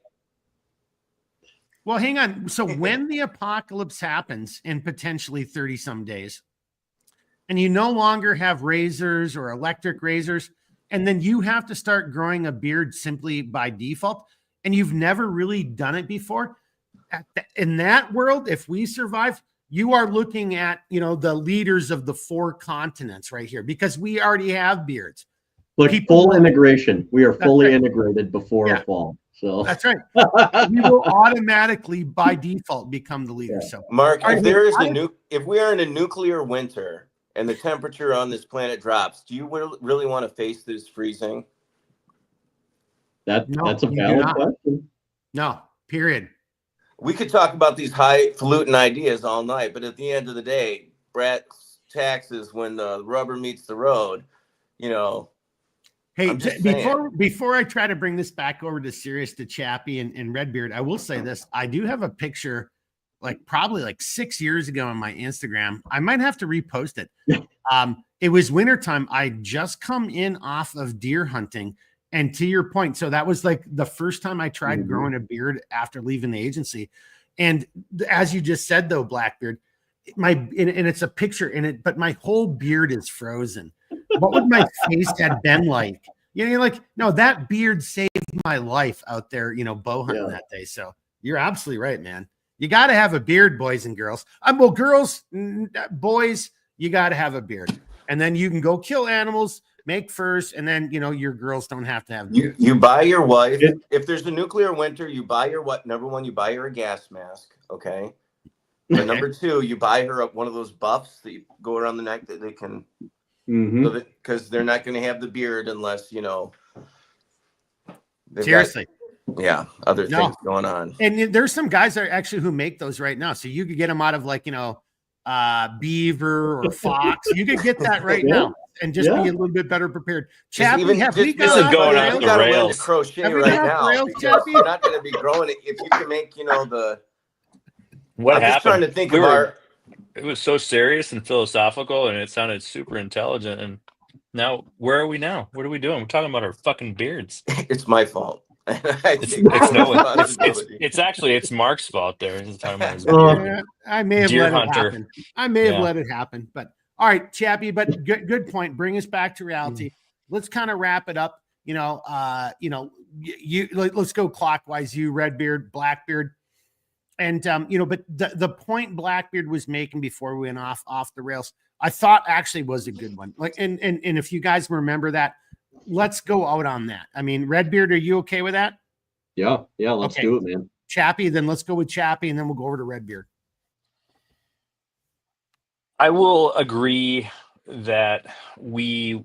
well, hang on. So when the apocalypse happens in potentially 30 some days, and you no longer have razors or electric razors, and then you have to start growing a beard simply by default, and you've never really done it before, in that world, if we survive, you are looking at, the leaders of the 4 continents right here, because we already have beards. Like full integration. We are fully integrated before fall. So that's right. We will automatically by default become the leader. So Mark, if we are in a nuclear winter and the temperature on this planet drops, do you really want to face this freezing? That's a valid question. No, period. We could talk about these highfalutin ideas all night, but at the end of the day, Brat's taxes, when the rubber meets the road, Hey, before I try to bring this back over to serious, to Chappie and Redbeard, I will say this. I do have a picture, probably 6 years ago on my Instagram. I might have to repost it. It was wintertime. I just come in off of deer hunting. And to your point, so that was the first time I tried growing a beard after leaving the agency. And as you just said, though, Blackbeard, and it's a picture in it, but my whole beard is frozen. What would my face have been like? You know, you're like, no, that beard saved my life out there, you know, bow hunting that day. So you're absolutely right, man. You got to have a beard, boys and girls. Well, girls, boys, you got to have a beard. And then you can go kill animals, make furs, and then, you know, your girls don't have to have beards. You buy your wife, if there's a nuclear winter, you buy your what? Number one, you buy her a gas mask, okay? And number two, you buy her one of those buffs that you go around the neck that they can, because they're not going to have the beard unless, you know. Seriously. Other things going on. And there's some guys that actually who make those right now. So you could get them out of like, you know, beaver or fox. You could get that right now and just be a little bit better prepared. Chappie, have we got going off the rails? Crochet right now. You're not going to be growing it if you can make, you know, the. What I'm happened? just trying to think of our. It was so serious and philosophical, and it sounded super intelligent. And now, where are we now? What are we doing? We're talking about our fucking beards. It's my fault. It's Mark's fault. There, he's talking about his beard. I may have let it happen. I may have let it happen. But all right, Chappie. But good point. Bring us back to reality. Let's kind of wrap it up. You know, let's go clockwise. You, Redbeard, Blackbeard. And, you know, but the point Blackbeard was making before we went off the rails, I thought actually was a good one. Like, and if you guys remember that, let's go out on that. I mean, Redbeard, are you okay with that? Yeah. Let's do it, man. Chappie, then let's go with Chappie, and then we'll go over to Redbeard. I will agree that we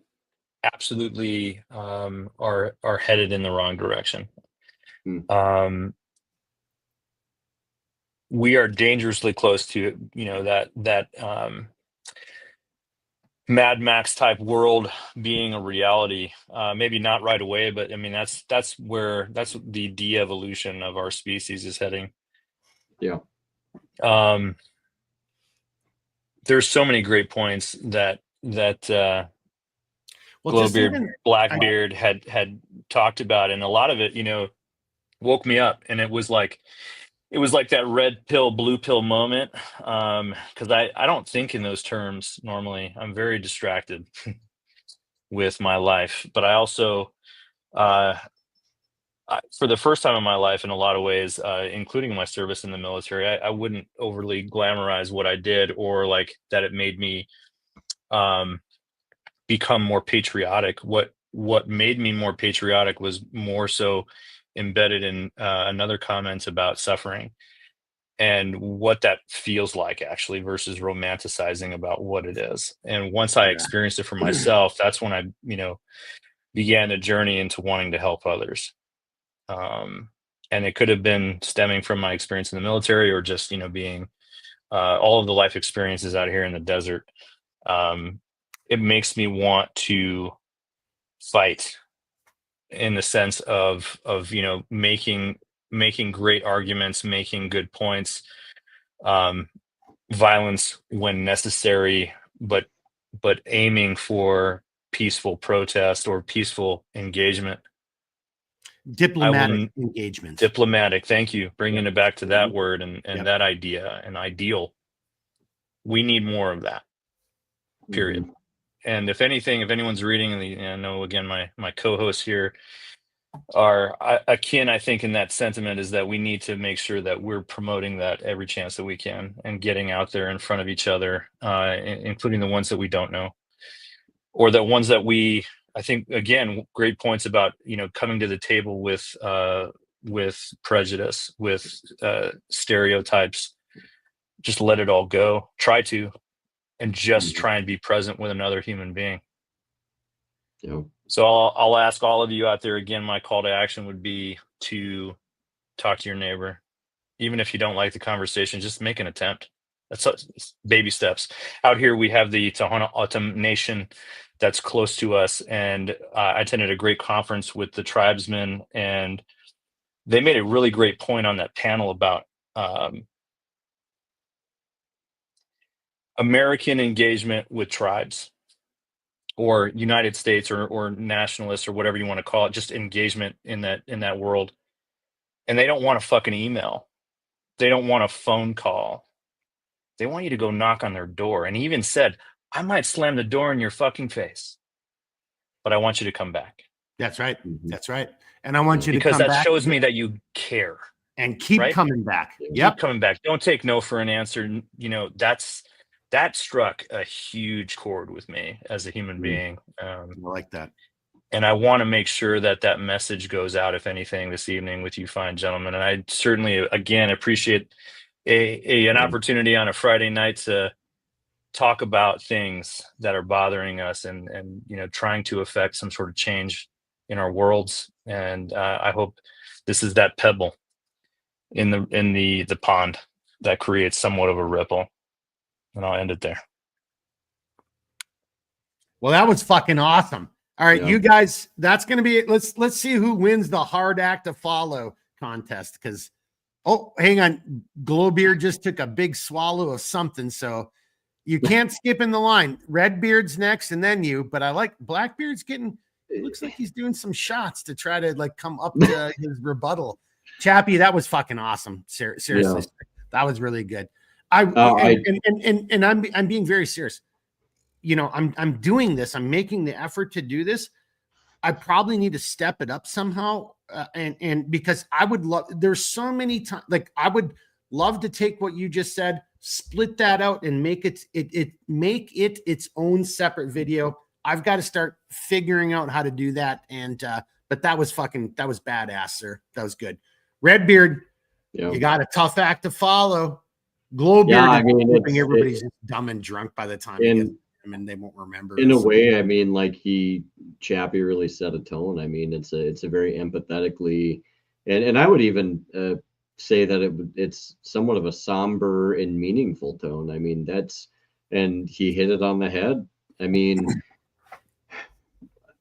absolutely are headed in the wrong direction. We are dangerously close to, you know, that Mad Max type world being a reality. Maybe not right away, but I mean that's the de-evolution of our species is heading. Yeah. There's so many great points that Glowbeard, Blackbeard had talked about, and a lot of it, you know, woke me up, and it was like that red pill, blue pill moment. Because I don't think in those terms normally. I'm very distracted with my life, but I also, for the first time in my life, in a lot of ways, including my service in the military, I wouldn't overly glamorize what I did or like that it made me become more patriotic. What made me more patriotic was more so embedded in another comment about suffering and what that feels like actually versus romanticizing about what it is. And once I experienced it for myself, that's when I, you know, began a journey into wanting to help others. And it could have been stemming from my experience in the military or just, you know, being all of the life experiences out here in the desert. It makes me want to fight in the sense of you know, making great arguments, making good points, violence when necessary, but aiming for peaceful protest or peaceful engagement. Diplomatic engagement. Diplomatic. Thank you. Bringing it back to that word and that idea and ideal. We need more of that. Period. And if anything, if anyone's reading, I know again my co-hosts here are akin, I think, in that sentiment is that we need to make sure that we're promoting that every chance that we can and getting out there in front of each other, including the ones that we don't know or the ones that we, I think, again, great points about, you know, coming to the table with prejudice, with stereotypes. Just let it all go. Try to. And just try and be present with another human being. Yep. So I'll ask all of you out there again. My call to action would be to talk to your neighbor, even if you don't like the conversation. Just make an attempt. That's baby steps. Out here, we have the Tohono O'odham Nation that's close to us, and I attended a great conference with the tribesmen, and they made a really great point on that panel about American engagement with tribes or United States or nationalists or whatever you want to call it, just engagement in that world. And they don't want a fucking email. They don't want a phone call. They want you to go knock on their door. And he even said, I might slam the door in your fucking face, but I want you to come back. That's right. Mhm. That's right. And I want you to Because come that back shows me that you care. and keep right? coming back. Keep Yep. Keep coming back. Don't take no for an answer. You know, that struck a huge chord with me as a human being. I like that. And I want to make sure that that message goes out, if anything, this evening with you fine gentlemen. And I certainly, again, appreciate an opportunity on a Friday night to talk about things that are bothering us and you know, trying to affect some sort of change in our worlds. And I hope this is that pebble in the pond that creates somewhat of a ripple. And I'll end it there. Well, that was fucking awesome. All right, Yeah. you guys, that's going to be it. Let's see who wins the hard act to follow contest. Because, oh, hang on, Glowbeard just took a big swallow of something, so you can't skip in the line. Redbeard's next, and then you. But I like Blackbeard's getting. Looks like he's doing some shots to try to like come up to his rebuttal. Chappie, that was fucking awesome. Seriously, Yeah. that was really good. I'm being very serious. You know, I'm doing this. I'm making the effort to do this. I probably need to step it up somehow, and because I would love. There's so many times, like I would love to take what you just said, split that out, and make it its own separate video. I've got to start figuring out how to do that. And but that was badass, sir. That was good. Redbeard, you got a tough act to follow. Glowbeard, Yeah, I mean, everybody's just dumb and drunk by the time you get them, and they won't remember. In a way, I mean, like Chappie really set a tone. I mean, it's a very empathetically, and I would even say that it's somewhat of a somber and meaningful tone. I mean, and he hit it on the head. I mean,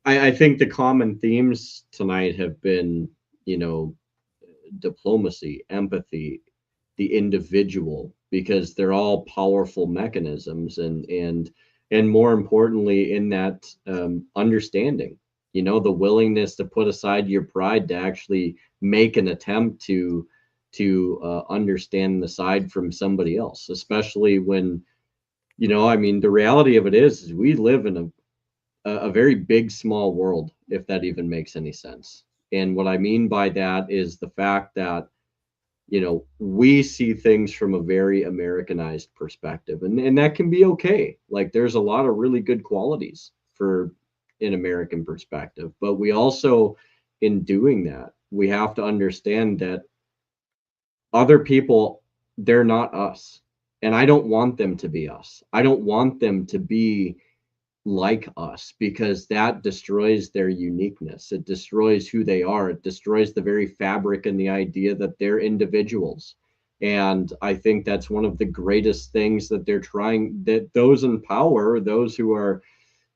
I think the common themes tonight have been, you know, diplomacy, empathy, the individual, because they're all powerful mechanisms, and more importantly, in that understanding, you know, the willingness to put aside your pride to actually make an attempt to understand the side from somebody else, especially when, you know, I mean, the reality of it is we live in a very big, small world, if that even makes any sense. And what I mean by that is the fact that, you know, we see things from a very Americanized perspective, and that can be okay. Like there's a lot of really good qualities for an American perspective, but we also, in doing that, we have to understand that other people, they're not us. And I don't want them to be us. I don't want them to be like us, because that destroys their uniqueness. It destroys who they are. It destroys the very fabric and the idea that they're individuals. And I think that's one of the greatest things that that those in power, those who are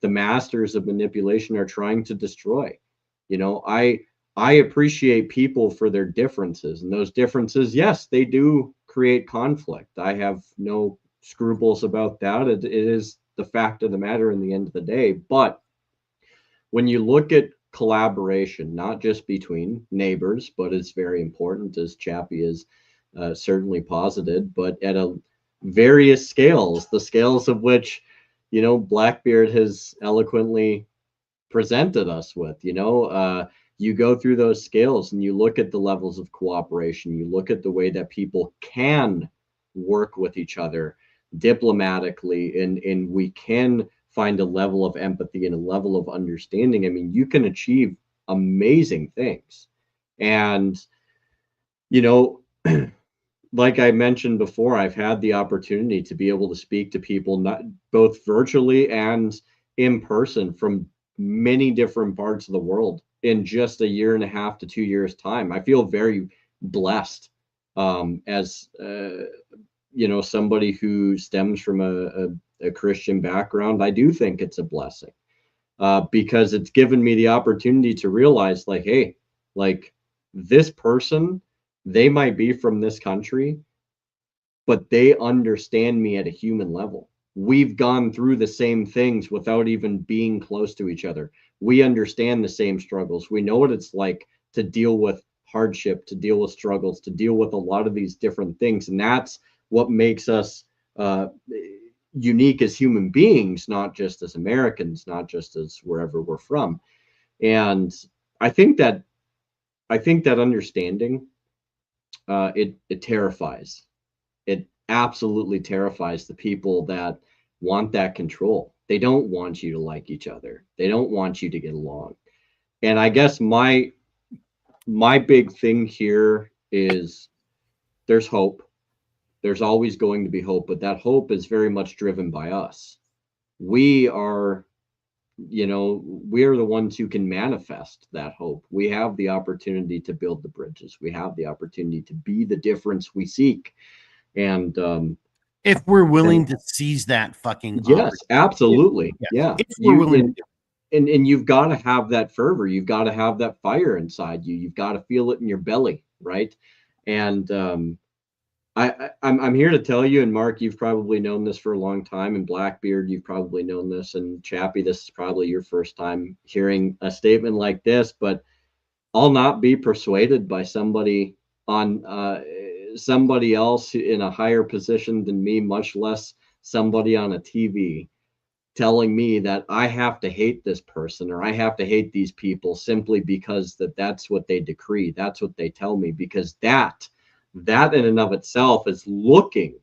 the masters of manipulation, are trying to destroy. You know, I appreciate people for their differences, and those differences, yes, they do create conflict. I have no scruples about that. It is the fact of the matter in the end of the day. But when you look at collaboration, not just between neighbors, but it's very important, as Chappie is certainly posited, but at various scales, the scales of which, you know, Blackbeard has eloquently presented us with. You know, you go through those scales and you look at the levels of cooperation, you look at the way that people can work with each other diplomatically, and we can find a level of empathy and a level of understanding. I mean, you can achieve amazing things. And, you know, like I mentioned before, I've had the opportunity to be able to speak to people, not both virtually and in person, from many different parts of the world in just 1.5 to 2 years time. I feel very blessed as you know, somebody who stems from a Christian background. I do think it's a blessing because it's given me the opportunity to realize, like, hey, like this person, they might be from this country, but they understand me at a human level. We've gone through the same things without even being close to each other. We understand the same struggles. We know what it's like to deal with hardship, to deal with struggles, to deal with a lot of these different things. And that's what makes us unique as human beings, not just as Americans, not just as wherever we're from. And I think that understanding, it terrifies. It absolutely terrifies the people that want that control. They don't want you to like each other. They don't want you to get along. And I guess my big thing here is there's hope. There's always going to be hope, but that hope is very much driven by us. We are, we're the ones who can manifest that hope. We have the opportunity to build the bridges. We have the opportunity to be the difference we seek. And if we're willing to seize that fucking yes, absolutely. Yeah. If we're willing to. And you've got to have that fervor. You've got to have that fire inside you. You've got to feel it in your belly, right? And I'm here to tell you, and Mark, you've probably known this for a long time, and Blackbeard, you've probably known this, and Chappie, this is probably your first time hearing a statement like this, but I'll not be persuaded by somebody on somebody else in a higher position than me, much less somebody on a TV, telling me that I have to hate this person or I have to hate these people simply because that's what they decree. That's what they tell me, because that in and of itself is looking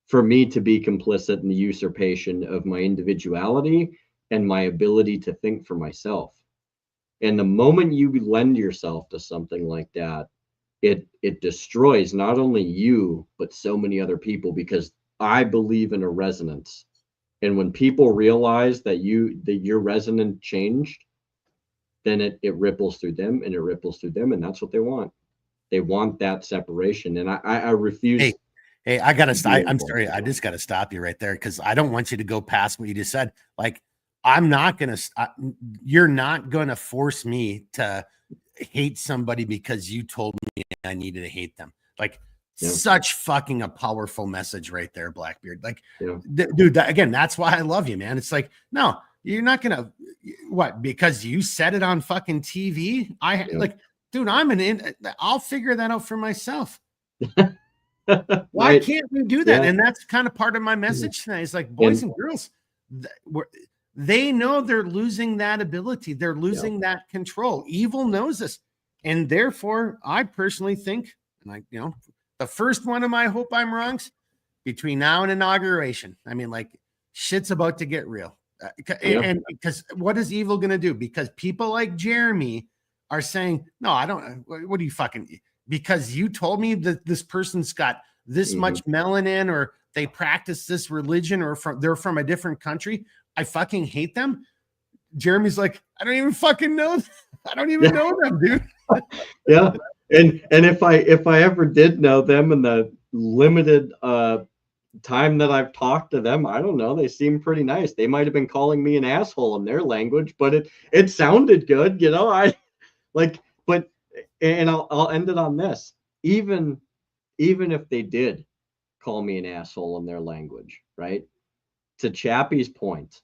for me to be complicit in the usurpation of my individuality and my ability to think for myself. And the moment you lend yourself to something like that, it destroys not only you, but so many other people, because I believe in a resonance. And when people realize that your resonance changed, then it ripples through them and it ripples through them. And that's what they want. They want that separation. And I refuse. Hey, I'm sorry. I just got to stop you right there, because I don't want you to go past what you just said. Like, you're not going to force me to hate somebody because you told me I needed to hate them. Like, such fucking a powerful message right there, Blackbeard. Like, dude, again, that's why I love you, man. It's like, no, you're not going to, what, because you said it on fucking TV? Like, dude, I'll figure that out for myself. Why can't we do that? And that's kind of part of my message tonight. It's like, boys and girls, they know they're losing that ability. They're losing that control. Evil knows this. And therefore, I personally think, like, the first one of my hope I'm wrongs, between now and inauguration, I mean, like, shit's about to get real. And because what is evil going to do? Because people like Jeremy are saying, no, I don't. What do you fucking, because you told me that this person's got this much melanin, or they practice this religion, or they're from a different country, I fucking hate them. Jeremy's like, I don't even fucking know. I don't even know them, dude. Yeah. And if I ever did know them in the limited time that I've talked to them, I don't know, they seem pretty nice. They might have been calling me an asshole in their language, but it sounded good, I like, but, and I'll end it on this. Even if they did call me an asshole in their language, right? To Chappie's point,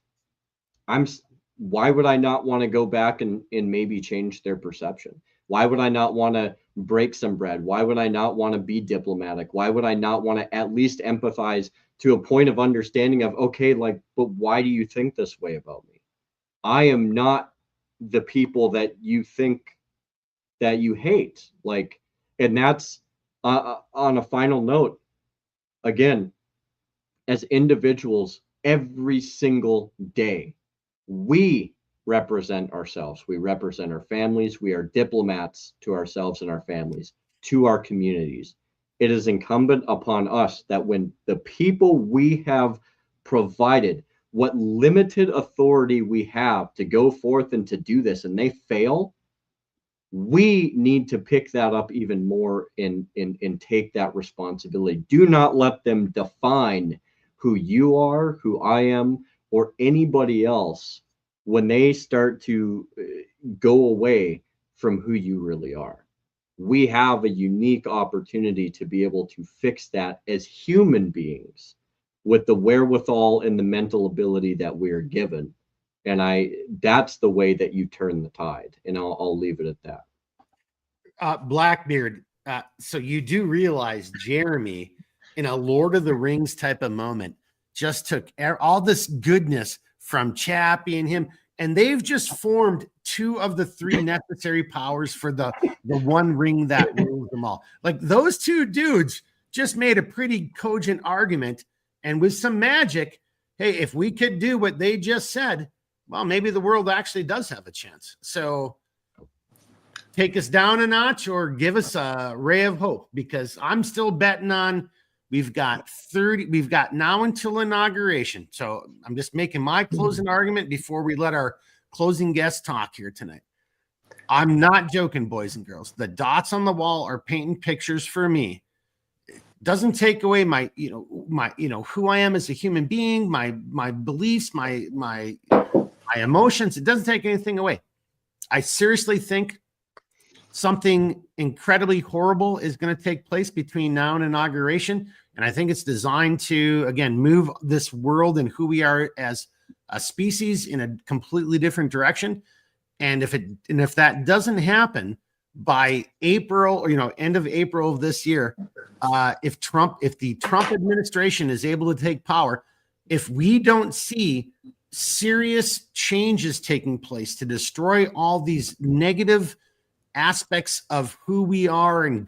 why would I not want to go back and maybe change their perception? Why would I not want to break some bread? Why would I not want to be diplomatic? Why would I not want to at least empathize to a point of understanding of, okay, like, but why do you think this way about me? I am not the people that you think that you hate. Like, and that's on a final note, again, as individuals, every single day, we represent ourselves. We represent our families. We are diplomats to ourselves and our families, to our communities. It is incumbent upon us that when the people we have provided, what limited authority we have to go forth and to do this, and they fail, we need to pick that up even more and take that responsibility. Do not let them define who you are, who I am, or anybody else when they start to go away from who you really are. We have a unique opportunity to be able to fix that as human beings with the wherewithal and the mental ability that we're given. And that's the way that you turn the tide. And I'll leave it at that. Blackbeard. So you do realize Jeremy, in a Lord of the Rings type of moment, just took all this goodness from Chappie and him, and they've just formed 2 of the 3 necessary powers for the one ring that rules them all. Like, those 2 dudes just made a pretty cogent argument, and with some magic, hey, if we could do what they just said, well, maybe the world actually does have a chance. So take us down a notch or give us a ray of hope, because I'm still betting on we've got now until inauguration. So I'm just making my closing argument before we let our closing guest talk here tonight. I'm not joking, boys and girls. The dots on the wall are painting pictures for me. It doesn't take away my who I am as a human being, my beliefs, my emotions. It doesn't take anything away. I seriously think something incredibly horrible is going to take place between now and inauguration. And I think it's designed to, again, move this world and who we are as a species in a completely different direction. And if that doesn't happen by April, or, end of April of this year, if the Trump administration is able to take power, if we don't see serious changes taking place to destroy all these negative aspects of who we are, and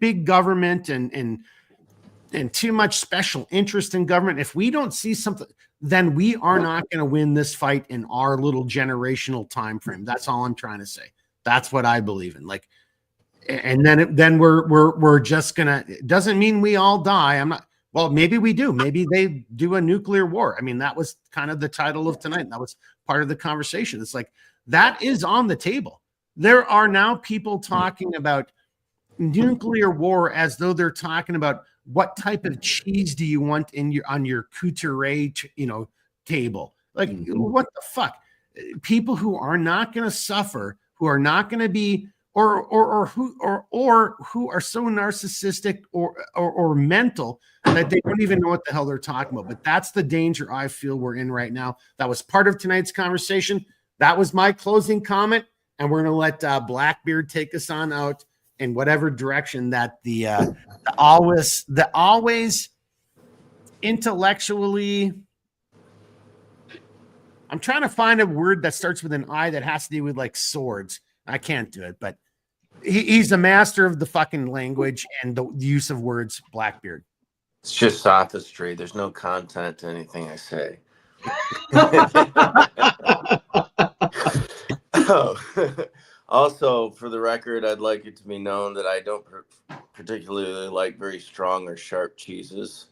big government and too much special interest in government, if we don't see something, then we are not going to win this fight in our little generational time frame. That's all I'm trying to say. That's what I believe in. Like, and then we're just gonna. It doesn't mean we all die. I'm not. Well, maybe we do. Maybe they do a nuclear war. I mean, that was kind of the title of tonight. That was part of the conversation. It's like, that is on the table. There are now people talking about nuclear war as though they're talking about what type of cheese do you want on your couture, table. Like, what the fuck? People who are not going to suffer, who are not going to be, or who are so narcissistic or mental that they don't even know what the hell they're talking about. But that's the danger I feel we're in right now. That was part of tonight's conversation. That was my closing comment. And we're going to let Blackbeard take us on out in whatever direction that the always intellectually. I'm trying to find a word that starts with an I that has to do with like swords. I can't do it, but he's a master of the fucking language and the use of words. Blackbeard. It's just sophistry. There's no content to anything I say. Also, for the record, I'd like it to be known that I don't particularly like very strong or sharp cheeses.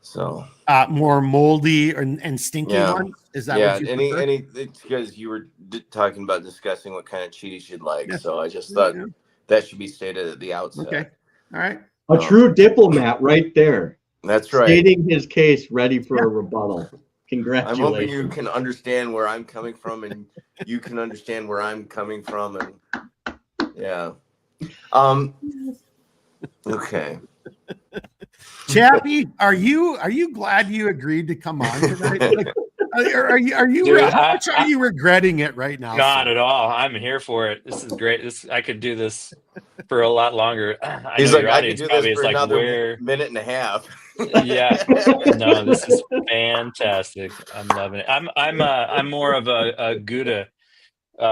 So more moldy and stinky ones. Is that what you prefer? it's because you were talking about discussing what kind of cheese you'd like. Yes. So I just thought that should be stated at the outset. Okay. All right. A true diplomat right there. That's right. Stating his case, ready for a rebuttal. Congratulations. I'm hoping you can understand where I'm coming from, and you can understand where I'm coming from, and yeah. Okay. Chappie, are you glad you agreed to come on tonight? Like, are you Dude, how much are you regretting it right now? Not at all. I'm here for it. This is great. I could do this for a lot longer. He's like, I could do this for another minute and a half. Yeah. No, this is fantastic. I'm loving it. I'm more of a Gouda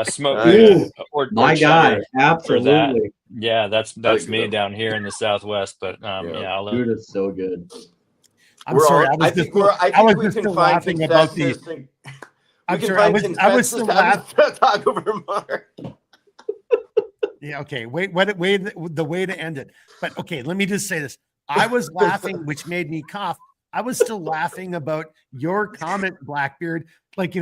smoked Gouda or my guy. Absolutely. Yeah, that's me down here in the Southwest. But yeah, Gouda's so good. I'm sorry. I think we can find consensus. I'm sorry. I was still laughing. Talk over Mark. Yeah. Okay. Wait. The way to end it. But okay. Let me just say this. I was laughing, which made me cough. I was still laughing about your comment, Blackbeard. Like,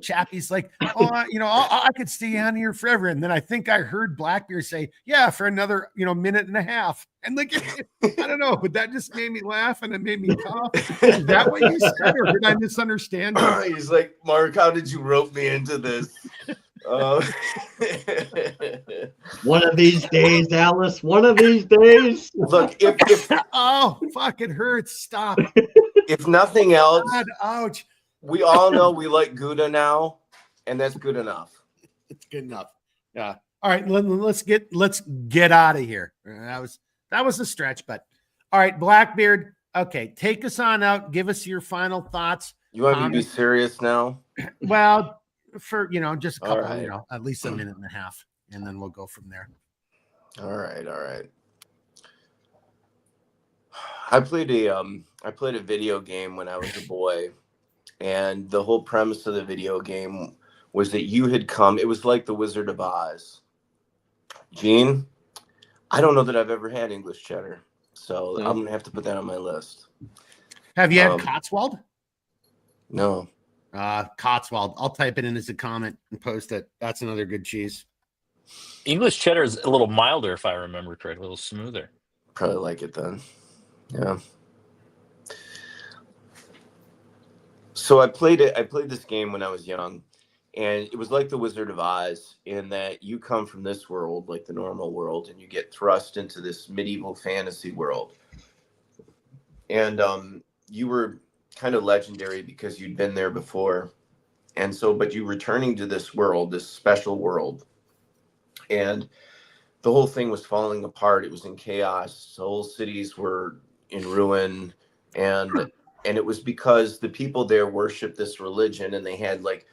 Chappie's like, I could stay on here forever. And then I think I heard Blackbeard say, yeah, for another, minute and a half. And like, I don't know, but that just made me laugh and it made me cough. Is that what you said, or did I misunderstand you? He's like, Mark, how did you rope me into this? One of these days, Alice. One of these days. Look, if oh fuck, it hurts. Stop. If nothing else, God, ouch. We all know we like Gouda now, and that's good enough. It's good enough. Yeah. All right. Let's get out of here. That was a stretch, but all right, Blackbeard. Okay, take us on out. Give us your final thoughts. You want me to be serious now? Well, for just a couple, right. At least a minute and a half, and then we'll go from there. All right. I played a video game when I was a boy, and the whole premise of the video game was that you had come. It was like the Wizard of Oz. Gene, I don't know that I've ever had English cheddar, so I'm gonna have to put that on my list. Have you had Cotswold? No. Cotswold. I'll type it in as a comment and post it. That's another good cheese. English cheddar is a little milder, if I remember correctly, a little smoother. Probably like it then. Yeah. So I played this game when I was young, and it was like the Wizard of Oz in that you come from this world, like the normal world, and you get thrust into this medieval fantasy world. And you were kind of legendary because you'd been there before. And so, but you returning to this world, this special world, and the whole thing was falling apart. It was in chaos. The whole cities were in ruin. And it was because the people there worshiped this religion, and they had like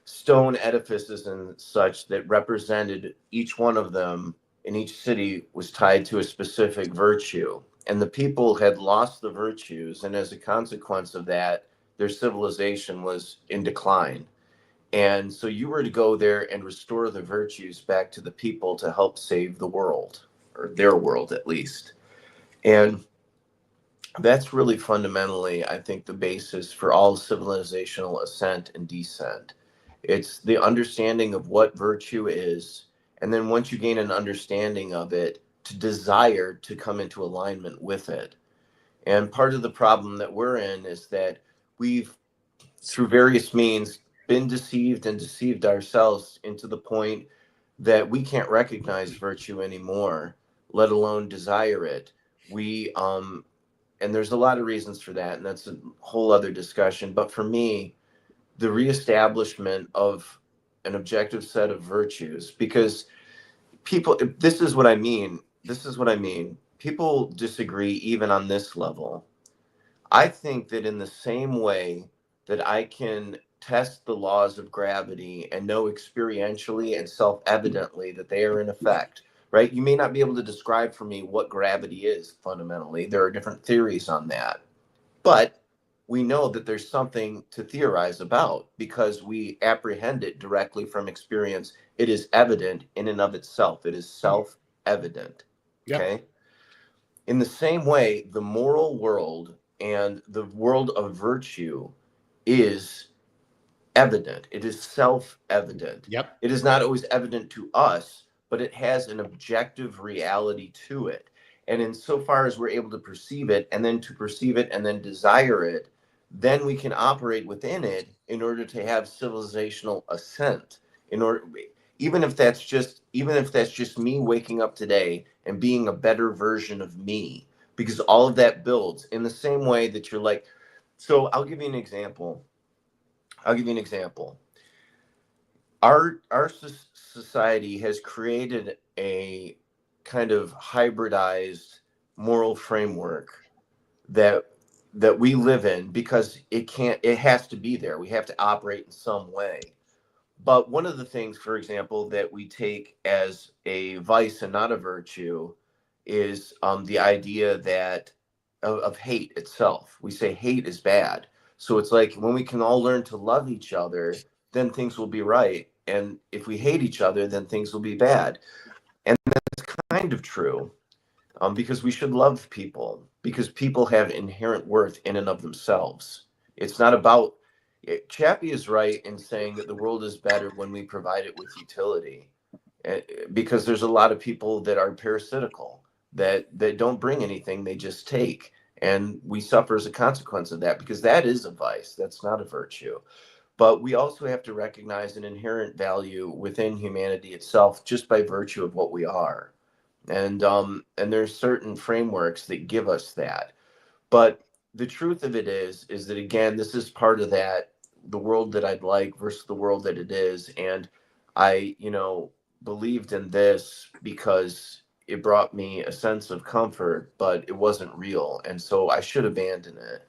stone edifices and such that represented each one of them in each city was tied to a specific virtue. And the people had lost the virtues. And as a consequence of that, their civilization was in decline. And so you were to go there and restore the virtues back to the people to help save the world, or their world at least. And that's really fundamentally, I think, the basis for all civilizational ascent and descent. It's the understanding of what virtue is. And then once you gain an understanding of it, to desire to come into alignment with it. And part of the problem that we're in is that we've, through various means, been deceived and deceived ourselves into the point that we can't recognize virtue anymore, let alone desire it. And there's a lot of reasons for that, and that's a whole other discussion. But for me, the reestablishment of an objective set of virtues, because people, this is what I mean. People disagree even on this level. I think that in the same way that I can test the laws of gravity and know experientially and self-evidently that they are in effect, right? You may not be able to describe for me what gravity is fundamentally. There are different theories on that. But we know that there's something to theorize about because we apprehend it directly from experience. It is evident in and of itself. It is self-evident. Yep. Okay. In the same way, the moral world and the world of virtue is evident. It is self-evident. Yep. It is not always evident to us, but it has an objective reality to it. And insofar as we're able to perceive it and then desire it, then we can operate within it in order to have civilizational ascent. Even if that's just me waking up today and being a better version of me, because all of that builds in the same way that you're like. So I'll give you an example. Our society has created a kind of hybridized moral framework that we live in because it has to be there. We have to operate in some way. But one of the things, for example, that we take as a vice and not a virtue is the idea that of hate itself. We say hate is bad. So it's like when we can all learn to love each other, then things will be right. And if we hate each other, then things will be bad. And that's kind of true because we should love people because people have inherent worth in and of themselves. It's not about Chappie is right in saying that the world is better when we provide it with utility, because there's a lot of people that are parasitical, that don't bring anything, they just take. And we suffer as a consequence of that because that is a vice. That's not a virtue. But we also have to recognize an inherent value within humanity itself just by virtue of what we are. And there's certain frameworks that give us that. But the truth of it is that, again, this is part of that, the world that I'd like versus the world that it is. And I, believed in this because it brought me a sense of comfort, but it wasn't real. And so I should abandon it.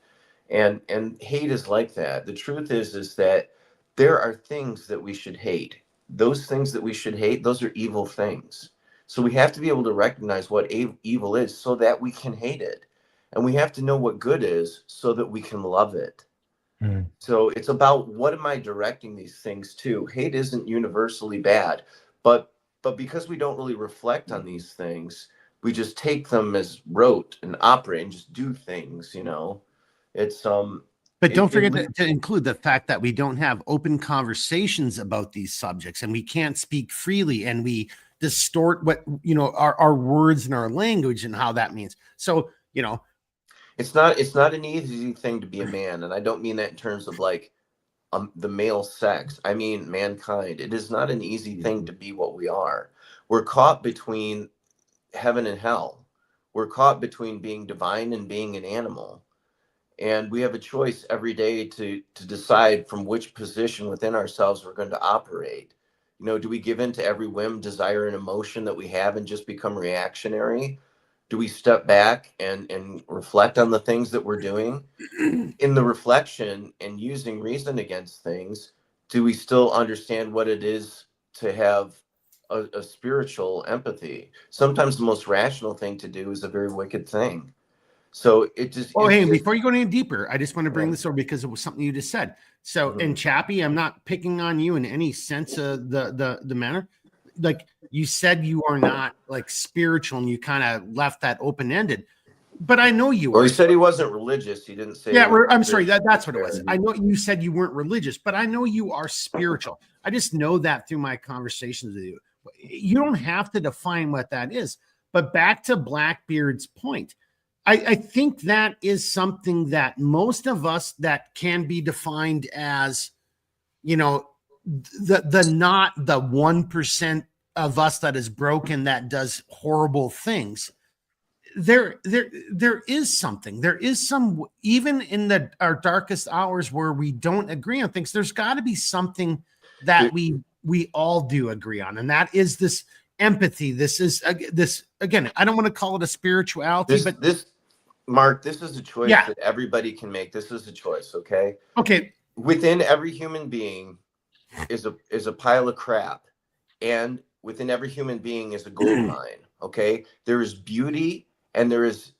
And hate is like that. The truth is that there are things that we should hate. Those things that we should hate, those are evil things. So we have to be able to recognize what evil is so that we can hate it. And we have to know what good is so that we can love it. Mm. So it's about, what am I directing these things to? Hate isn't universally bad, but because we don't really reflect on these things, we just take them as rote and operate and just do things, It's But don't it forget to include the fact that we don't have open conversations about these subjects, and we can't speak freely, and we distort what, our words and our language and how that means. So, it's not an easy thing to be a man, and I don't mean that in terms of like the male sex. I mean mankind. It is not an easy thing to be what we are. We're caught between heaven and hell. We're caught between being divine and being an animal. And we have a choice every day to decide from which position within ourselves we're going to operate. Do we give in to every whim, desire, and emotion that we have and just become reactionary? Do we step back and reflect on the things that we're doing? In the reflection and using reason against things, do we still understand what it is to have a spiritual empathy? Sometimes the most rational thing to do is a very wicked thing. So hey, before you go any deeper, I just want to bring Yeah. this over because it was something you just said. So, Mhm. and Chappie, I'm not picking on you in any sense of the manner. Like you said, you are not like spiritual, and you kind of left that open ended. But I know you Well, are. he said he wasn't religious. He didn't say. Yeah, I'm sorry. That's what it was. I know you said you weren't religious, but I know you are spiritual. I just know that through my conversations with you. You don't have to define what that is. But back to Blackbeard's point, I think that is something that most of us that can be defined as, the not the 1% of us that is broken, that does horrible things. There is something. There is some, even in our darkest hours where we don't agree on things. There's got to be something that we all do agree on, and that is this empathy. This is this again. I don't want to call it a spirituality, but Mark, this is a choice yeah, that everybody can make. This is a choice, okay? okay. Within every human being is a pile of crap, and within every human being is a gold mine, okay? There is beauty and there is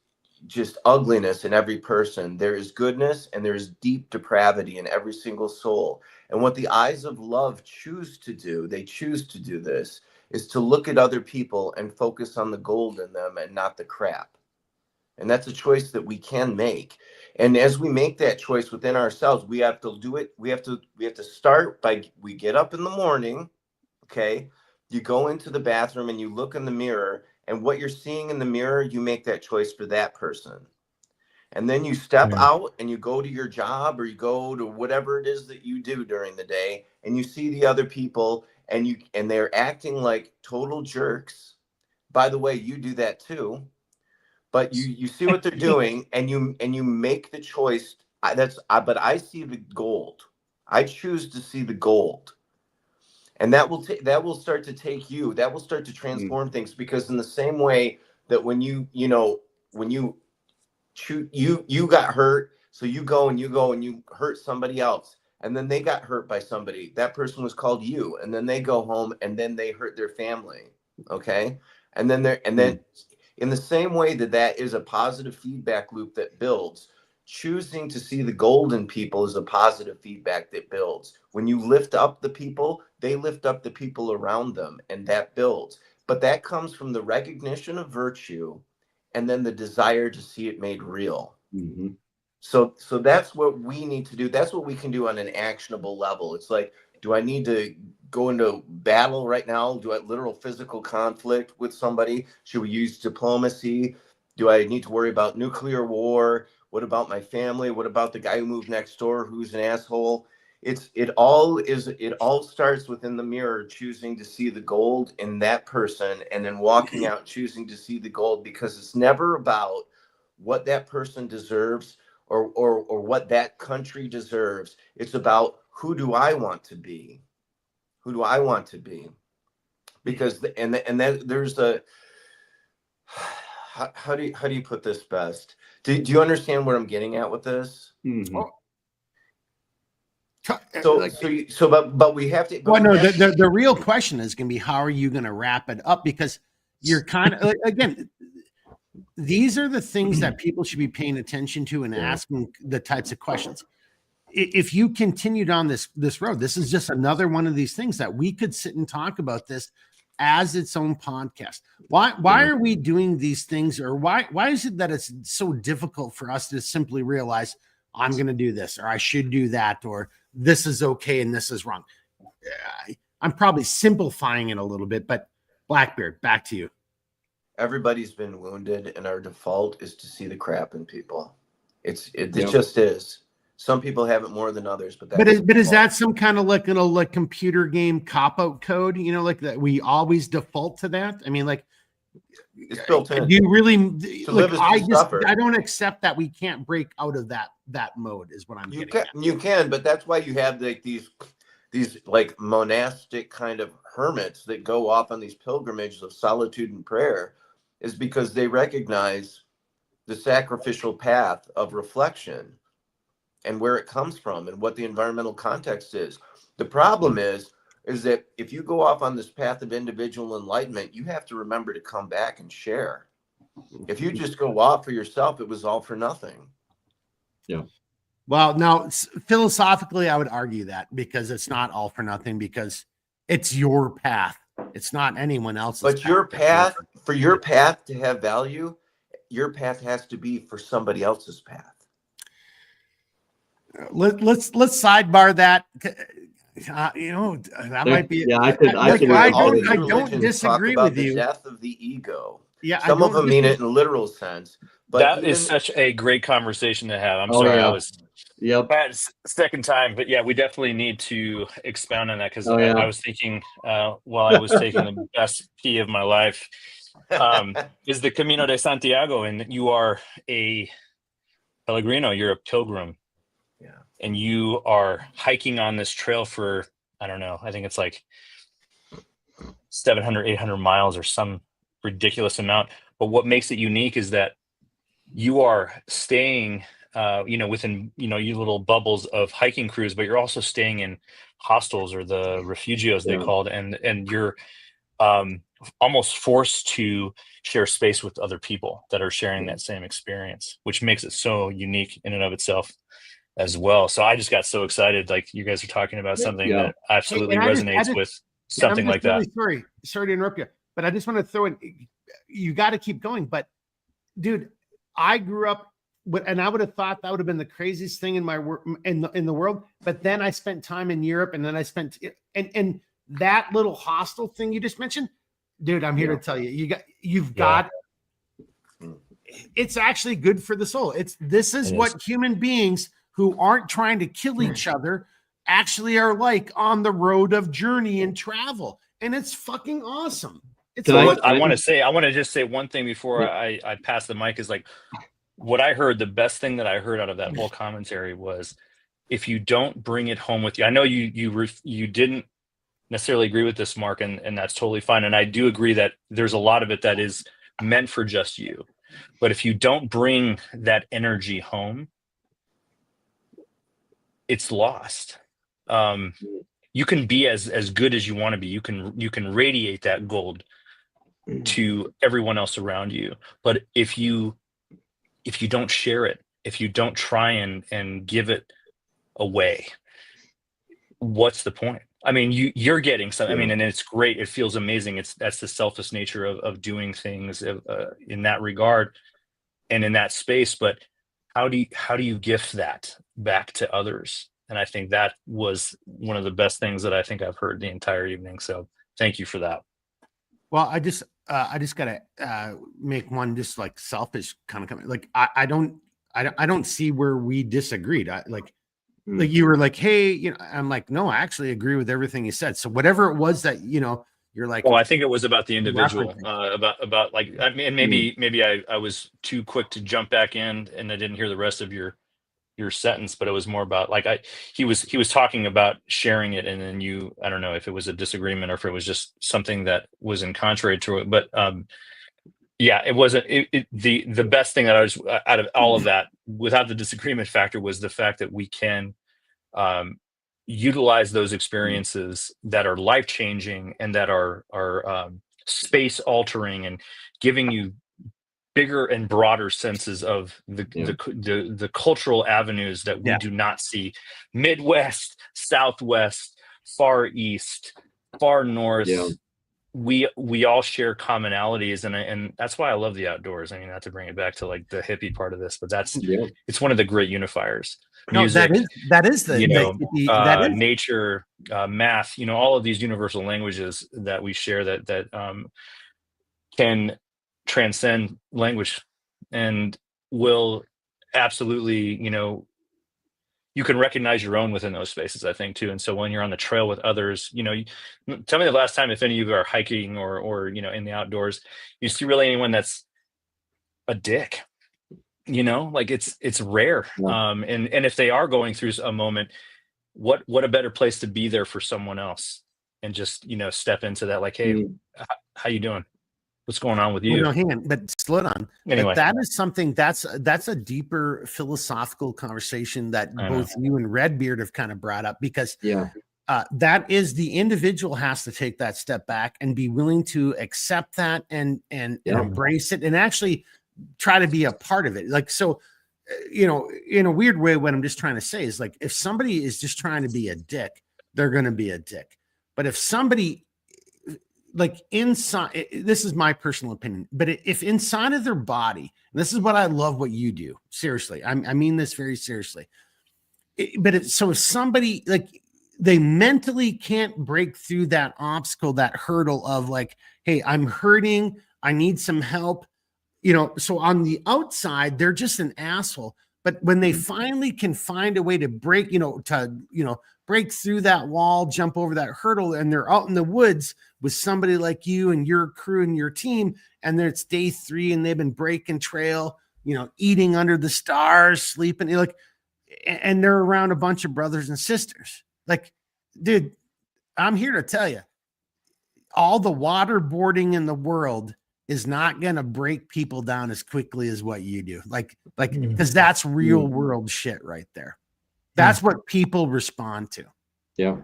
just ugliness in every person. There is goodness and there is deep depravity in every single soul. And what the eyes of love choose to do, they choose to do this, is to look at other people and focus on the gold in them and not the crap. And that's a choice that we can make. And as we make that choice within ourselves, we have to do it. We have to start by, we get up in the morning, okay? You go into the bathroom and you look in the mirror, and what you're seeing in the mirror, you make that choice for that person. And then you step out and you go to your job, or you go to whatever it is that you do during the day, and you see the other people, and they're acting like total jerks. By the way, you do that too. But you see what they're doing, and you make the choice. But I see the gold. I choose to see the gold, and that will start to take you. That will start to transform things, because in the same way that when when you you got hurt, so you go and you hurt somebody else, and then they got hurt by somebody. That person was called you, and then they go home and then they hurt their family. Okay, and then in the same way that is a positive feedback loop that builds. Choosing to see the gold in people is a positive feedback that builds. When you lift up the people, they lift up the people around them, and that builds. But that comes from the recognition of virtue and then the desire to see it made real. Mm-hmm. So that's what we need to do. That's what we can do on an actionable level. It's like, do I need to go into battle right now? Do I literal physical conflict with somebody? Should we use diplomacy? Do I need to worry about nuclear war? What about my family? What about the guy who moved next door who's an asshole? It all starts within the mirror, choosing to see the gold in that person, and then walking out choosing to see the gold, because it's never about what that person deserves or what that country deserves. It's about, who do I want to be? Who do I want to be? Because there's a how do you put this best? Do you understand where I'm getting at with this? Mhm. But we have to. Well, no, the real question is going to be, how are you going to wrap it up? Because you're kind of, again, these are the things that people should be paying attention to and asking the types of questions. If you continued on this road, this is just another one of these things that we could sit and talk about this as its own podcast. Why are we doing these things, or why is it that it's so difficult for us to simply realize I'm going to do this, or I should do that, or this is okay and this is wrong? I'm probably simplifying it a little bit, but Blackbeard, back to you. Everybody's been wounded, and our default is to see the crap in people. It just is. Some people have it more than others, but is that some kind of like computer game cop-out code? Like that we always default to that. I mean, like, it's built in. Do you really? I don't accept that we can't break out of that mode. Is what I'm getting at. You can, but that's why you have like these like monastic kind of hermits that go off on these pilgrimages of solitude and prayer, is because they recognize the sacrificial path of reflection and where it comes from and what the environmental context is. The problem is that if you go off on this path of individual enlightenment, you have to remember to come back and share. If you just go off for yourself, it was all for nothing. Yeah. Well, now philosophically, I would argue that, because it's not all for nothing, because it's your path. It's not anyone else's. But your path, for your path to have value, your path has to be for somebody else's path. Let's sidebar that. That might be. Yeah, I don't disagree with you. The death of the ego. Yeah, some of them mean it in a literal sense. But that is such a great conversation to have. I'm sorry, yeah. I was second time, but yeah, we definitely need to expound on that, because I was thinking while I was taking the best pee of my life is the Camino de Santiago, and you are a Pellegrino, you're a pilgrim. Yeah. And you are hiking on this trail for, I don't know, I think it's like 700, 800 miles or some ridiculous amount. But what makes it unique is that you are staying, within, your little bubbles of hiking crews, but you're also staying in hostels, or the refugios they called, and you're almost forced to share space with other people that are sharing that same experience, which makes it so unique in and of itself as well. So I just got so excited, like you guys are talking about something that absolutely resonates with something like that. Sorry to interrupt you, but I just want to throw in, you got to keep going. But dude, I grew up and I would have thought that would have been the craziest thing in my work in the world. But then I spent time in Europe, and then I spent and that little hostel thing you just mentioned, dude. I'm here to tell you, you've got. It's actually good for the soul. This is what human beings who aren't trying to kill each other actually are like on the road of journey and travel. And it's fucking awesome. I want to just say one thing before I pass the mic, is like, what I heard, the best thing that I heard out of that whole commentary was, if you don't bring it home with you, I know you didn't necessarily agree with this, Mark, and that's totally fine. And I do agree that there's a lot of it that is meant for just you. But if you don't bring that energy home, it's lost. You can be as good as you want to be. You can radiate that gold to everyone else around you. But if you don't share it, if you don't try and give it away, what's the point? I mean, you're getting something. I mean, and it's great. It feels amazing. That's the selfless nature of doing things in that regard and in that space. But how do you gift that back to others? And I think that was one of the best things that I think I've heard the entire evening. So thank you for that. Well, I just gotta make one just like selfish kind of comment. Like I don't see where we disagreed. Like you were like, hey, I'm like, no, I actually agree with everything you said. So whatever it was that you're like, well, I think it was about the individual, about like, I mean, maybe I was too quick to jump back in and I didn't hear the rest of your your sentence, but it was more about like he was talking about sharing it, and then I don't know if it was a disagreement or if it was just something that was in contrary to it, but yeah, it wasn't the best thing that I was out of all of that without the disagreement factor was the fact that we can utilize those experiences that are life changing and that are space altering and giving you bigger and broader senses of the cultural avenues that we do not see. Midwest, Southwest, Far East, Far North. Yeah. We all share commonalities, and that's why I love the outdoors. I mean, not to bring it back to like the hippie part of this, but it's one of the great unifiers. Music, that is the, that is nature, math. All of these universal languages that we share that can transcend language and will absolutely, you can recognize your own within those spaces, I think, too. And so when you're on the trail with others, tell me the last time, if any of you are hiking or in the outdoors, you see really anyone that's a dick, like it's rare. And if they are going through a moment, what a better place to be there for someone else and just, step into that, like, hey, how you doing? What's going on with you? Well, no, hang on, but slow down. Anyway, but that is something that's a deeper philosophical conversation that both you and Redbeard have kind of brought up, because that is, the individual has to take that step back and be willing to accept that and embrace it and actually try to be a part of it. Like, so, in a weird way, what I'm just trying to say is, like, if somebody is just trying to be a dick, they're going to be a dick. But if somebody, like, inside, this is my personal opinion, but if inside of their body, and this is what I love what you do, seriously, I mean this very seriously, so if somebody, like, they mentally can't break through that obstacle, that hurdle of like, hey, I'm hurting, I need some help, so on the outside, they're just an asshole. But when they finally can find a way to break, break through that wall, jump over that hurdle, and they're out in the woods with somebody like you and your crew and your team, and then it's day 3 and they've been breaking trail, eating under the stars, sleeping, like, and they're around a bunch of brothers and sisters. Like, dude, I'm here to tell you, all the waterboarding in the world is not going to break people down as quickly as what you do. Like, because that's real world shit right there. That's what people respond to. Yeah.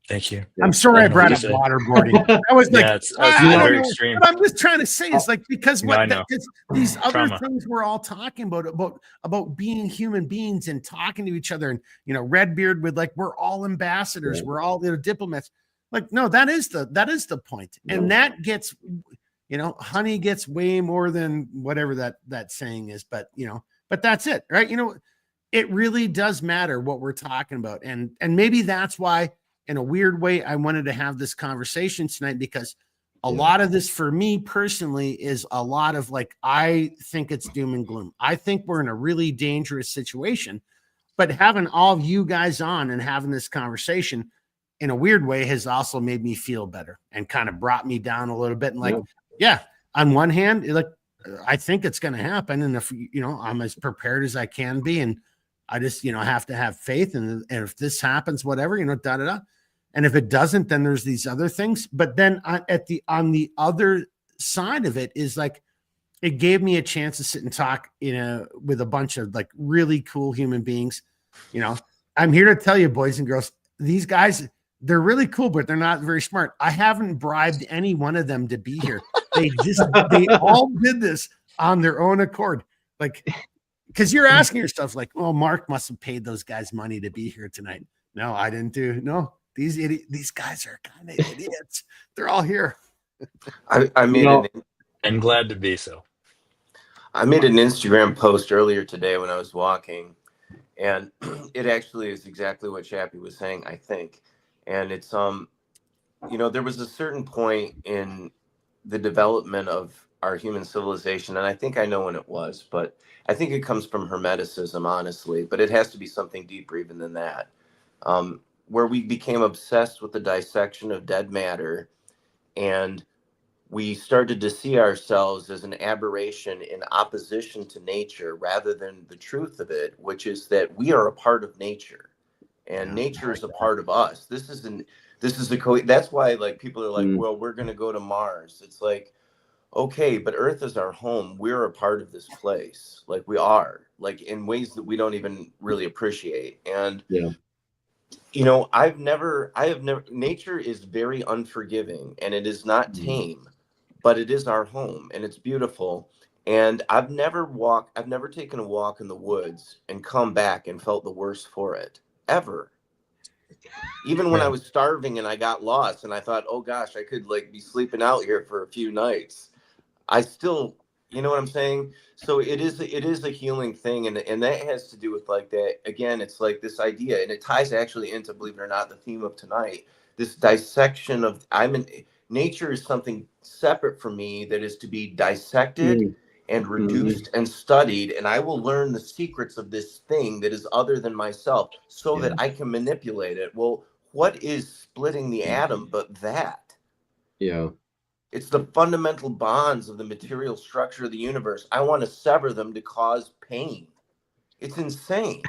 Thank you. I'm sorry I brought up waterboarding. I was like, it's very extreme. But I'm just trying to say, it's like, because these other Trauma. things we're all talking about being human beings and talking to each other, and Redbeard with, like, we're all ambassadors, we're all diplomats. Like, no, that is the point. And that gets, honey gets way more than whatever that saying is, but that's it, right? It really does matter what we're talking about. And maybe that's why, in a weird way, I wanted to have this conversation tonight, because a lot of this for me personally is a lot of, like, I think it's doom and gloom. I think we're in a really dangerous situation, but having all of you guys on and having this conversation in a weird way has also made me feel better and kind of brought me down a little bit. And like, on one hand, like, I think it's going to happen. And if, I'm as prepared as I can be, and I just, have to have faith. And if this happens, whatever, and if it doesn't, then there's these other things. But then on the other side of it is, like, it gave me a chance to sit and talk, with a bunch of, like, really cool human beings. I'm here to tell you, boys and girls, these guys, they're really cool, but they're not very smart. I haven't bribed any one of them to be here. They all did this on their own accord. Like, because you're asking yourself, like, well, Mark must have paid those guys money to be here tonight. No, I didn't no, these guys are kind of idiots. They're all here. I made I'm glad to be so. I made an Instagram post earlier today when I was walking, and it actually is exactly what Chappie was saying, I think. And it's, there was a certain point in the development of our human civilization, and I think I know when it was, but I think it comes from Hermeticism, honestly, but it has to be something deeper even than that, where we became obsessed with the dissection of dead matter, and we started to see ourselves as an aberration in opposition to nature rather than the truth of it, which is that we are a part of nature and nature is a part of us. That's why like people are like, well, we're going to go to Mars. It's like, okay, but Earth is our home. We're a part of this place. Like we are, like in ways that we don't even really appreciate. And you know, nature is very unforgiving and it is not tame, but it is our home and it's beautiful. And I've never taken a walk in the woods and come back and felt the worse for it, ever. Even when I was starving and I got lost and I thought, oh gosh, I could like be sleeping out here for a few nights. I still, you know what I'm saying? So it is a healing thing. And that has to do with like that. Again, it's like this idea, and it ties actually into, believe it or not, the theme of tonight, this dissection of nature is something separate from me that is to be dissected and reduced and studied. And I will learn the secrets of this thing that is other than myself so that I can manipulate it. Well, what is splitting the atom but that? Yeah. It's the fundamental bonds of the material structure of the universe. I want to sever them to cause pain. It's insane.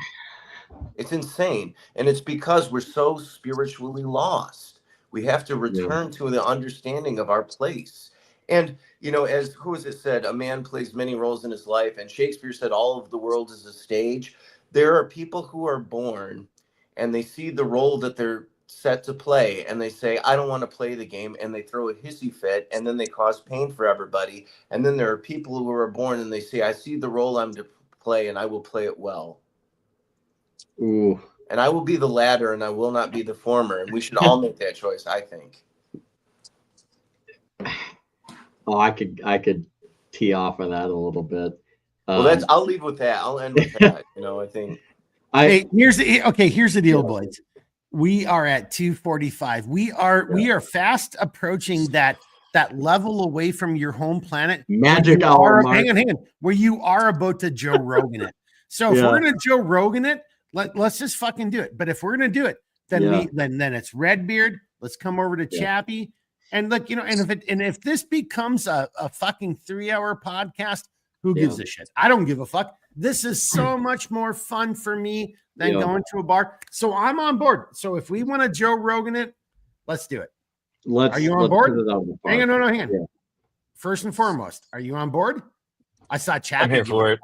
It's insane. And it's because we're so spiritually lost. We have to return to the understanding of our place. And, you know, as who has it said, a man plays many roles in his life. And Shakespeare said all of the world is a stage. There are people who are born and they see the role that they're set to play and they say, I don't want to play the game, and they throw a hissy fit and then they cause pain for everybody. And then there are people who are born and they say, I see the role I'm to play and I will play it well. Ooh. And I will be the latter and I will not be the former. And we should all make that choice, I think. Oh, I could tee off of that a little bit. Well, I'll leave with that. I'll end with that. You know, I think. Here's the deal, boys. We are at 2:45. We are fast approaching that level away from your home planet. Magic hour. Hang on. Where you are about to Joe Rogan it. So if we're gonna Joe Rogan it, let's just fucking do it. But if we're gonna do it, then then it's Redbeard. Let's come over to Chappie. And look, you know, and if this becomes a fucking 3-hour podcast, who gives a shit? I don't give a fuck. This is so much more fun for me than going to a bar. So I'm on board. So if we want to Joe Rogan it, let's do it. Are you on board? Hang on. First and foremost, are you on board? I saw Chappie. I'm here for it.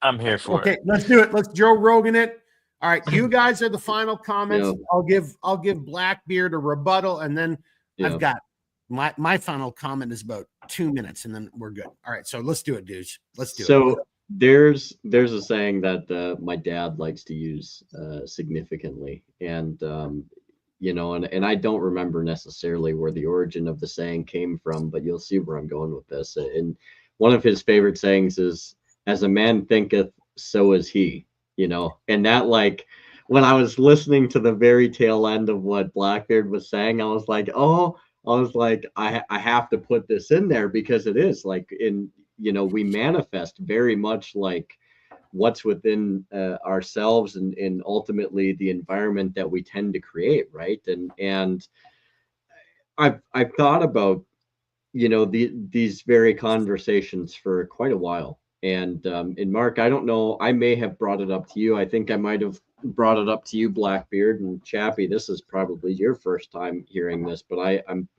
I'm here for it. Okay, let's do it. Let's Joe Rogan it. All right, you guys are the final comments. I'll give Blackbeard a rebuttal, and then I've got my final comment is about 2 minutes, and then we're good. All right, so let's do it, dudes. Let's do it. So there's a saying that my dad likes to use significantly, and you know, and I don't remember necessarily where the origin of the saying came from, but you'll see where I'm going with this. And one of his favorite sayings is, "As a man thinketh, so is he." You know, and that, like, when I was listening to the very tail end of what Blackbeard was saying, I was like, I have to put this in there, because it is like, you know, we manifest very much like what's within ourselves and ultimately the environment that we tend to create, right? And I've thought about, you know, these very conversations for quite a while. And Mark, I don't know, I may have brought it up to you. I think I might have brought it up to you, Blackbeard, and Chappie. This is probably your first time hearing this, but I'm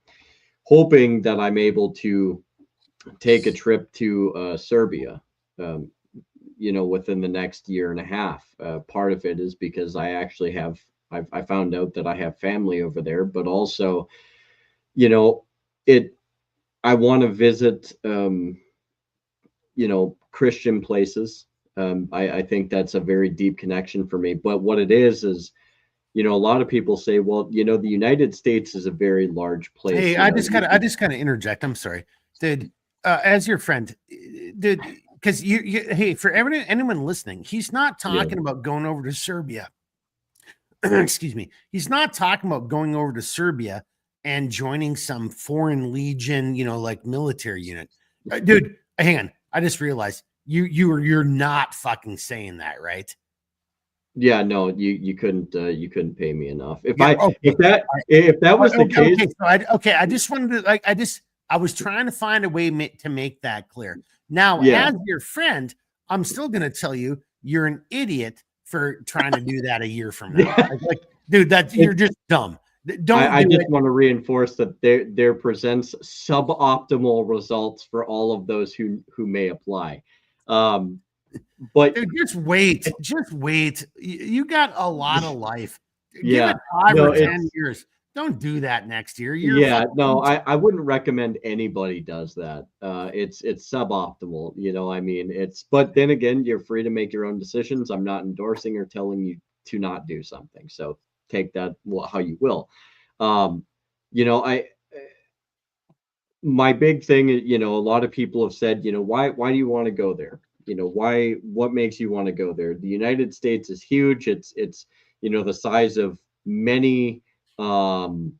hoping that I'm able to take a trip to Serbia, you know, within the next year and a half. Part of it is because I actually I found out that I have family over there, but also, you know, I want to visit, you know, Christian places. I think that's a very deep connection for me. But what it is, you know, a lot of people say, well, you know, the United States is a very large place. Hey, I just gotta interject. I'm sorry, dude. As your friend, dude, because hey, for anyone listening, he's not talking about going over to Serbia. Excuse me. He's not talking about going over to Serbia and joining some foreign legion, you know, like military unit. Dude, hang on. I just realized you're not fucking saying that, right? Yeah, no, you couldn't pay me enough. If that was the case. Okay, so I just wanted to, like, I was trying to find a way to make that clear. Now, Yeah. as your friend, I'm still going to tell you you're an idiot for trying to do that a year from now. Like, dude, you're just dumb. I just want to reinforce that there presents suboptimal results for all of those who may apply. But dude, just wait. You got a lot of life. Yeah. Give it 5 No, or 10 years. Don't do that next year. I wouldn't recommend anybody does that. It's suboptimal, I mean, but then again, you're free to make your own decisions. I'm not endorsing or telling you to not do something. So take that how you will. My big thing, a lot of people have said, why do you want to go there? What makes you want to go there? The United States is huge. It's the size of many of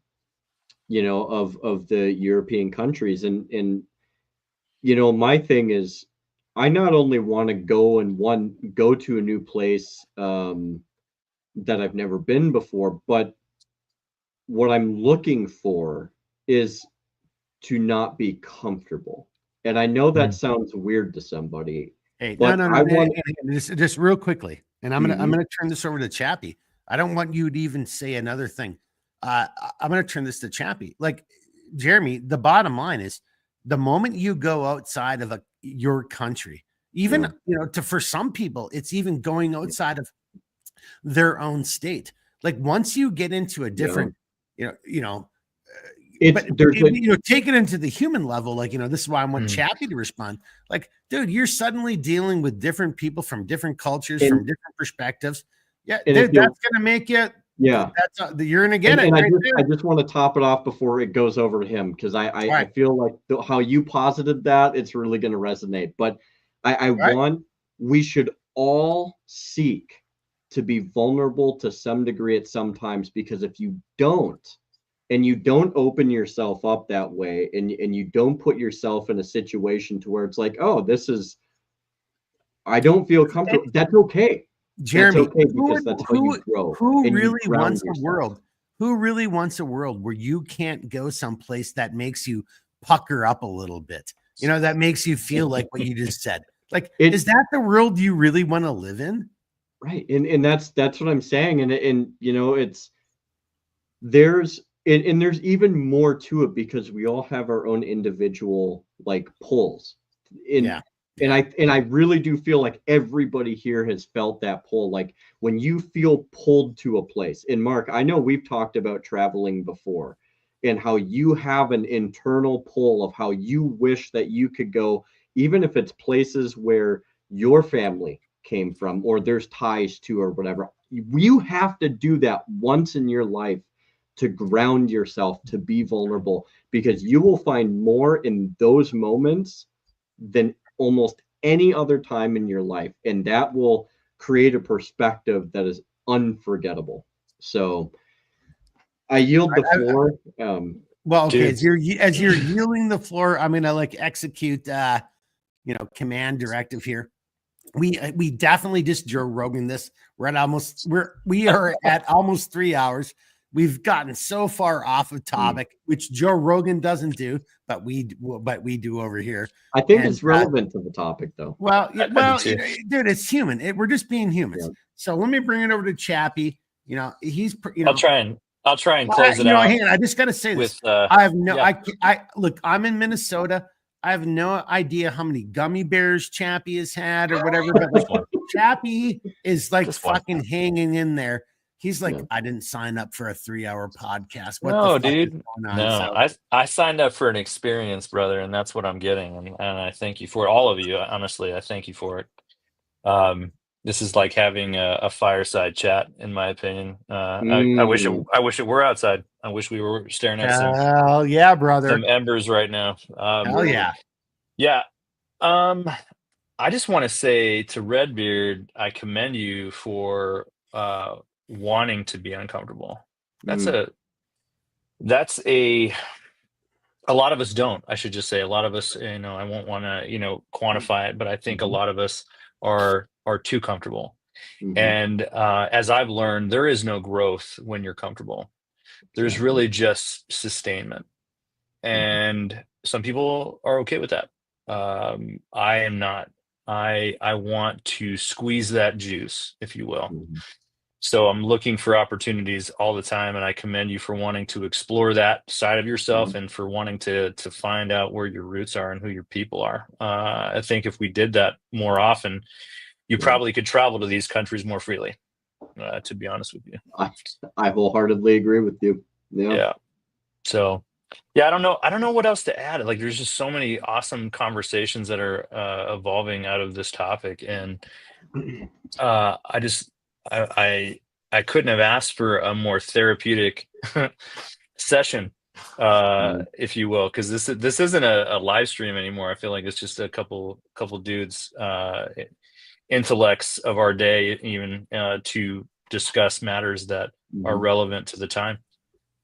the European countries. And my thing is, I not only want to go to a new place that I've never been before, but what I'm looking for is to not be comfortable. And I know that sounds weird to somebody. Hey, but no. Just real quickly, and I'm gonna turn this over to Chappie. I don't want you to even say another thing. I'm going to turn this to Chappie. Like, Jeremy, the bottom line is the moment you go outside of your country, even, for some people, it's even going outside of their own state. Like, once you get into a different, take it into the human level. Like, this is why I want Chappie to respond. Like, dude, you're suddenly dealing with different people from different cultures, from different perspectives. Yeah, dude, that's going to make you. Yeah, you're gonna get it. I just want to top it off before it goes over to him, because I feel like how you posited that, it's really going to resonate. But we should all seek to be vulnerable to some degree at some times, because if you don't, and you don't open yourself up that way, and you don't put yourself in a situation to where it's like, oh, I don't feel comfortable. That's okay. Jeremy, okay, because that's how you grow. Who really wants a world? Who really wants a world where you can't go someplace that makes you pucker up a little bit? That makes you feel like what you just said. Like, is that the world you really want to live in? Right, and that's what I'm saying. And there's even more to it, because we all have our own individual pulls. And I really do feel like everybody here has felt that pull. Like, when you feel pulled to a place. And Mark, I know we've talked about traveling before, and how you have an internal pull of how you wish that you could go, even if it's places where your family came from or there's ties to or whatever. You have to do that once in your life to ground yourself, to be vulnerable, because you will find more in those moments than almost any other time in your life, and that will create a perspective that is unforgettable. So I yield the floor. Well, okay, as you're yielding the floor, I'm gonna execute command directive here. We definitely just Joe Rogan this. We are at almost 3 hours. We've gotten so far off of topic, which Joe Rogan doesn't do, but we do over here. I think it's relevant to the topic, though. Well, dude, it's human. We're just being humans. Yeah. So let me bring it over to Chappie. He's. I'll try and close it out. Hang on, I just got to say this. I have no. Yeah. I look. I'm in Minnesota. I have no idea how many gummy bears Chappie has had or whatever. But Chappie is fucking hanging in there. He's like, I didn't sign up for a 3-hour podcast. What the fuck dude. Is going on? No, I signed up for an experience, brother, and that's what I'm getting. And I thank you for it. All of you. Honestly, I thank you for it. This is like having a fireside chat, in my opinion. I wish it were outside. I wish we were staring at some embers right now. Hell yeah. Yeah. I just want to say to Redbeard, I commend you for wanting to be uncomfortable. That's a lot of us don't. I should just say a lot of us, I won't want to quantify it, but I think a lot of us are too comfortable. And as I've learned, there is no growth when you're comfortable. There's really just sustainment. and some people are okay with that. I am not. I want to squeeze that juice, if you will. Mhm. So I'm looking for opportunities all the time, and I commend you for wanting to explore that side of yourself and for wanting to find out where your roots are and who your people are. I think if we did that more often, you Yeah. probably could travel to these countries more freely. To be honest with you. I wholeheartedly agree with you. Yeah. Yeah. So, yeah, I don't know what else to add. Like, there's just so many awesome conversations that are evolving out of this topic, and I just I couldn't have asked for a more therapeutic session, if you will, because this isn't a live stream anymore. I feel like it's just a couple dudes, intellects of our day, even to discuss matters that are Mhm. relevant to the time.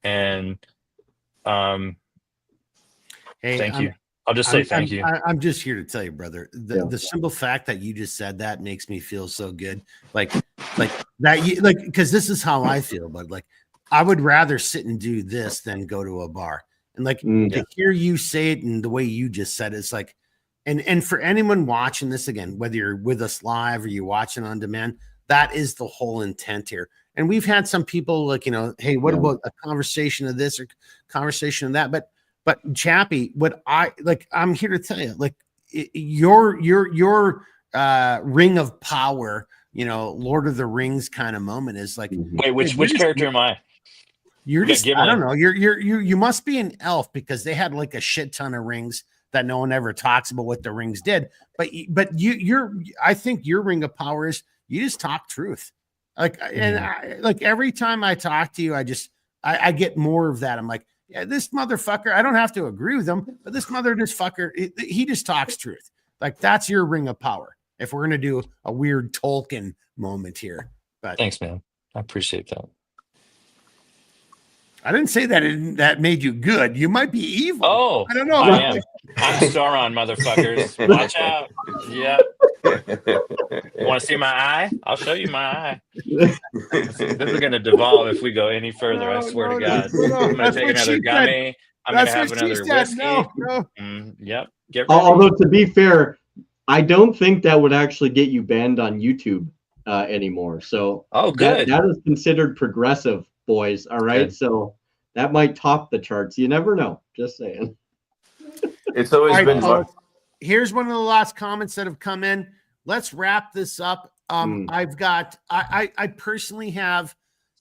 And Hey, thank you. I'll just say thank you. I'm just here to tell you, brother. Yeah. The simple fact that you just said that makes me feel so good. Like that. Because this is how I feel. But like, I would rather sit and do this than go to a bar. And like Mm. to hear you say it and the way you just said it, it's like, and for anyone watching this again, whether you're with us live or you're watching on demand, that is the whole intent here. And we've had some people like, hey, what Yeah. about a conversation of this or conversation of that? But Chappie, what I'm here to tell you, like your ring of power, Lord of the Rings kind of moment is like, Mhm. Wait, which character am I? you're We got just, I don't Gimli. know, you must be an elf because they had like a shit ton of rings that no one ever talks about what the rings did. But I think your ring of power is you just talk truth. Like, and like every time I talk to you, I get more of that. I'm like, yeah, this motherfucker, I don't have to agree with him, but this fucker, he just talks truth. Like that's your ring of power. If we're gonna do a weird Tolkien moment here, but Thanks, man. I appreciate that. I didn't say that made you good. You might be evil. Oh, I don't know. I am. I'm Sauron, motherfuckers. Watch out. Yeah. You want to see my eye? I'll show you my eye. This is going to devolve if we go any further. I swear to God. I'm going to That's take what another she gummy. I'm going to have what she another said. whiskey. No. Yep. Get ready. Although to be fair, I don't think that would actually get you banned on YouTube anymore. So Oh, good. that is considered progressive, boys. All right. Good. So that might top the charts. You never know. Just saying. It's always All right, been folks. Here's one of the last comments that have come in. Let's wrap this up. I've got I personally have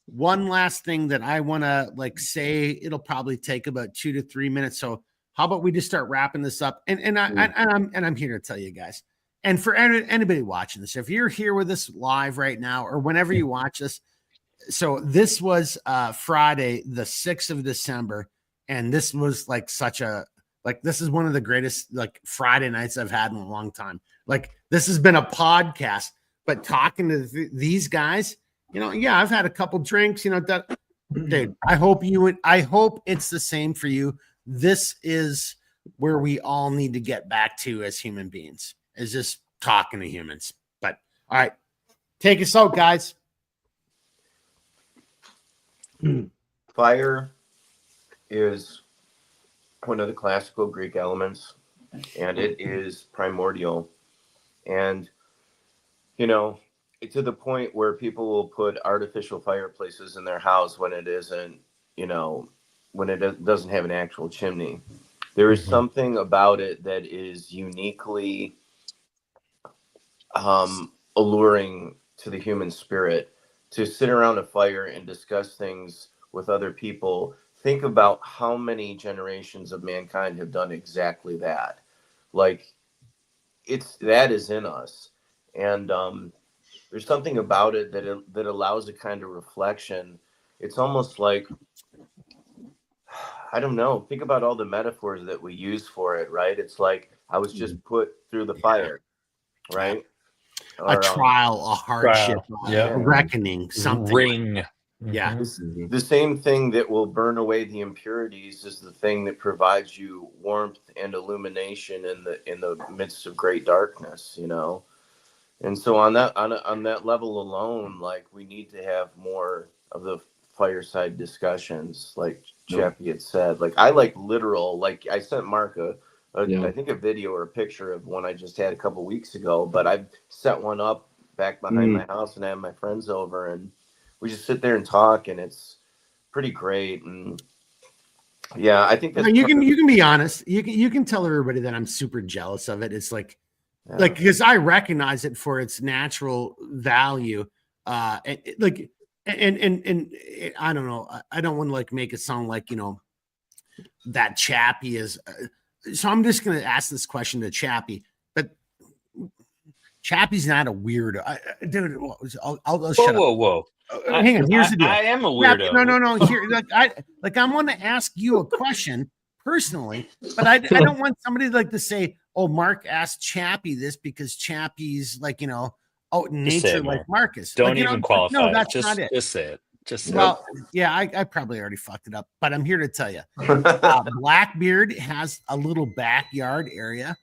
one last thing that I want to like say. It'll probably take about 2 to 3 minutes. So how about we just start wrapping this up? And I'm here to tell you guys. And for anybody watching this, if you're here with us live right now or whenever you watch this, so this was Friday, the 6th of December, and this was like this is one of the greatest like Friday nights I've had in a long time. Like this has been a podcast, but talking to these guys, yeah, I've had a couple drinks, dude, I hope it's the same for you. This is where we all need to get back to as human beings, is just talking to humans. But all right, take us out, guys. Fire is one of the classical Greek elements, and it is primordial. And, to the point where people will put artificial fireplaces in their house when it isn't, when it doesn't have an actual chimney. There is something about it that is uniquely alluring to the human spirit. To sit around a fire and discuss things with other people. Think about how many generations of mankind have done exactly that. Like that is in us. And there's something about it that allows a kind of reflection. It's almost like, I don't know, think about all the metaphors that we use for it, right? It's like I was just put through the fire, right? A trial, a hardship, a reckoning, something. Ring. Yeah. The same thing that will burn away the impurities is the thing that provides you warmth and illumination in the midst of great darkness, And so on that level alone, like we need to have more of the fireside discussions, like Chappie had said. Like, I like literal, like I sent Mark Yeah. I think a video or a picture of one I just had a couple weeks ago, but I've set one up back behind my house and I have my friends over and we just sit there and talk and it's pretty great. And yeah, I think that's you can be honest. You can tell everybody that I'm super jealous of it. It's like because I recognize it for its natural value. And I don't know. I don't want to like make it sound like, you know, that Chappie is. So I'm just going to ask this question to Chappie, but Chappie's not a weirdo. Dude, I'll shut up. Whoa. Hang on. Here's the deal. I am a weirdo. No. Here, I want to ask you a question personally, but I don't want somebody like to say, "Oh, Mark asked Chappie this because Chappie's like, you know, out in nature like Marcus." Don't like, even qualify. No, that's not it. Just say it. Just say well, yeah, I probably already fucked it up, but I'm here to tell you, Blackbeard has a little backyard area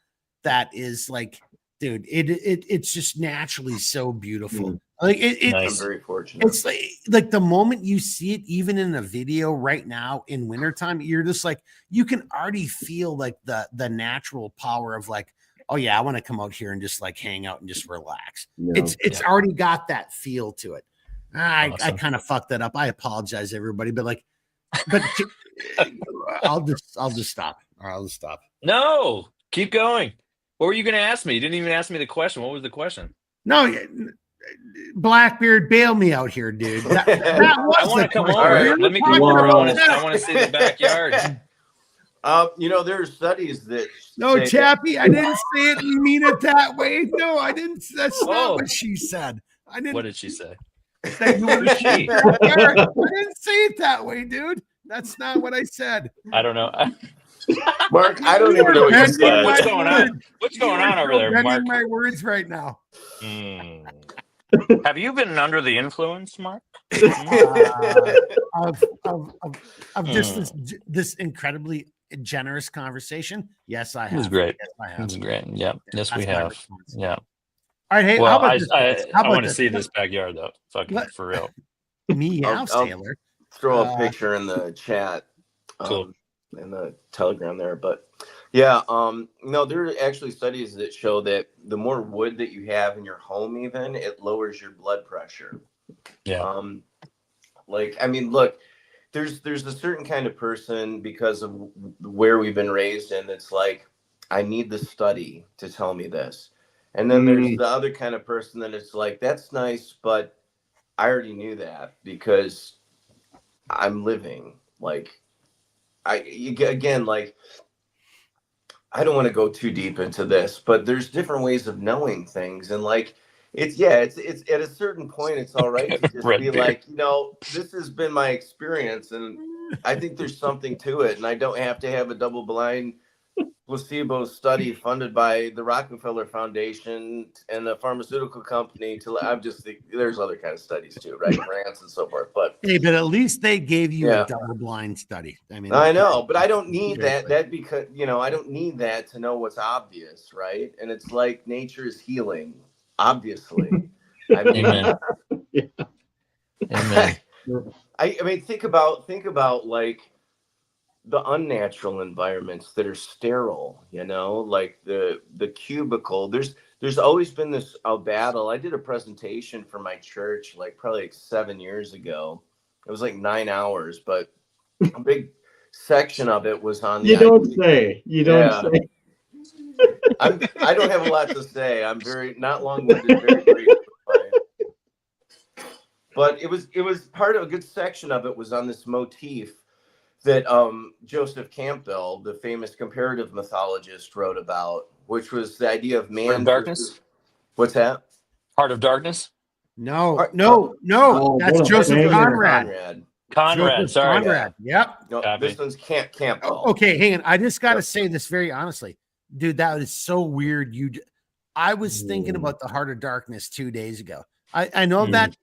that is like, dude, it's just naturally so beautiful. Like I'm very fortunate. It's like the moment you see it, even in a video right now in wintertime, you're just like, you can already feel like the natural power of like, oh yeah, I want to come out here and just like hang out and just relax. Yeah. It's already got that feel to it. I kind of fucked that up. I apologize, everybody, but I'll just stop. Or I'll just stop. No, keep going. What were you going to ask me? You didn't even ask me the question. What was the question? No, Blackbeard, bail me out here, dude. That was I want to come over. Right, let me come over. I want to see the backyard. You know, there are studies that. No, Chappie, I didn't say it and mean it that way. No, I didn't. That's not what she said. I didn't. What did she say? I didn't say it that way, dude. That's not what I said. I don't know. Mark, I don't even know what you said. What's going on? What's going on over there, Mark? My words right now. Have you been under the influence, Mark? Of just this incredibly generous conversation? Yes, I have. It was great. Yes, I have. It was great. Yeah. Yes, we have. Yeah. All right. Hey, well, how about I want to see this backyard though. Fucking for real. Meow, Taylor. Throw a picture in the chat. Cool. In the Telegram there, but yeah, no, there are actually studies that show that the more wood that you have in your home, even it lowers your blood pressure. Yeah. Like, I mean, look, there's a certain kind of person because of where we've been raised in. It's like, I need the study to tell me this. And then there's the other kind of person that it's like, that's nice, but I already knew that because I'm living. Like, again, like, I don't want to go too deep into this, but there's different ways of knowing things. And like, it's at a certain point, it's all right to just be like, you know, this has been my experience and I think there's something to it. And I don't have to have a double-blind placebo study funded by the Rockefeller Foundation and the pharmaceutical company there's other kind of studies too, right? Grants and so forth. But hey, but at least they gave you a double-blind study. I mean, I know, but I don't need that because, you know, I don't need that to know what's obvious, right? And it's like nature is healing, obviously. I mean, Amen. Amen. I mean, think about like the unnatural environments that are sterile, you know, like the cubicle. There's always been this battle. I did a presentation for my church probably 7 years ago. It was like 9 hours, but a big section of it was on the You don't say. I don't have a lot to say. I'm very not long-winded, very brief. But it was part of a good section of it was on this motif that Joseph Campbell, the famous comparative mythologist, wrote about, which was the idea of man. Heart of Darkness? What's that? Heart of Darkness? No. That's Joseph Conrad. Conrad, sorry. Conrad. Yep. No, this one's Campbell. Okay, hang on. I just got to say this very honestly. Dude, that is so weird. I was thinking about the Heart of Darkness 2 days ago. I know that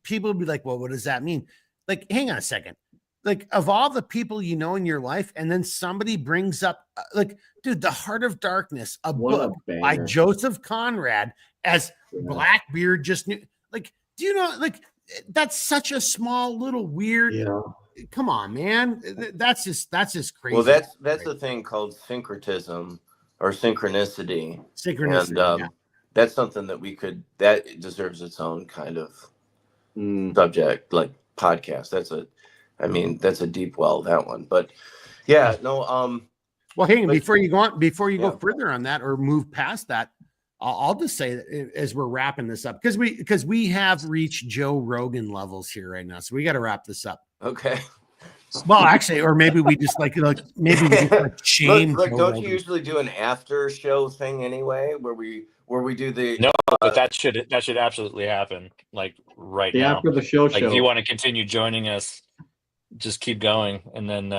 people would be like, well, what does that mean? Like, hang on a second. Like, of all the people you know in your life, and then somebody brings up, like, dude, the Heart of Darkness, a book by Joseph Conrad, as Blackbeard just knew. Like, do you know, like, that's such a small little weird. come on, man. That's just crazy. Well, that's the thing called syncretism or synchronicity. Synchronicity. And that's something that deserves its own kind of subject, like podcast. That's a deep well, that one. But yeah, no. Well, hang on, before you go further on that or move past that, I'll just say that as we're wrapping this up, because we have reached Joe Rogan levels here right now, so we got to wrap this up. Okay. Well, actually, or maybe we just maybe we just shame. Look, don't you usually do an after show thing anyway, where we do the but that should absolutely happen, like right now. After the show. Like if you want to continue joining us, just keep going, and then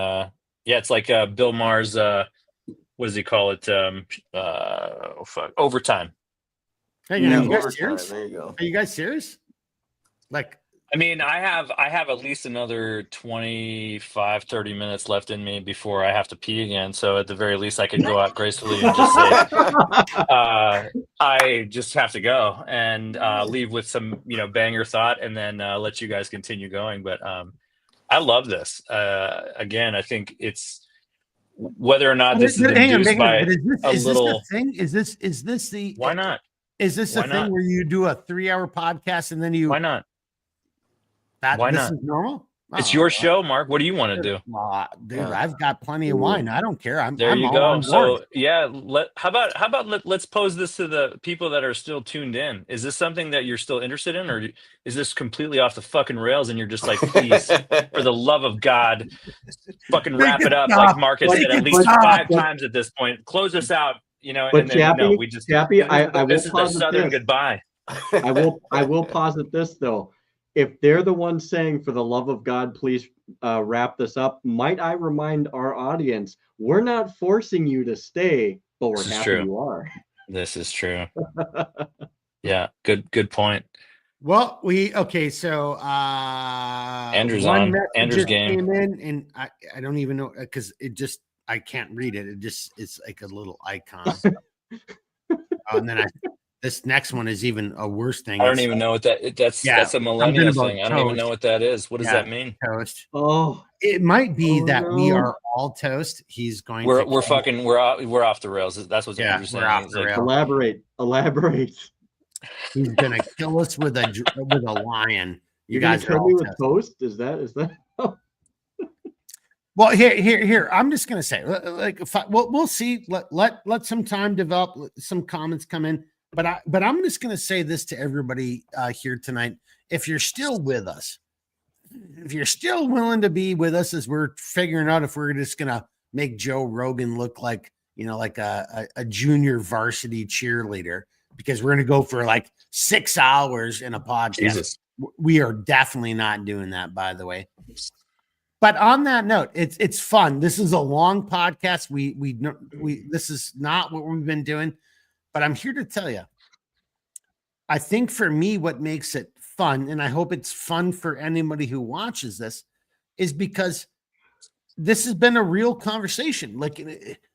it's like Bill Maher's what does he call it? Overtime. Hey, Yeah, you guys overtime. serious? There you go. Are you guys serious? Like, I mean, I have at least another 25, 30 minutes left in me before I have to pee again. So at the very least, I could go out gracefully and just say, I just have to go and leave with some, banger thought, and then let you guys continue going. But I love this. Again, I think it's whether or not this is induced by a little thing. Is this the why not? Is this the thing where you do a 3-hour podcast and then you why not? Why not? Is normal. It's your show, Mark. What do you want to do? Dude, I've got plenty of wine. I don't care. There you go. So yeah, how about let's pose this to the people that are still tuned in. Is this something that you're still interested in, or is this completely off the fucking rails and you're just like, please, for the love of God, fucking wrap it up, like Mark has said at least 5 times at this point. Close us out, But and then Chappie, we just Chappie, I will this is the posit Southern this. goodbye. I will posit this though. If they're the ones saying, for the love of God, please wrap this up, might I remind our audience, we're not forcing you to stay, but we're happy you are. This is true. Yeah, good point. Well, so Andrew's on. Andrew's game came in, and I don't even know, because I can't read it. It's like a little icon. And then this next one is even a worse thing. I don't even know what that's a millennial thing. I don't even know what that is. What does that mean? Toast. Oh, it might be that we are all toast. He's going. We're off the rails. That's what Andrew's saying. Off the rails. Elaborate. He's gonna kill us with a lion. You guys kill me with toast. Is that? Well, here. I'm just gonna say, we'll see. Let some time develop. Some comments come in. But I'm just going to say this to everybody here tonight. If you're still with us, if you're still willing to be with us as we're figuring out if we're just going to make Joe Rogan look like, like a junior varsity cheerleader, because we're going to go for like 6 hours in a podcast. Jesus. We are definitely not doing that, by the way. But on that note, it's fun. This is a long podcast. This is not what we've been doing. But I'm here to tell you, I think for me, what makes it fun, and I hope it's fun for anybody who watches this, is because this has been a real conversation. Like,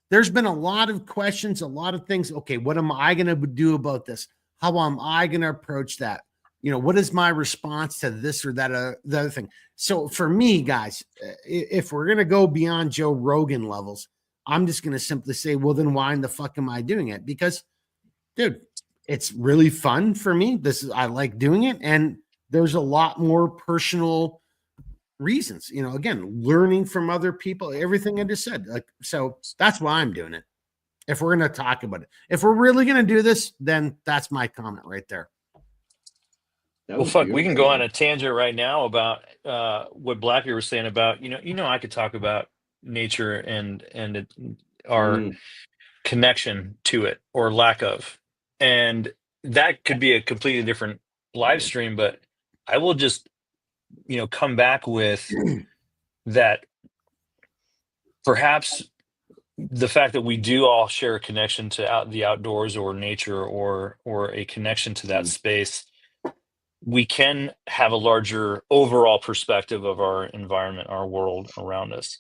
there's been a lot of questions, a lot of things. Okay, what am I going to do about this? How am I going to approach that? What is my response to this or that, the other thing? So for me, guys, if we're going to go beyond Joe Rogan levels, I'm just going to simply say, well, then why in the fuck am I doing it? Because, dude, it's really fun for me. I like doing it. And there's a lot more personal reasons, again, learning from other people, everything I just said. So that's why I'm doing it. If we're going to talk about it, if we're really going to do this, then that's my comment right there. Well, fuck, we can go on a tangent right now about what Blackie was saying about, I could talk about nature and our connection to it or lack of. And that could be a completely different live stream, but I will just, come back with that. Perhaps the fact that we do all share a connection to the outdoors or nature or a connection to that space, we can have a larger overall perspective of our environment, our world around us.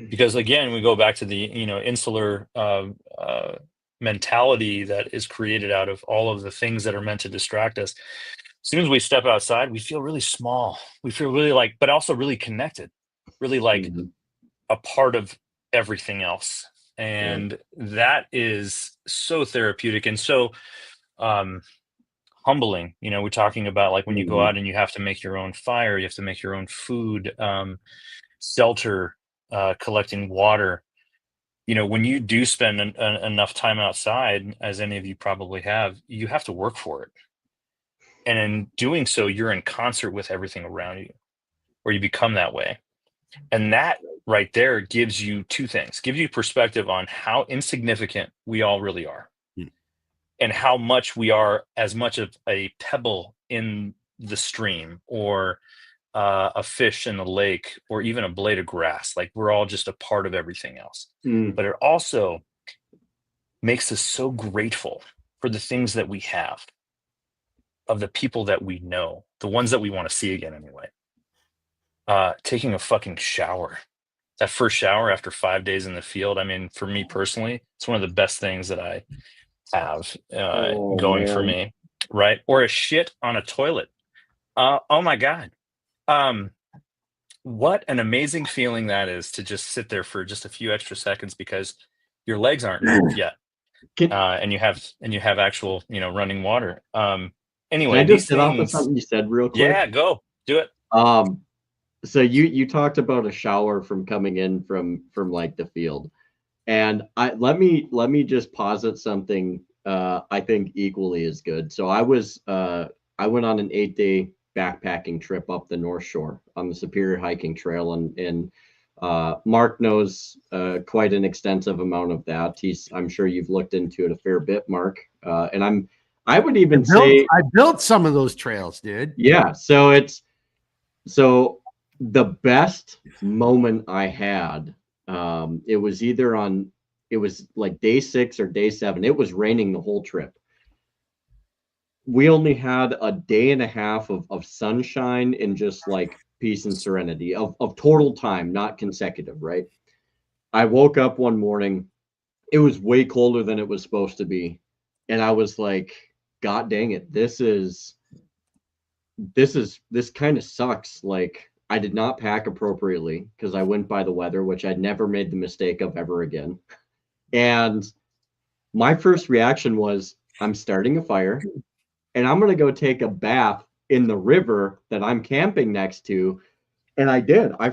Because again, we go back to the, insular mentality that is created out of all of the things that are meant to distract us. As soon as we step outside, we feel really small. We feel really but also really connected. really like Mhm. a part of everything else. And that is so therapeutic and so humbling. We're talking about like when you go Mhm. out and you have to make your own fire, you have to make your own food, shelter, collecting water. When you do spend enough time outside, as any of you probably you have to work for it. And in doing so, you're in concert with everything around you, or you become that way. And that right there gives you two things, gives you perspective on how insignificant we all really are, Hmm. and how much we are as much of a pebble in the stream, or a fish in the lake, or even a blade of grass. Like we're all just a part of everything else. Mm. But it also makes us so grateful for the things that we have, of the people that we know, the ones that we want to see again anyway. Taking a fucking shower, that first shower after 5 days in the field. I mean, for me personally, it's one of the best things that I have Oh going for man. me, right? Or a shit on a toilet. Oh my God. What an amazing feeling that is, to just sit there for just a few extra seconds because your legs aren't numb yet. Can, And you have actual, running water. can Anyway, I just these get off of things, something you said real quick? yeah, go do it. So you talked about a shower from coming in from like the field. And let me just posit something I think equally as good. So I went on an 8-day backpacking trip up the North Shore on the Superior Hiking Trail, and Mark knows quite an extensive amount of that. I'm sure you've looked into it a fair bit, Mark. And I would even say, I built some of those trails, dude. yeah. So the best moment I had, it was like day 6 or day 7. It was raining the whole trip. We only had a day and a half of sunshine and just like peace and serenity of total time, not consecutive, right? I woke up one morning, it was way colder than it was supposed to be. And I was like, God dang it, this kind of sucks. Like, I did not pack appropriately because I went by the weather, which I'd never made the mistake of ever again. And my first reaction was, I'm starting a fire and I'm going to go take a bath in the river that I'm camping next to. And I did. I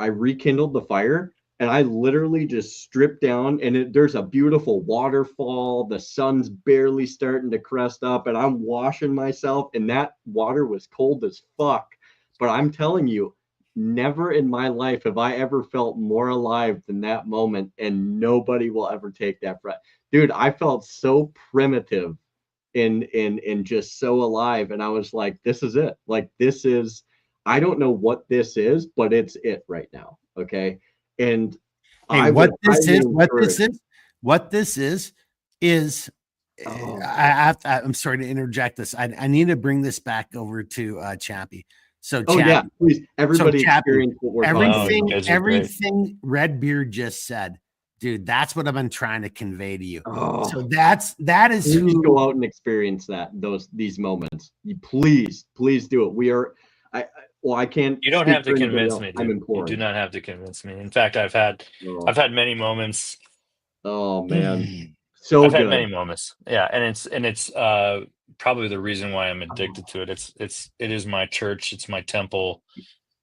rekindled the fire, and I literally just stripped down, and there's a beautiful waterfall. The sun's barely starting to crest up, and I'm washing myself, and that water was cold as fuck. But I'm telling you, never in my life have I ever felt more alive than that moment, and nobody will ever take that breath. Dude, I felt so primitive and just so alive, and I was like, this is it. Like, this is, I don't know what this is, but it's it right now. Okay. And Hey, I would highly encourage. what this is Oh, I'm sorry to interject this. I need to bring this back over to Chappie. So oh yeah, Chappie, please, everybody Chappie, experience what we're talking Wow, about. you everything, guys are great. everything Redbeard just said, dude, that's what I've been trying to convey to you. Oh, So that is please who go out and experience these moments. You please do it. Well, I can't You don't speak have to for anybody convince else. me, I'm dude. You do imploring. not have to convince me. In fact, I've had Oh, many moments. oh man, so I've had good. many moments. Yeah, and it's probably the reason why I'm addicted to it. It is my church. It's my temple,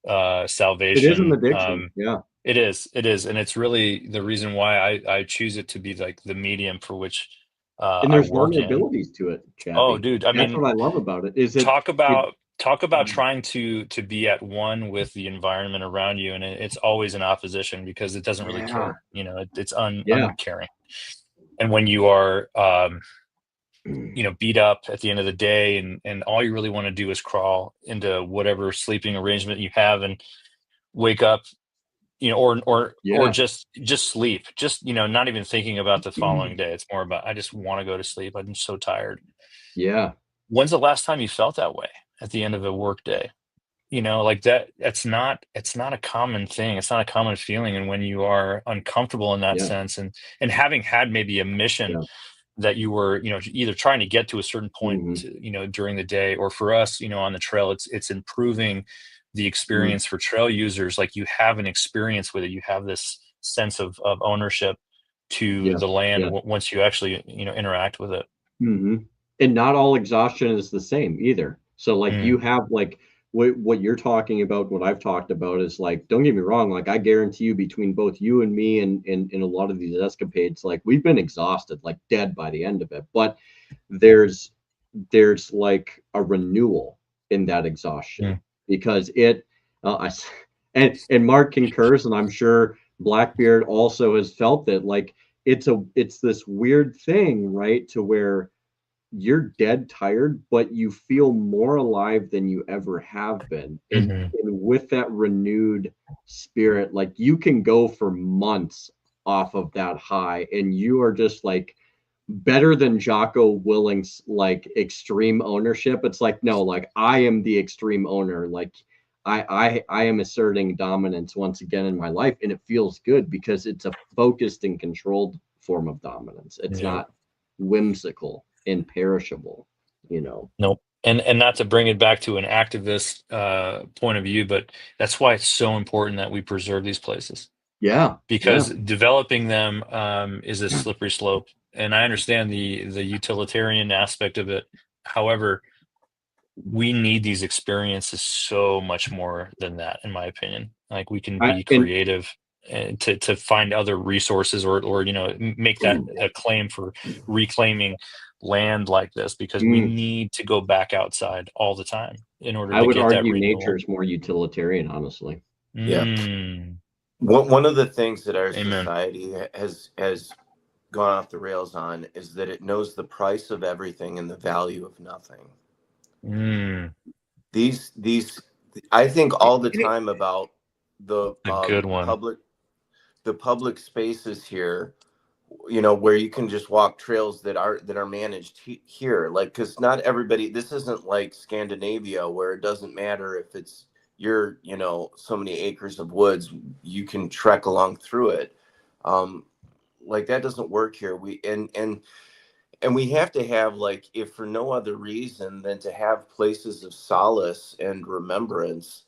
It is an salvation. addiction. Yeah. It is, and it's really the reason why I choose it to be like the medium for which And I there's work in. vulnerabilities to it, Oh, Chappie. dude, I That's mean, what I love about it. Is talk it about trying to be at one with the environment around you, and it's always in opposition because it doesn't really yeah, care. It's yeah. uncaring. And when you are beat up at the end of the day, and all you really want to do is crawl into whatever sleeping arrangement you have and wake up, or Yeah. just sleep, just not even thinking about the following day. It's more about, I just want to go to sleep. I'm so tired. Yeah. When's the last time you felt that way at the end of a work day? Like that, it's not a common thing. It's not a common feeling. And when you are uncomfortable in that Yeah. sense, and having had maybe a mission Yeah. that you were, either trying to get to a certain point, Mhm. during the day, or for us, on the trail, it's improving the experience for trail users. Like you have an experience with it. You have this sense of ownership to the land once you actually, interact with it. Mm-hmm. And not all exhaustion is the same either. So like you have like what you're talking about, what I've talked about is like, don't get me wrong, like I guarantee you between both you and me and in a lot of these escapades, like we've been exhausted, like dead by the end of it. But there's like a renewal in that exhaustion because it and Mark concurs, and I'm sure Blackbeard also has felt that like it's this weird thing, right? To where you're dead tired, but you feel more alive than you ever have been. And with that renewed spirit, like you can go for months off of that high, and you are just like better than Jocko Willing's like extreme ownership. It's like, no, like I am the extreme owner. Like I am asserting dominance once again in my life, and it feels good because it's a focused and controlled form of dominance. It's not whimsical and perishable, Nope. And not to bring it back to an activist point of view, but that's why it's so important that we preserve these places. Yeah. Because developing them is a slippery slope. And I understand the utilitarian aspect of it. However, we need these experiences so much more than that, in my opinion. Like we can be creative to find other resources or make that a claim for reclaiming land like this, because we need to go back outside all the time in order to get that renewal. I would argue nature is more utilitarian, honestly. One of the things that our society has gone off the rails on is that it knows the price of everything and the value of nothing. These I think all the time about the public spaces here, where you can just walk trails that are managed here, like, because not everybody, this isn't like Scandinavia where it doesn't matter if it's your so many acres of woods, you can trek along through it. Like that doesn't work here. And we have to have, like, if for no other reason than to have places of solace and remembrance.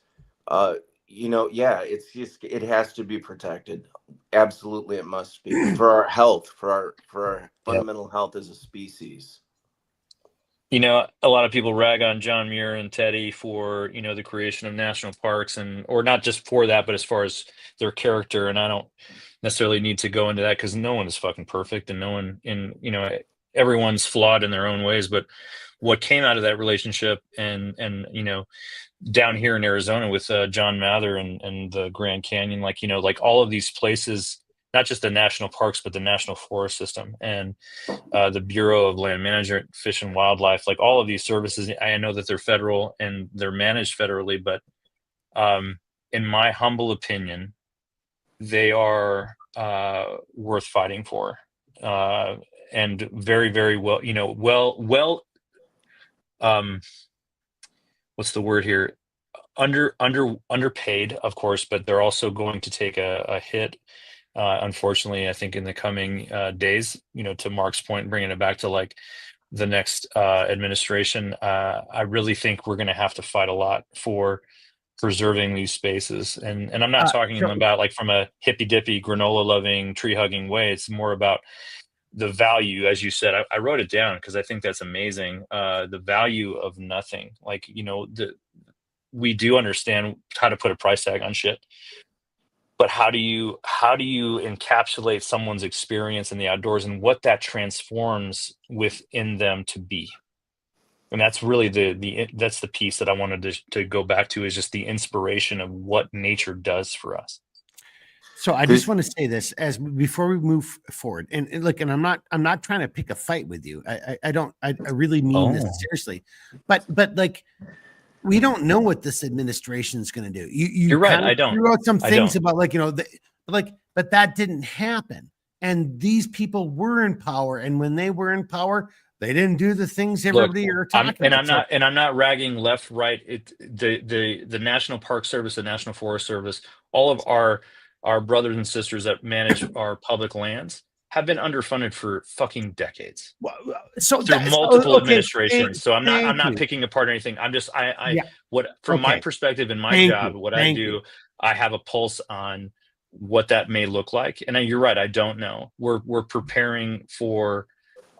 It's just, it has to be protected. Absolutely, it must be for our health, for our fundamental health as a species. A lot of people rag on John Muir and Teddy for, the creation of national parks, or not just for that, but as far as their character. And I don't necessarily need to go into that because no one is fucking perfect, and no one everyone's flawed in their own ways. But what came out of that relationship and down here in Arizona with John Mather and the Grand Canyon, like all of these places, not just the national parks, but the National Forest System and the Bureau of Land Management, Fish and Wildlife, like all of these services. I know that they're federal and they're managed federally, but in my humble opinion, they are worth fighting for, and very, very well, what's the word here? Underpaid, of course, but they're also going to take a hit. Unfortunately, I think in the coming days, to Mark's point, bringing it back to like the next administration, I really think we're going to have to fight a lot for preserving these spaces. And I'm not talking about like from a hippy dippy granola loving tree hugging way. It's more about the value, as you said. I wrote it down because I think that's amazing. The value of nothing. Like, we do understand how to put a price tag on shit. But how do you encapsulate someone's experience in the outdoors and what that transforms within them to be? And that's really that's the piece that I wanted to go back to, is just the inspiration of what nature does for us. So I just want to say this before we move forward, and look, and I'm not trying to pick a fight with you. I really mean this seriously, but like, we don't know what this administration is going to do. You're right. I don't. You wrote some things about but that didn't happen. And these people were in power, and when they were in power, they didn't do the things everybody are talking about. I'm not ragging left, right. The National Park Service, the National Forest Service, all of our brothers and sisters that manage our public lands have been underfunded for fucking decades. So through multiple administrations. So I'm not picking apart anything. I'm just From my Okay. perspective in my Thank job, you. what I Thank do, you. I have a pulse on what that may look like. And you're right, I don't know. We're preparing for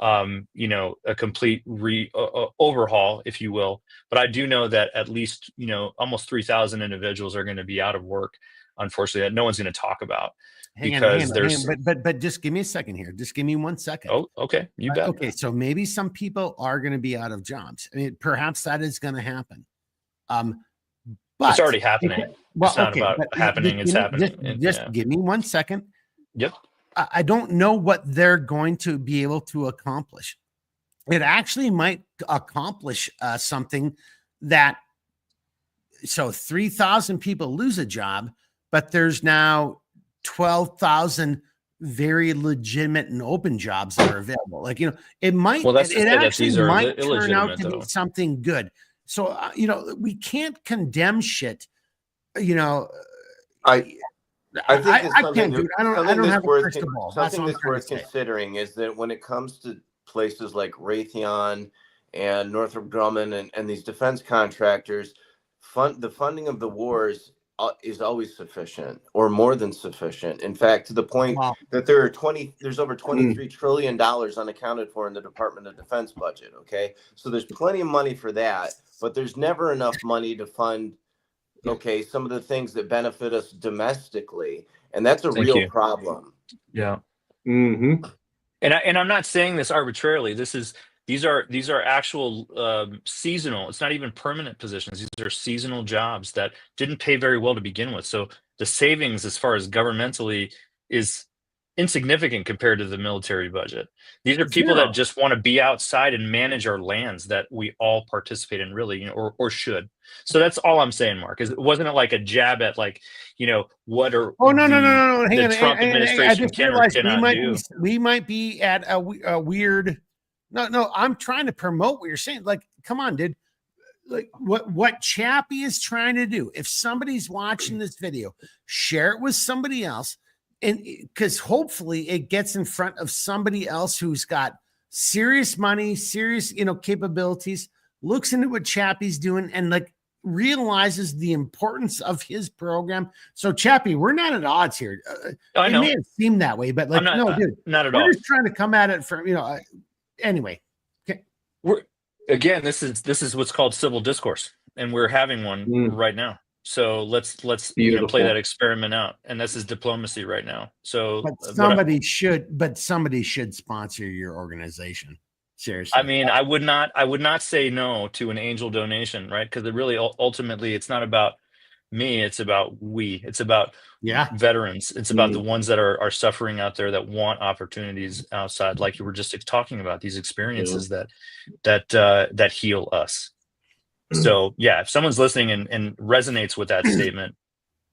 a complete overhaul, if you will. But I do know that at least, almost 3,000 individuals are going to be out of work, unfortunately, that no one's going to talk about. Hang on, Because there's but just give me a second here. Just give me 1 second. Oh, okay, you bet. Okay, so maybe some people are going to be out of jobs. I mean, perhaps that is going to happen. But It's already happening. It's not about happening, it's happening. Just give me 1 second. Yep. I don't know what they're going to be able to accomplish. It actually might accomplish something that, so 3,000 people lose a job, but there's now 12,000 very legitimate and open jobs that are available. Like, it might, Well, that's it actually might turn illegitimate, out to though. be something good. So, we can't condemn shit, I think I can't do it. I don't have a crystal ball. Something that's worth considering is that when it comes to places like Raytheon and Northrop Grumman and these defense contractors, the funding of the wars is always sufficient or more than sufficient. In fact, to the point that there's over $23 trillion unaccounted for in the Department of Defense budget. Okay, so there's plenty of money for that, but there's never enough money to fund some of the things that benefit us domestically, and that's a real problem. Yeah. Mm-hmm. And I'm not saying this arbitrarily. These are actual seasonal. It's not even permanent positions. These are seasonal jobs that didn't pay very well to begin with. So the savings, as far as governmentally, is insignificant compared to the military budget. These are people that just want to be outside and manage our lands that we all participate in, really, or should. So that's all I'm saying, Mark. Is it wasn't like a jab at what are no. Hang on. Trump administration I just can or realized cannot do. We might be at a weird. No. I'm trying to promote what you're saying. Like, come on, dude. Like what Chappie is trying to do. If somebody's watching this video, share it with somebody else. And because hopefully it gets in front of somebody else who's got serious money, serious, capabilities, looks into what Chappie's doing and realizes the importance of his program. So Chappie, we're not at odds here. I know. It may have seemed that way, but no, dude, not at all. We're just trying to come at it from, anyway. Okay. This is what's called civil discourse, and we're having one right now. So let's play that experiment out, and this is diplomacy right now. So but somebody should sponsor your organization. Seriously. I mean, I would not say no to an angel donation, right? Because it really ultimately it's not about me, it's about it's about veterans, it's about the ones that are suffering out there, that want opportunities outside, like you were just talking about, these experiences that heal us. So if someone's listening and resonates with that statement,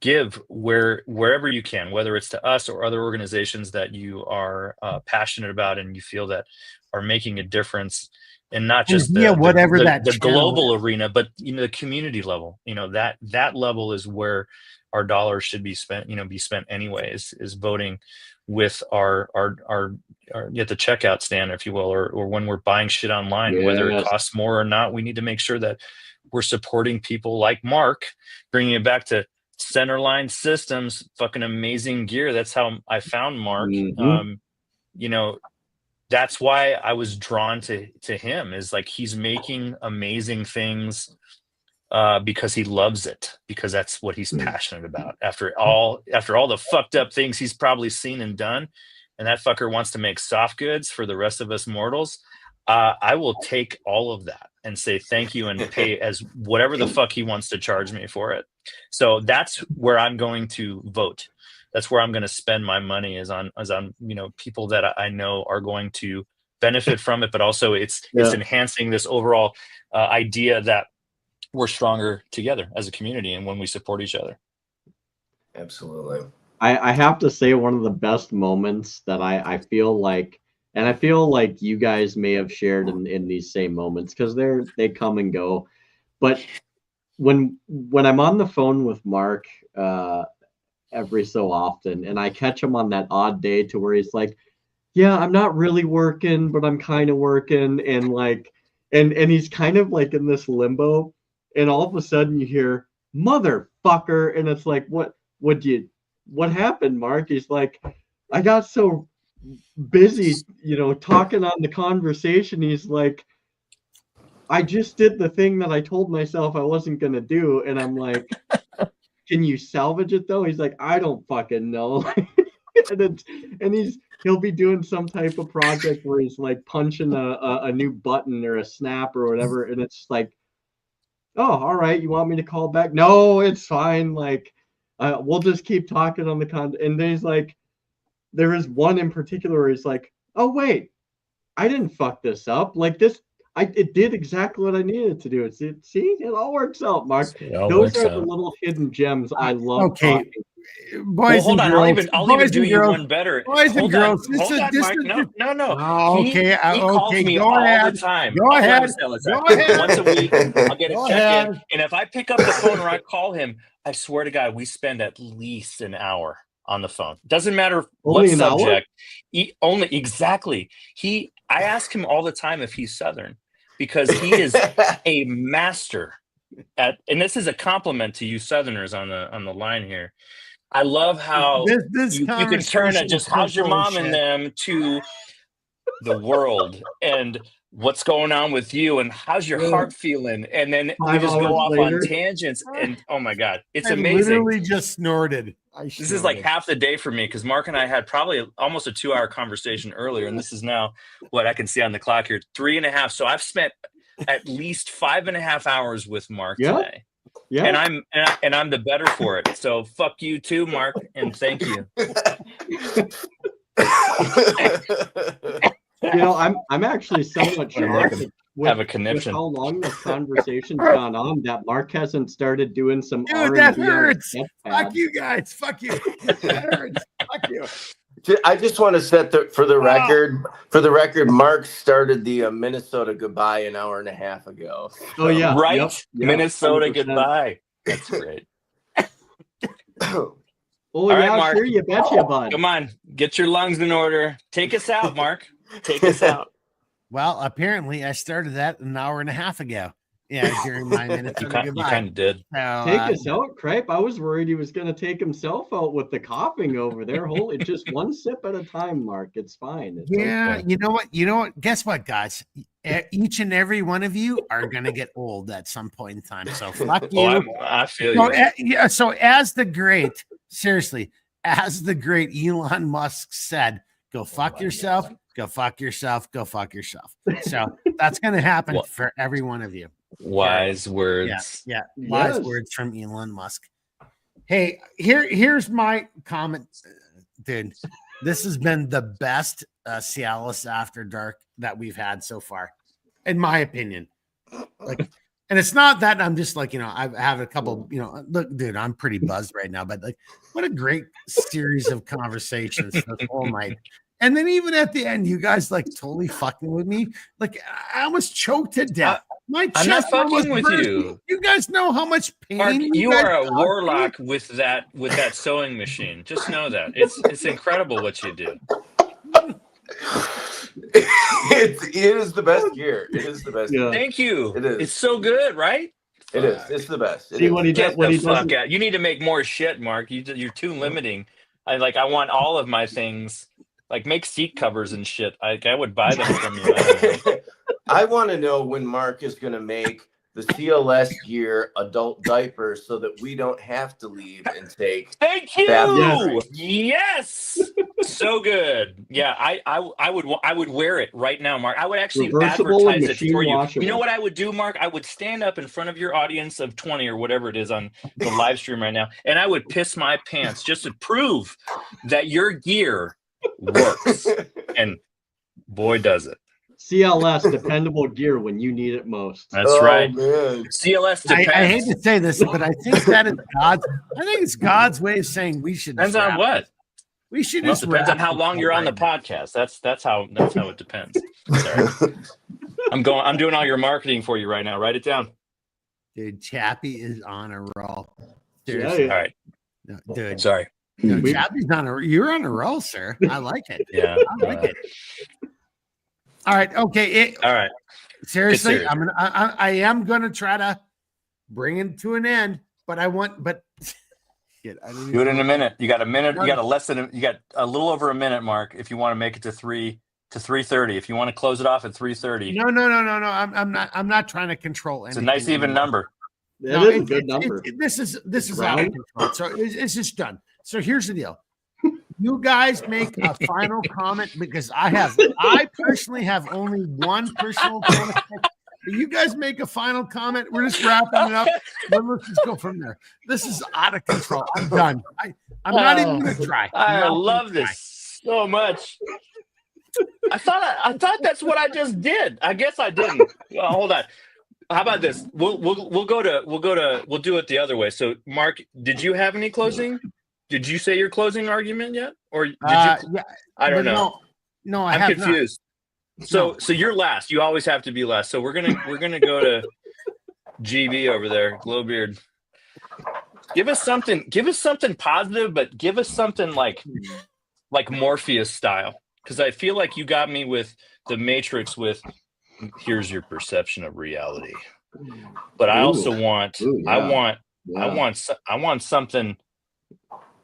give wherever you can, whether it's to us or other organizations that you are passionate about and you feel that are making a difference, and not just the global arena, but the community level. That level is where our dollars should be spent. Be spent anyways. Is voting with our at the checkout stand, if you will, or when we're buying shit online, whether it costs more or not. We need to make sure that we're supporting people like Mark, bringing it back to Centerline Systems, fucking amazing gear. That's how I found Mark. That's why I was drawn to him, is he's making amazing things because he loves it, because that's what he's passionate about. After all the fucked up things he's probably seen and done, and that fucker wants to make soft goods for the rest of us mortals, I will take all of that and say thank you and pay as whatever the fuck he wants to charge me for it. So that's where I'm going to vote. That's where I'm going to spend my money, is on people that I know are going to benefit from it, but also it's enhancing this overall idea that we're stronger together as a community and when we support each other. Absolutely. I have to say, one of the best moments that I feel like, and I feel like you guys may have shared in these same moments, because they come and go, but when I'm on the phone with Mark every so often, and I catch him on that odd day to where he's like, yeah, I'm not really working, but I'm kind of working, and and he's kind of in this limbo. and all of a sudden you hear motherfucker, and it's like, what happened, Mark? He's like, I got so busy, talking on the conversation. He's like, I just did the thing that I told myself I wasn't gonna do, and I'm like, can you salvage it though? He's like, I don't fucking know. and he'll be doing some type of project where he's like punching a new button or a snap or whatever, and it's like, oh, all right, you want me to call back? No, it's fine. Like, we'll just keep talking on the and then he's like, there is one in particular where he's like, oh wait, I didn't fuck this up. Like this, it did exactly what I needed to do. It all works out, Mark. Those are the little hidden gems I love. Okay. Boys hold on, I'll even do you one better. Boys and girls, hold on, Mark. No. Oh, okay, he calls me go all ahead. the time. Go ahead. Once a week, I'll get a check-in. And if I pick up the phone or I call him, I swear to God, we spend at least an hour on the phone. Doesn't matter what subject. Only exactly. I ask him all the time if he's Southern, because he is a master at, and this is a compliment to you Southerners on the line here. I love how you can turn it just how's your mom and them to the world and what's going on with you and how's your heart feeling, and then we just go off on tangents, and oh my God, it's amazing. I literally just snorted. This is like half the day for me, because Mark and I had probably almost a 2-hour conversation earlier, and this is now what I can see on the clock here, 3.5. So I've spent at least 5.5 hours with Mark today. Yeah, and I'm the better for it. So fuck you too, Mark, and thank you. I'm actually somewhat shocked have a conniption. With how long the conversation's gone on that Mark hasn't started doing some R&D. That hurts. Fuck you guys. Fuck you. That hurts. Fuck you. I just want to set for the record, Mark started the Minnesota goodbye an hour and a half ago. Oh yeah, right. Yep. Minnesota 100%. Goodbye. That's great. Oh yeah, Mark. Sure, you betcha, bud. Come on, get your lungs in order. Take us out, Mark. Take us out. Well, apparently I started that an hour and a half ago. Yeah, during my Minnesota goodbye. You kind of did. So, take us out, Cripe. I was worried he was going to take himself out with the coughing over there. Holy, just one sip at a time, Mark. It's fine. It's okay. You know what? Guess what, guys? Each and every one of you are going to get old at some point in time. So fuck you. I feel you. So as the great Elon Musk said, go fuck yourself. Go fuck yourself. Go fuck yourself. So that's going to happen for every one of you. Wise words. Yeah. Wise words from Elon Musk. Hey, here's my comment, dude. This has been the best Cialis After Dark that we've had so far, in my opinion. Like, and it's not that I'm just like, I've had a couple, look, dude, I'm pretty buzzed right now, but like, what a great series of conversations. Oh my. And then even at the end, you guys like totally fucking with me. Like I almost choked to death. I'm not fucking with you. You guys know how much pain Mark, you are a warlock with that sewing machine. Just know that. It's incredible what you do. It is the best gear. It is the best. Yeah. Thank you. It is. It's so good, right? It is. It's the best. See what he does. What he does. You need to make more shit, Mark. You're too limiting. I want all of my things. Like make seat covers and shit. I would buy them from you. I want to know when Mark is going to make the CLS gear adult diapers so that we don't have to leave and take. Thank you. Yes. So good. Yeah, I would wear it right now, Mark. I would actually advertise it for you. You know what I would do, Mark? I would stand up in front of your audience of 20 or whatever it is on the live stream right now, and I would piss my pants just to prove that your gear works. And boy, does it. CLS, dependable gear when you need it most. That's right. Man. CLS depends. I hate to say this, but I think that is God's. I think it's God's way of saying we should. Depends on what. We should. Well, depends on how long you're on the podcast. That's how it depends. Sorry. I'm doing all your marketing for you right now. Write it down. Dude, Chappie is on a roll. Seriously. All right. No, dude. Sorry. No, Chappie's you're on a roll, sir. I like it. Yeah. I like it. All right. Okay. All right. Seriously, I am gonna try to bring it to an end. But shit, I didn't Do it even in a minute. You got a minute. No. You got a little over a minute, Mark. If you want to make it to 3:30. If you want to close it off at 3:30. No. I'm not trying to control anything. It's a nice even number. That is a good number. This is out of control. So it's just done. So here's the deal. You guys make a final comment because I personally have only one personal comment. You guys make a final comment. We're just wrapping it up. Let's just go from there. This is out of control. I'm done. I'm not even going to try. I love this so much. I thought that's what I just did. I guess I didn't. Well, hold on. How about this? We'll do it the other way. So, Mark, did you have any closing? Did you say your closing argument yet, or did you? Yeah, I don't know. No, I'm confused. So you're last. You always have to be last. So we're gonna go to GB over there, Glowbeard. Give us something positive, but give us something like Morpheus style, because I feel like you got me with the Matrix. With here's your perception of reality, but I also want I want something.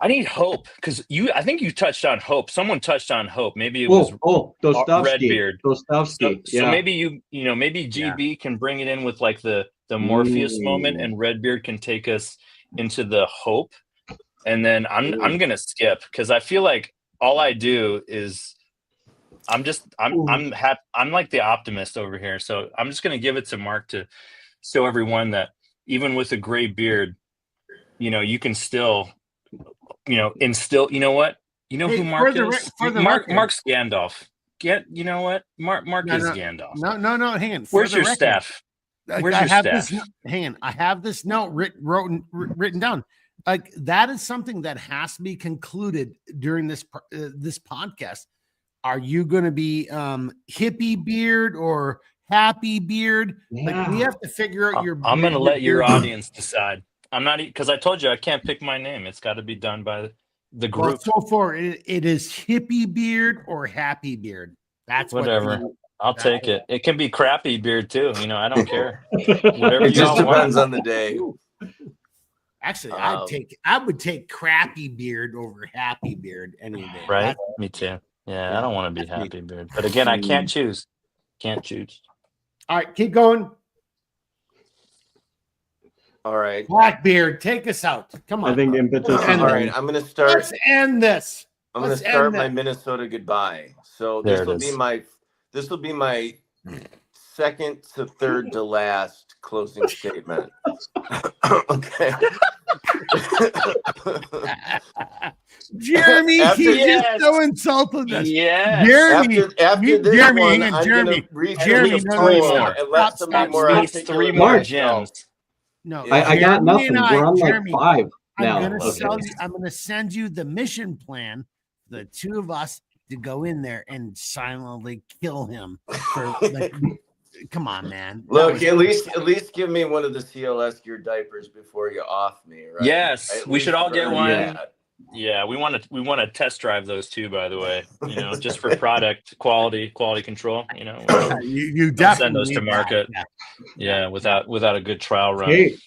I need hope, because I think you touched on hope. Someone touched on hope. Maybe it was Redbeard. So maybe maybe GB can bring it in with like the Morpheus moment, and Redbeard can take us into the hope. And then I'm gonna skip, because I feel like all I do is I'm like the optimist over here. So I'm just gonna give it to Mark to show everyone that even with a gray beard, you can still instill. You know what? You know who Mark is? Mark's Gandalf. Mark is Gandalf. No. Hang on. Where's your staff? Where's your staff? Hang on. I have this note written down. Like, that is something that has to be concluded during this podcast. Are you going to be hippie beard or happy beard? Yeah. Like, we have to figure out your. I'm going to let your audience decide. I'm not, because I told you I can't pick my name. It's got to be done by the group. Well, so far, it is hippie beard or happy beard. That's whatever. I'll take it. It can be crappy beard too. I don't care. Whatever. It just depends on the day. Actually, I would take crappy beard over happy beard any day. Right? Me too. Yeah, I don't want to be happy beard. But again, I can't choose. Can't choose. All right, keep going. All right. Blackbeard, take us out. Come on. I think impetus. All right, I'm going to start. Let's end this. I'm going to start my Minnesota goodbye. So this will be my second to third to last closing statement. Okay. Jeremy, he just so insulted us. Yeah. Jeremy, after this Jeremy, one, hang on, I'm Jeremy. Jeremy, and let somebody more needs 3 more gems. No, I got nothing. We're on Jeremy, like 5 now. I'm gonna send you the mission plan. The two of us to go in there and silently kill him. Come on, man. Look, at least give me one of the CLS gear diapers before you off me, right? Yes, we should all get one. Yeah, we want to test drive those too, by the way. Just for product quality control. You definitely send those to market. Yeah, without a good trial run. Hey,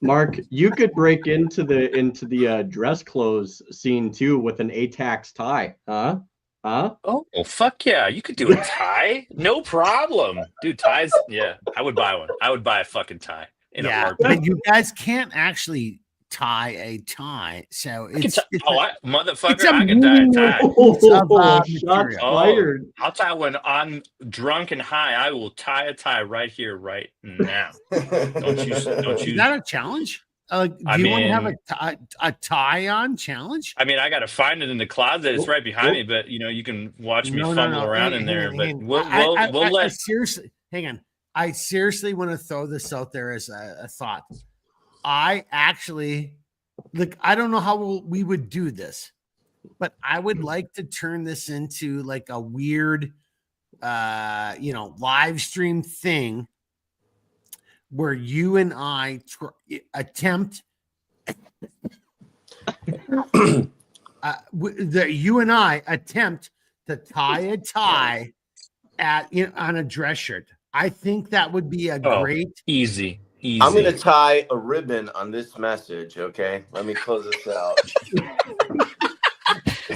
Mark, you could break into the dress clothes scene too with an ATAX tie, huh? Oh, fuck yeah! You could do a tie, no problem, dude. Ties, yeah, I would buy one. I would buy a fucking tie. But you guys can't actually tie a tie, so motherfucker, I can tie a tie. Shots fired. I'll tie when I'm drunk and high. I will tie a tie right here, right now. Don't you? Is that a challenge? Do you want to have a tie on challenge? I mean, I got to find it in the closet. It's right behind me, but you can watch me fumble around in there. But we'll let. Seriously, hang on. I seriously want to throw this out there as a thought. I actually, I don't know how we would do this, but I would like to turn this into like a weird, live stream thing where you and I attempt to tie a tie on a dress shirt. I think that would be a great easy. Easy. I'm gonna tie a ribbon on this message. Okay, let me close this out.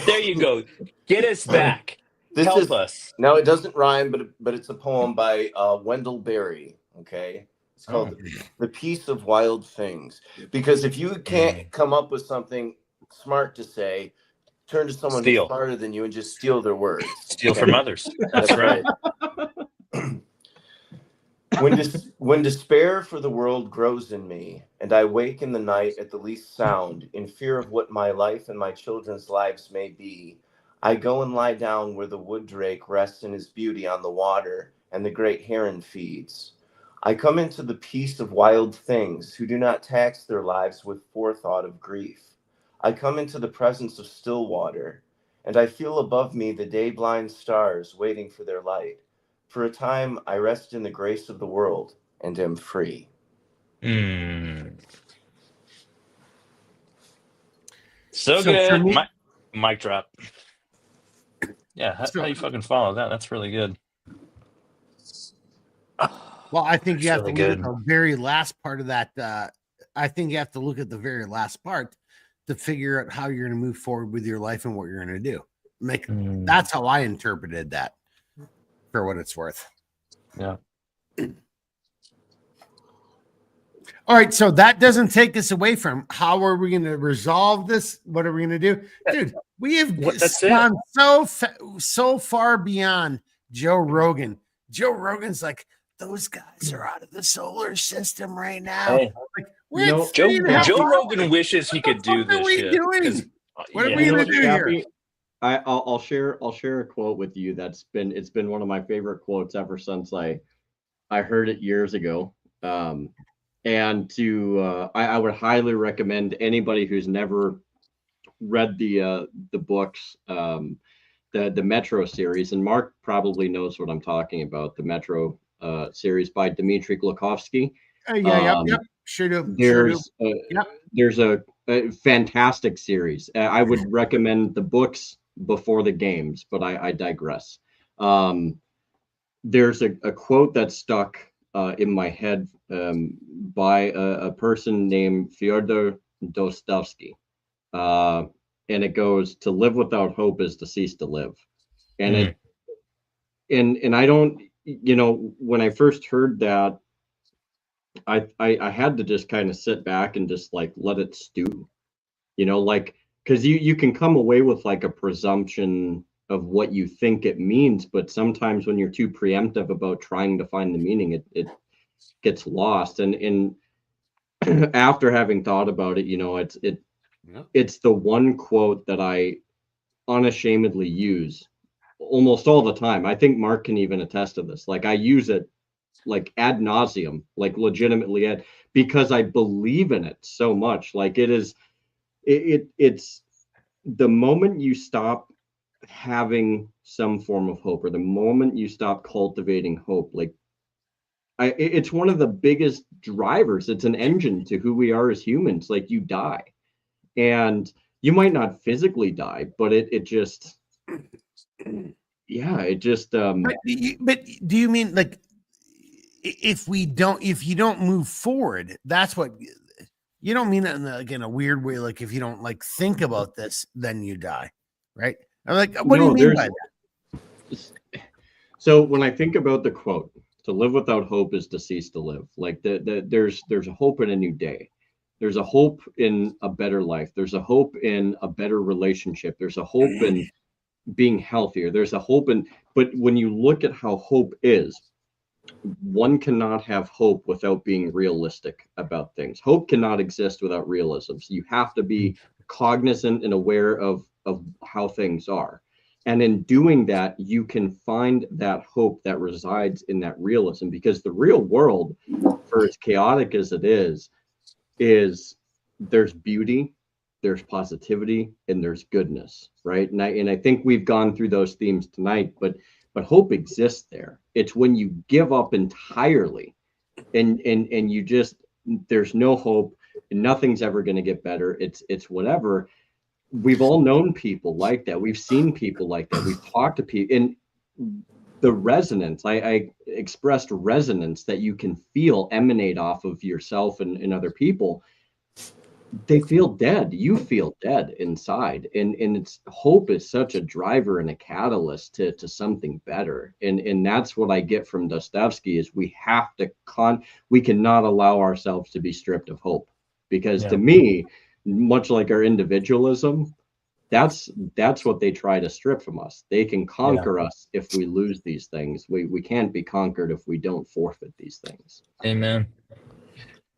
There you go. Get us back. Help us. No, it doesn't rhyme, but it's a poem by Wendell Berry. Okay, it's called "The Peace of Wild Things." Because if you can't come up with something smart to say, turn to someone who's Steal. smarter than you and just steal their words. Steal from others. That's right. When despair for the world grows in me, and I wake in the night at the least sound, in fear of what my life and my children's lives may be, I go and lie down where the wood drake rests in his beauty on the water, and the great heron feeds. I come into the peace of wild things who do not tax their lives with forethought of grief. I come into the presence of still water, and I feel above me the day-blind stars waiting for their light. For a time, I rest in the grace of the world and am free. So good. Mic drop. Yeah, how do you fucking follow that? That's really good. Well, I think you have really to look good. at the very last part of that. I think you have to look at the very last part to figure out how you're going to move forward with your life and what you're going to do. That's how I interpreted that, for what it's worth. Yeah. All right, so that doesn't take us away from how are we going to resolve this? What are we going to do, dude? We have gone so far beyond Joe Rogan. Joe Rogan's like, those guys are out of the solar system right now. Hey, like, we're at Joe Rogan wishes he could do this shit. What are we going to do here? I'll share a quote with you it's been one of my favorite quotes ever since I heard it years ago. And I would highly recommend anybody who's never read the books, the Metro series, and Mark probably knows what I'm talking about, the Metro series by Dmitry Glukhovsky. Yep. Sure do. There's a fantastic series. I would recommend the books before the games, but I digress. There's a quote that stuck in my head by a person named Fyodor Dostoevsky. And it goes, "To live without hope is to cease to live." And and I don't, when I first heard that, I had to just kind of sit back and just like let it stew, because you can come away with like a presumption of what you think it means, but sometimes when you're too preemptive about trying to find the meaning, it gets lost. And after having thought about it, it's the one quote that I unashamedly use almost all the time. I think Mark can even attest to this. Like, I use it like ad nauseum, like legitimately because I believe in it so much. Like, it's the moment you stop having some form of hope, or the moment you stop cultivating hope, like it's one of the biggest drivers. It's an engine to who we are as humans. Like, you die, and you might not physically die, but it just But do you mean like if you don't move forward, that's what you don't mean that in a weird way? Like, if you don't like think about this, then you die, right? I'm like, what do you mean by that? So when I think about the quote, "To live without hope is to cease to live," like there's a hope in a new day. There's a hope in a better life. There's a hope in a better relationship. There's a hope in being healthier. There's a hope but when you look at how hope is, one cannot have hope without being realistic about things. Hope cannot exist without realism. So you have to be cognizant and aware of how things are. And in doing that, you can find that hope that resides in that realism, because the real world, for as chaotic as it is there's beauty, there's positivity, and there's goodness, right? And I think we've gone through those themes tonight, but hope exists there. It's when you give up entirely and you just, there's no hope and nothing's ever going to get better. It's whatever. We've all known people like that. We've seen people like that. We've talked to people, and the resonance, I expressed resonance that you can feel emanate off of yourself and other people, they feel dead. You feel dead inside. And it's hope is such a driver and a catalyst to something better. And that's what I get from Dostoevsky is we have to we cannot allow ourselves to be stripped of hope. Because to me, much like our individualism, that's what they try to strip from us. They can conquer us if we lose these things. We can't be conquered if we don't forfeit these things. Amen.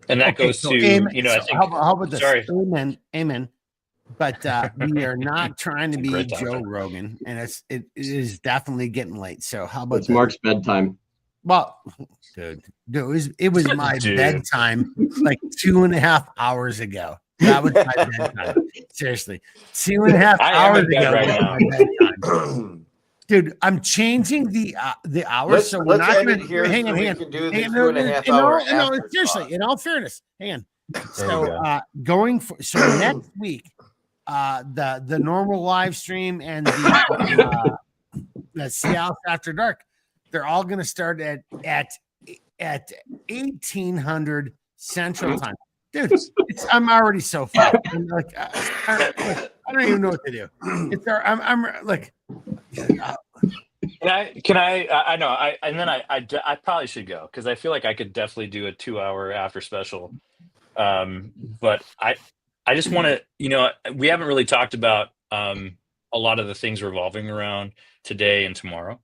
And that goes to, amen. you know, I So think, how about this? sorry. Amen. But we are not trying to be Great time. Joe Rogan, and it is definitely getting late. So how about It's Mark's bedtime. Well, dude, it was my bedtime like 2.5 hours ago. That was my bedtime. Seriously, 2.5 hours ago. Right now. My bedtime. Dude, I'm changing the hours. So we're not going to hang on. No, seriously, in all fairness, hang on. So going for next week, the normal live stream and the Seattle After Dark, they're all going to start at 1800 Central Time. Dude, I'm already so far. I'm like, I don't even know what to do. I'm like. Can I know I probably should go because I feel like I could definitely do a 2-hour after special. But I just want to, you know, we haven't really talked about a lot of the things revolving around today and tomorrow.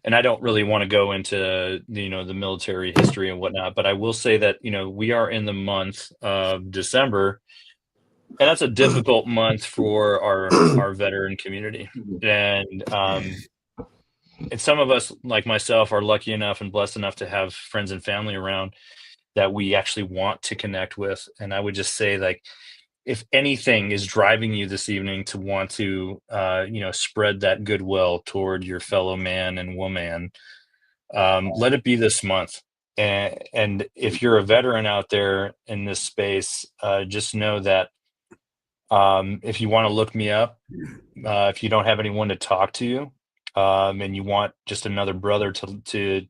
And I don't really want to go into, you know, the military history and whatnot, but I will say that, you know, we are in the month of December, and that's a difficult month for our veteran community. And some of us, like myself, are lucky enough and blessed enough to have friends and family around that we actually want to connect with. And I would just say, like, if anything is driving you this evening to want to, you know, spread that goodwill toward your fellow man and woman, let it be this month. And if you're a veteran out there in this space, just know that if you want to look me up, if you don't have anyone to talk to, and you want just another brother to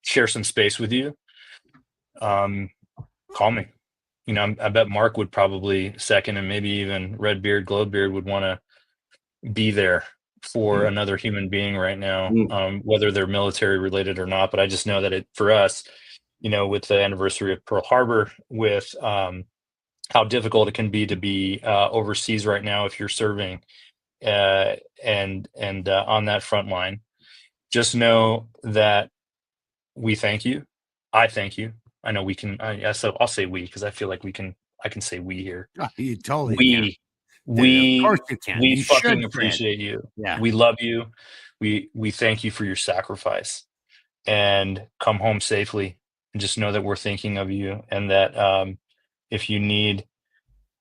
share some space with you, call me. You know, I bet Mark would probably second, and maybe even Redbeard, Glowbeard would want to be there for another human being right now, whether they're military related or not. But I just know that for us, you know, with the anniversary of Pearl Harbor, with how difficult it can be to be overseas right now if you're serving and on that front line, just know that we thank you. I thank you. I know we can. So I'll say we because I feel like I can say we here. Oh, you totally can. Of course you can. We you fucking appreciate you. Yeah. We love you. We thank you for your sacrifice, and come home safely. And just know that we're thinking of you, and that if you need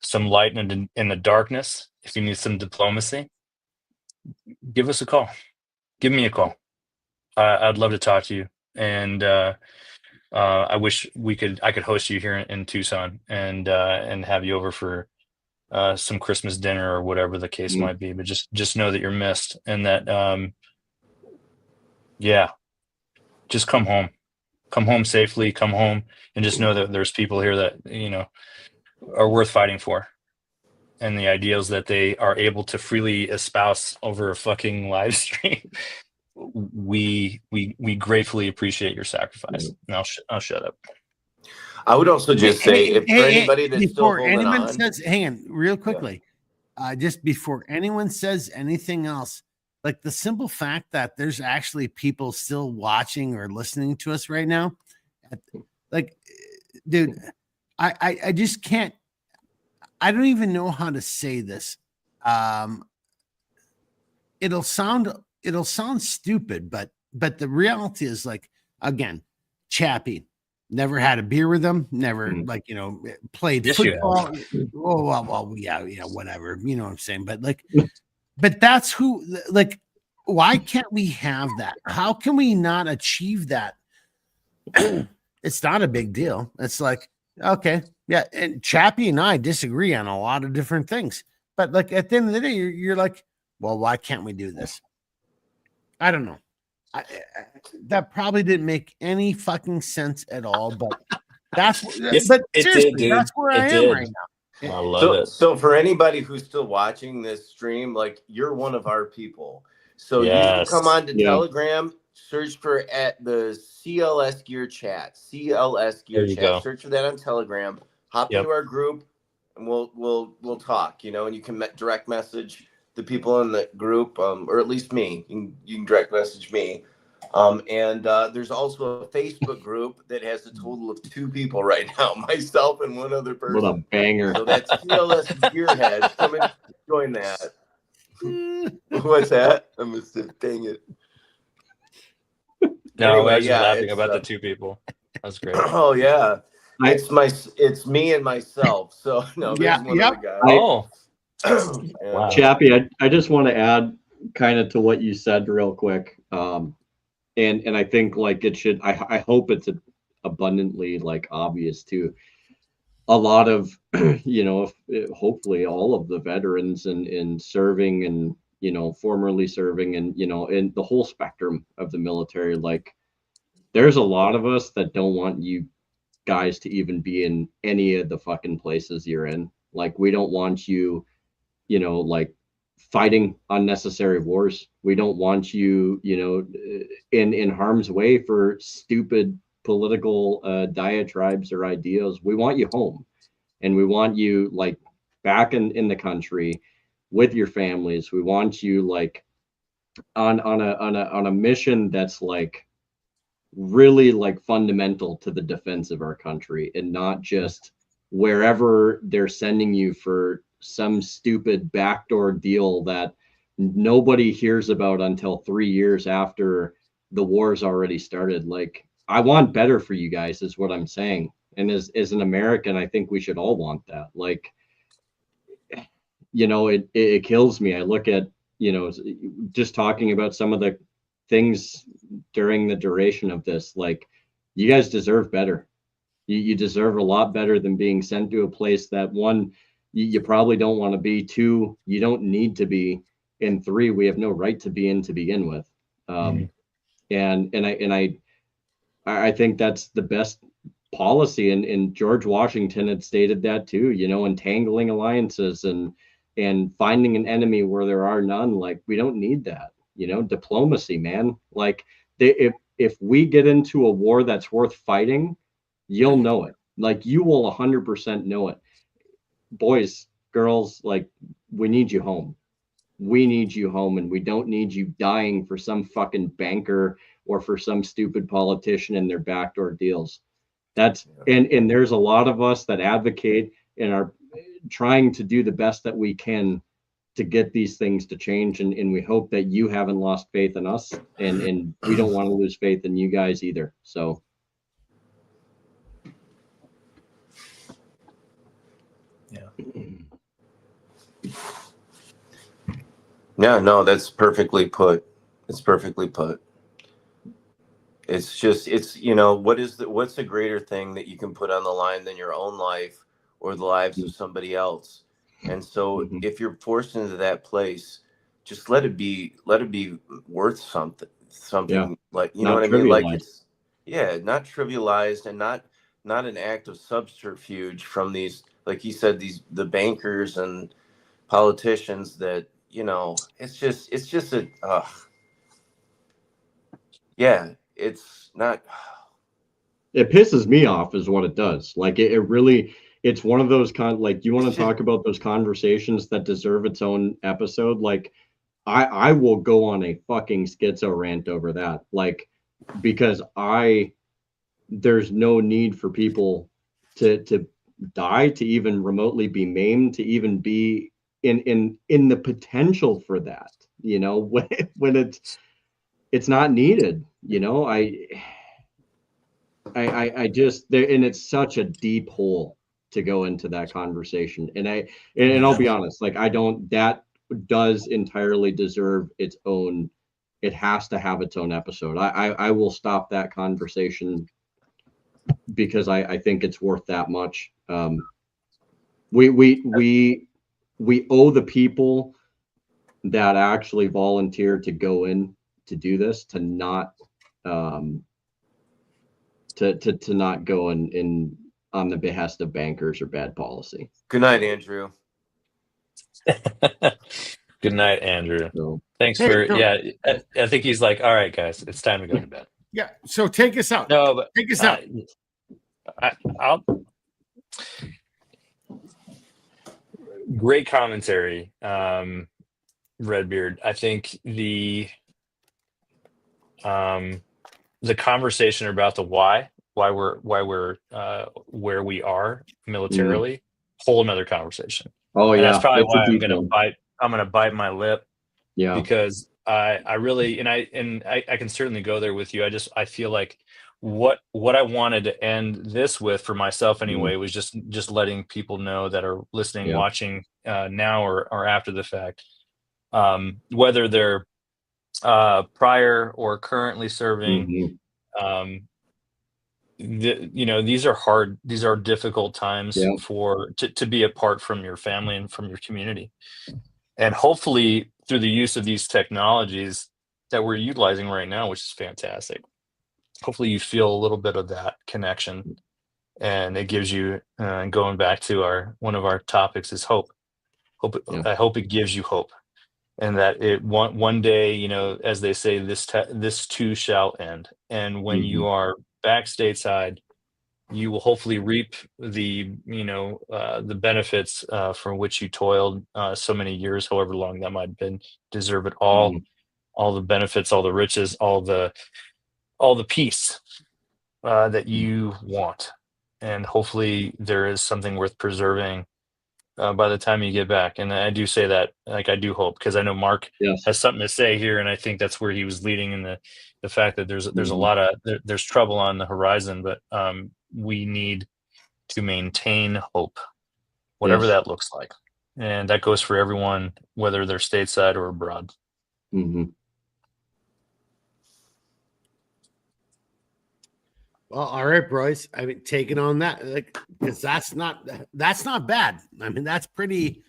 some light in the darkness, if you need some diplomacy, give us a call. Give me a call. I'd love to talk to you, and I wish I could host you here in Tucson and have you over for some Christmas dinner or whatever the case might be. But just know that you're missed, and that just come home safely, come home, and just know that there's people here that, you know, are worth fighting for, and the ideals that they are able to freely espouse over a fucking live stream. We gratefully appreciate your sacrifice. And I'll shut up. I would also just say, for anybody that's still holding on, hang on real quickly, just before anyone says anything else, like the simple fact that there's actually people still watching or listening to us right now, like, dude, I just can't. I don't even know how to say this. It'll sound stupid, but the reality is, like, again, Chappie, never had a beer with them, never like, you know, played football. Oh, well, yeah, you know, whatever, you know what I'm saying? But like, but that's who, like, why can't we have that? How can we not achieve that? It's not a big deal. It's like, okay, yeah, and Chappie and I disagree on a lot of different things, but like at the end of the day, you're like, well, why can't we do this? I don't know. that probably didn't make any fucking sense at all, but that's It, but it seriously, did, dude. that's where I It am did. right now. I love So, it. so for anybody who's still watching this stream, like you're one of our people. So you can come Yes. on to Telegram, search for at the CLS Gear Chat, CLS There Gear you Chat. go. Search for that on Telegram. Hop Yep. into our group, and we'll talk. You know, and you can direct message the people in the group, or at least me. You can direct message me. And there's also a Facebook group that has a total of 2 people right now, myself and one other What a person. banger. So that's CLS Gearhead. Come and join that. What's that? I missed it. Dang it. No, Anyway, I was just yeah, laughing it's, about the 2 people. That's great. Oh yeah, I- it's me and myself. So no, Yeah, there's one yep. other guy. Oh, Yeah. wow. Chappie, I just want to add kind of to what you said real quick. And I think like it should, I hope it's abundantly like obvious to a lot of, you know, hopefully all of the veterans in serving and, you know, formerly serving and, you know, in the whole spectrum of the military, like there's a lot of us that don't want you guys to even be in any of the fucking places you're in. Like we don't want you, you know, like fighting unnecessary wars. We don't want you, you know, in harm's way for stupid political diatribes or ideas. We want you home, and we want you like back in the country with your families. We want you like on a mission that's like really like fundamental to the defense of our country, and not just wherever they're sending you for some stupid backdoor deal that nobody hears about until 3 years after the war's already started. Like I want better for you guys is what I'm saying. And as an American, I think we should all want that. Like, you know, it kills me. I look at, you know, just talking about some of the things during the duration of this, like you guys deserve better. You deserve a lot better than being sent to a place that one, you probably don't want to be, 2, you don't need to be, and 3, we have no right to be in to begin with. And I think that's the best policy. And George Washington had stated that too, you know, entangling alliances and finding an enemy where there are none. Like we don't need that, you know, diplomacy, man. Like if we get into a war that's worth fighting, you'll know it. Like you will 100% know it. Boys, girls, like we need you home. We need you home, and we don't need you dying for some fucking banker or for some stupid politician and their backdoor deals. That's and there's a lot of us that advocate and are trying to do the best that we can to get these things to change, and we hope that you haven't lost faith in us, and we don't want to lose faith in you guys either. So Yeah, no, that's perfectly put. It's perfectly put. It's just, it's, you know, what's a greater thing that you can put on the line than your own life or the lives of somebody else? And so if you're forced into that place, just let it be worth something like, you know what I mean? Like it's, not trivialized and not an act of subterfuge from these, like you said, the bankers and politicians that, you know, it's just it's not. it pisses me off is what it does. Like it really, it's one of those like you want to talk about those conversations that deserve its own episode. Like I will go on a fucking schizo rant over that. Like, because there's no need for people to die, to even remotely be maimed, to even be in the potential for that, you know, when it's not needed, you know. I just there, and it's such a deep hole to go into that conversation. And I'll be honest, like that does entirely deserve its own. It has to have its own episode. I will stop that conversation because I think it's worth that much. We owe the people that actually volunteer to go in to do this, to not to not go in on the behest of bankers or bad policy. Good night, Andrew. Good night, Andrew. So, Thanks Hey, for so- I think he's like, all right, guys, it's time to go to bed. Yeah. So take us out. No, but Take us out. I'll great commentary, Redbeard. I think the conversation about the why we're where we are militarily, whole another conversation. oh And yeah, that's probably that's a why deep one. I'm gonna bite my lip, Yeah, because I really, and I can certainly go there with you. I feel like what I wanted to end this with for myself anyway was just letting people know that are listening, Yeah. watching now or after the fact, whether they're prior or currently serving, these are difficult times Yeah. to be apart from your family and from your community. And hopefully through the use of these technologies that we're utilizing right now, which is fantastic, hopefully you feel a little bit of that connection, and it gives you, going back to one of our topics is hope. Yeah. I hope it gives you hope, and that it one day, as they say, this too shall end. And when you are back stateside, you will hopefully reap the benefits from which you toiled so many years, however long that might have been. Deserve it all, all the benefits, all the riches, all the peace that you want. And hopefully there is something worth preserving by the time you get back. And I do say that, like, I do hope, because I know Mark Yes. has something to say here, and I think that's where he was leading in the fact that there's a lot of there's trouble on the horizon, but we need to maintain hope, whatever Yes. that looks like. And that goes for everyone, whether they're stateside or abroad. Well, all right, Bryce. I mean, taking on that, because that's not bad. I mean, that's pretty.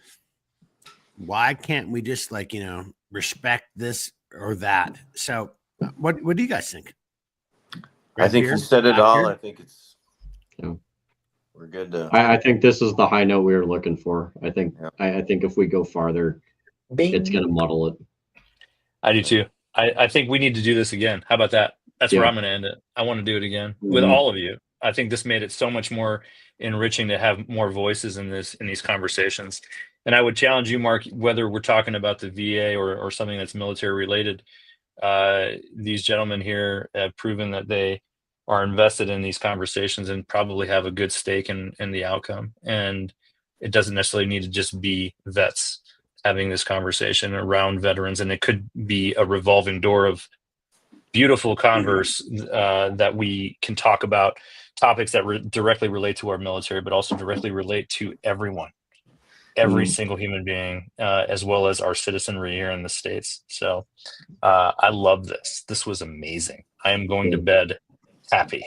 Why can't we just respect this or that? So, what do you guys think? I think you said it all. I think it's we're good to. I think this is the high note we were looking for. I think I think if we go farther, it's going to muddle it. I do too. I think we need to do this again. How about that? That's where I'm going to end it. I want to do it again with all of you. I think this made it so much more enriching to have more voices in these conversations. And I would challenge you, Mark, whether we're talking about the VA or something that's military related. These gentlemen here have proven that they are invested in these conversations and probably have a good stake in the outcome. And it doesn't necessarily need to just be vets having this conversation around veterans. And it could be a revolving door of beautiful converse that we can talk about topics that directly relate to our military, but also directly relate to everyone, every single human being, as well as our citizenry here in the States. So I love this. This was amazing. I am going to bed happy,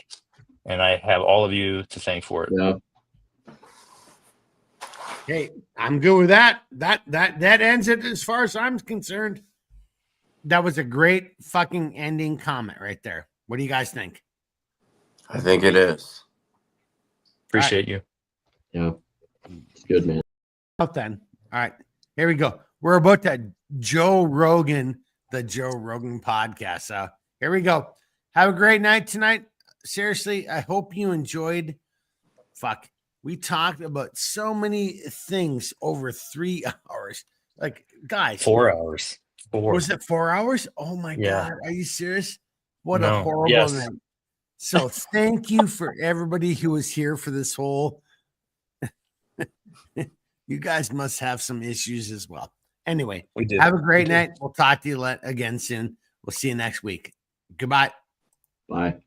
and I have all of you to thank for it. Yeah. Hey, I'm good with that. That ends it as far as I'm concerned. That was a great fucking ending comment right there. What do you guys think? I think it is. Appreciate you. Yeah. It's good, man. Out then. All right. Here we go. We're about to Joe Rogan, the Joe Rogan podcast. So here we go. Have a great night tonight. Seriously, I hope you enjoyed. Fuck. We talked about so many things over 3 hours. Like, guys. 4 hours. Was it 4 hours? Oh my Yeah. God. Are you serious? What No. a horrible Yes. night. So thank you for everybody who was here for this whole. You guys must have some issues as well. Anyway, We did. have a great night. We'll talk to you again soon. We'll see you next week. Goodbye. Bye.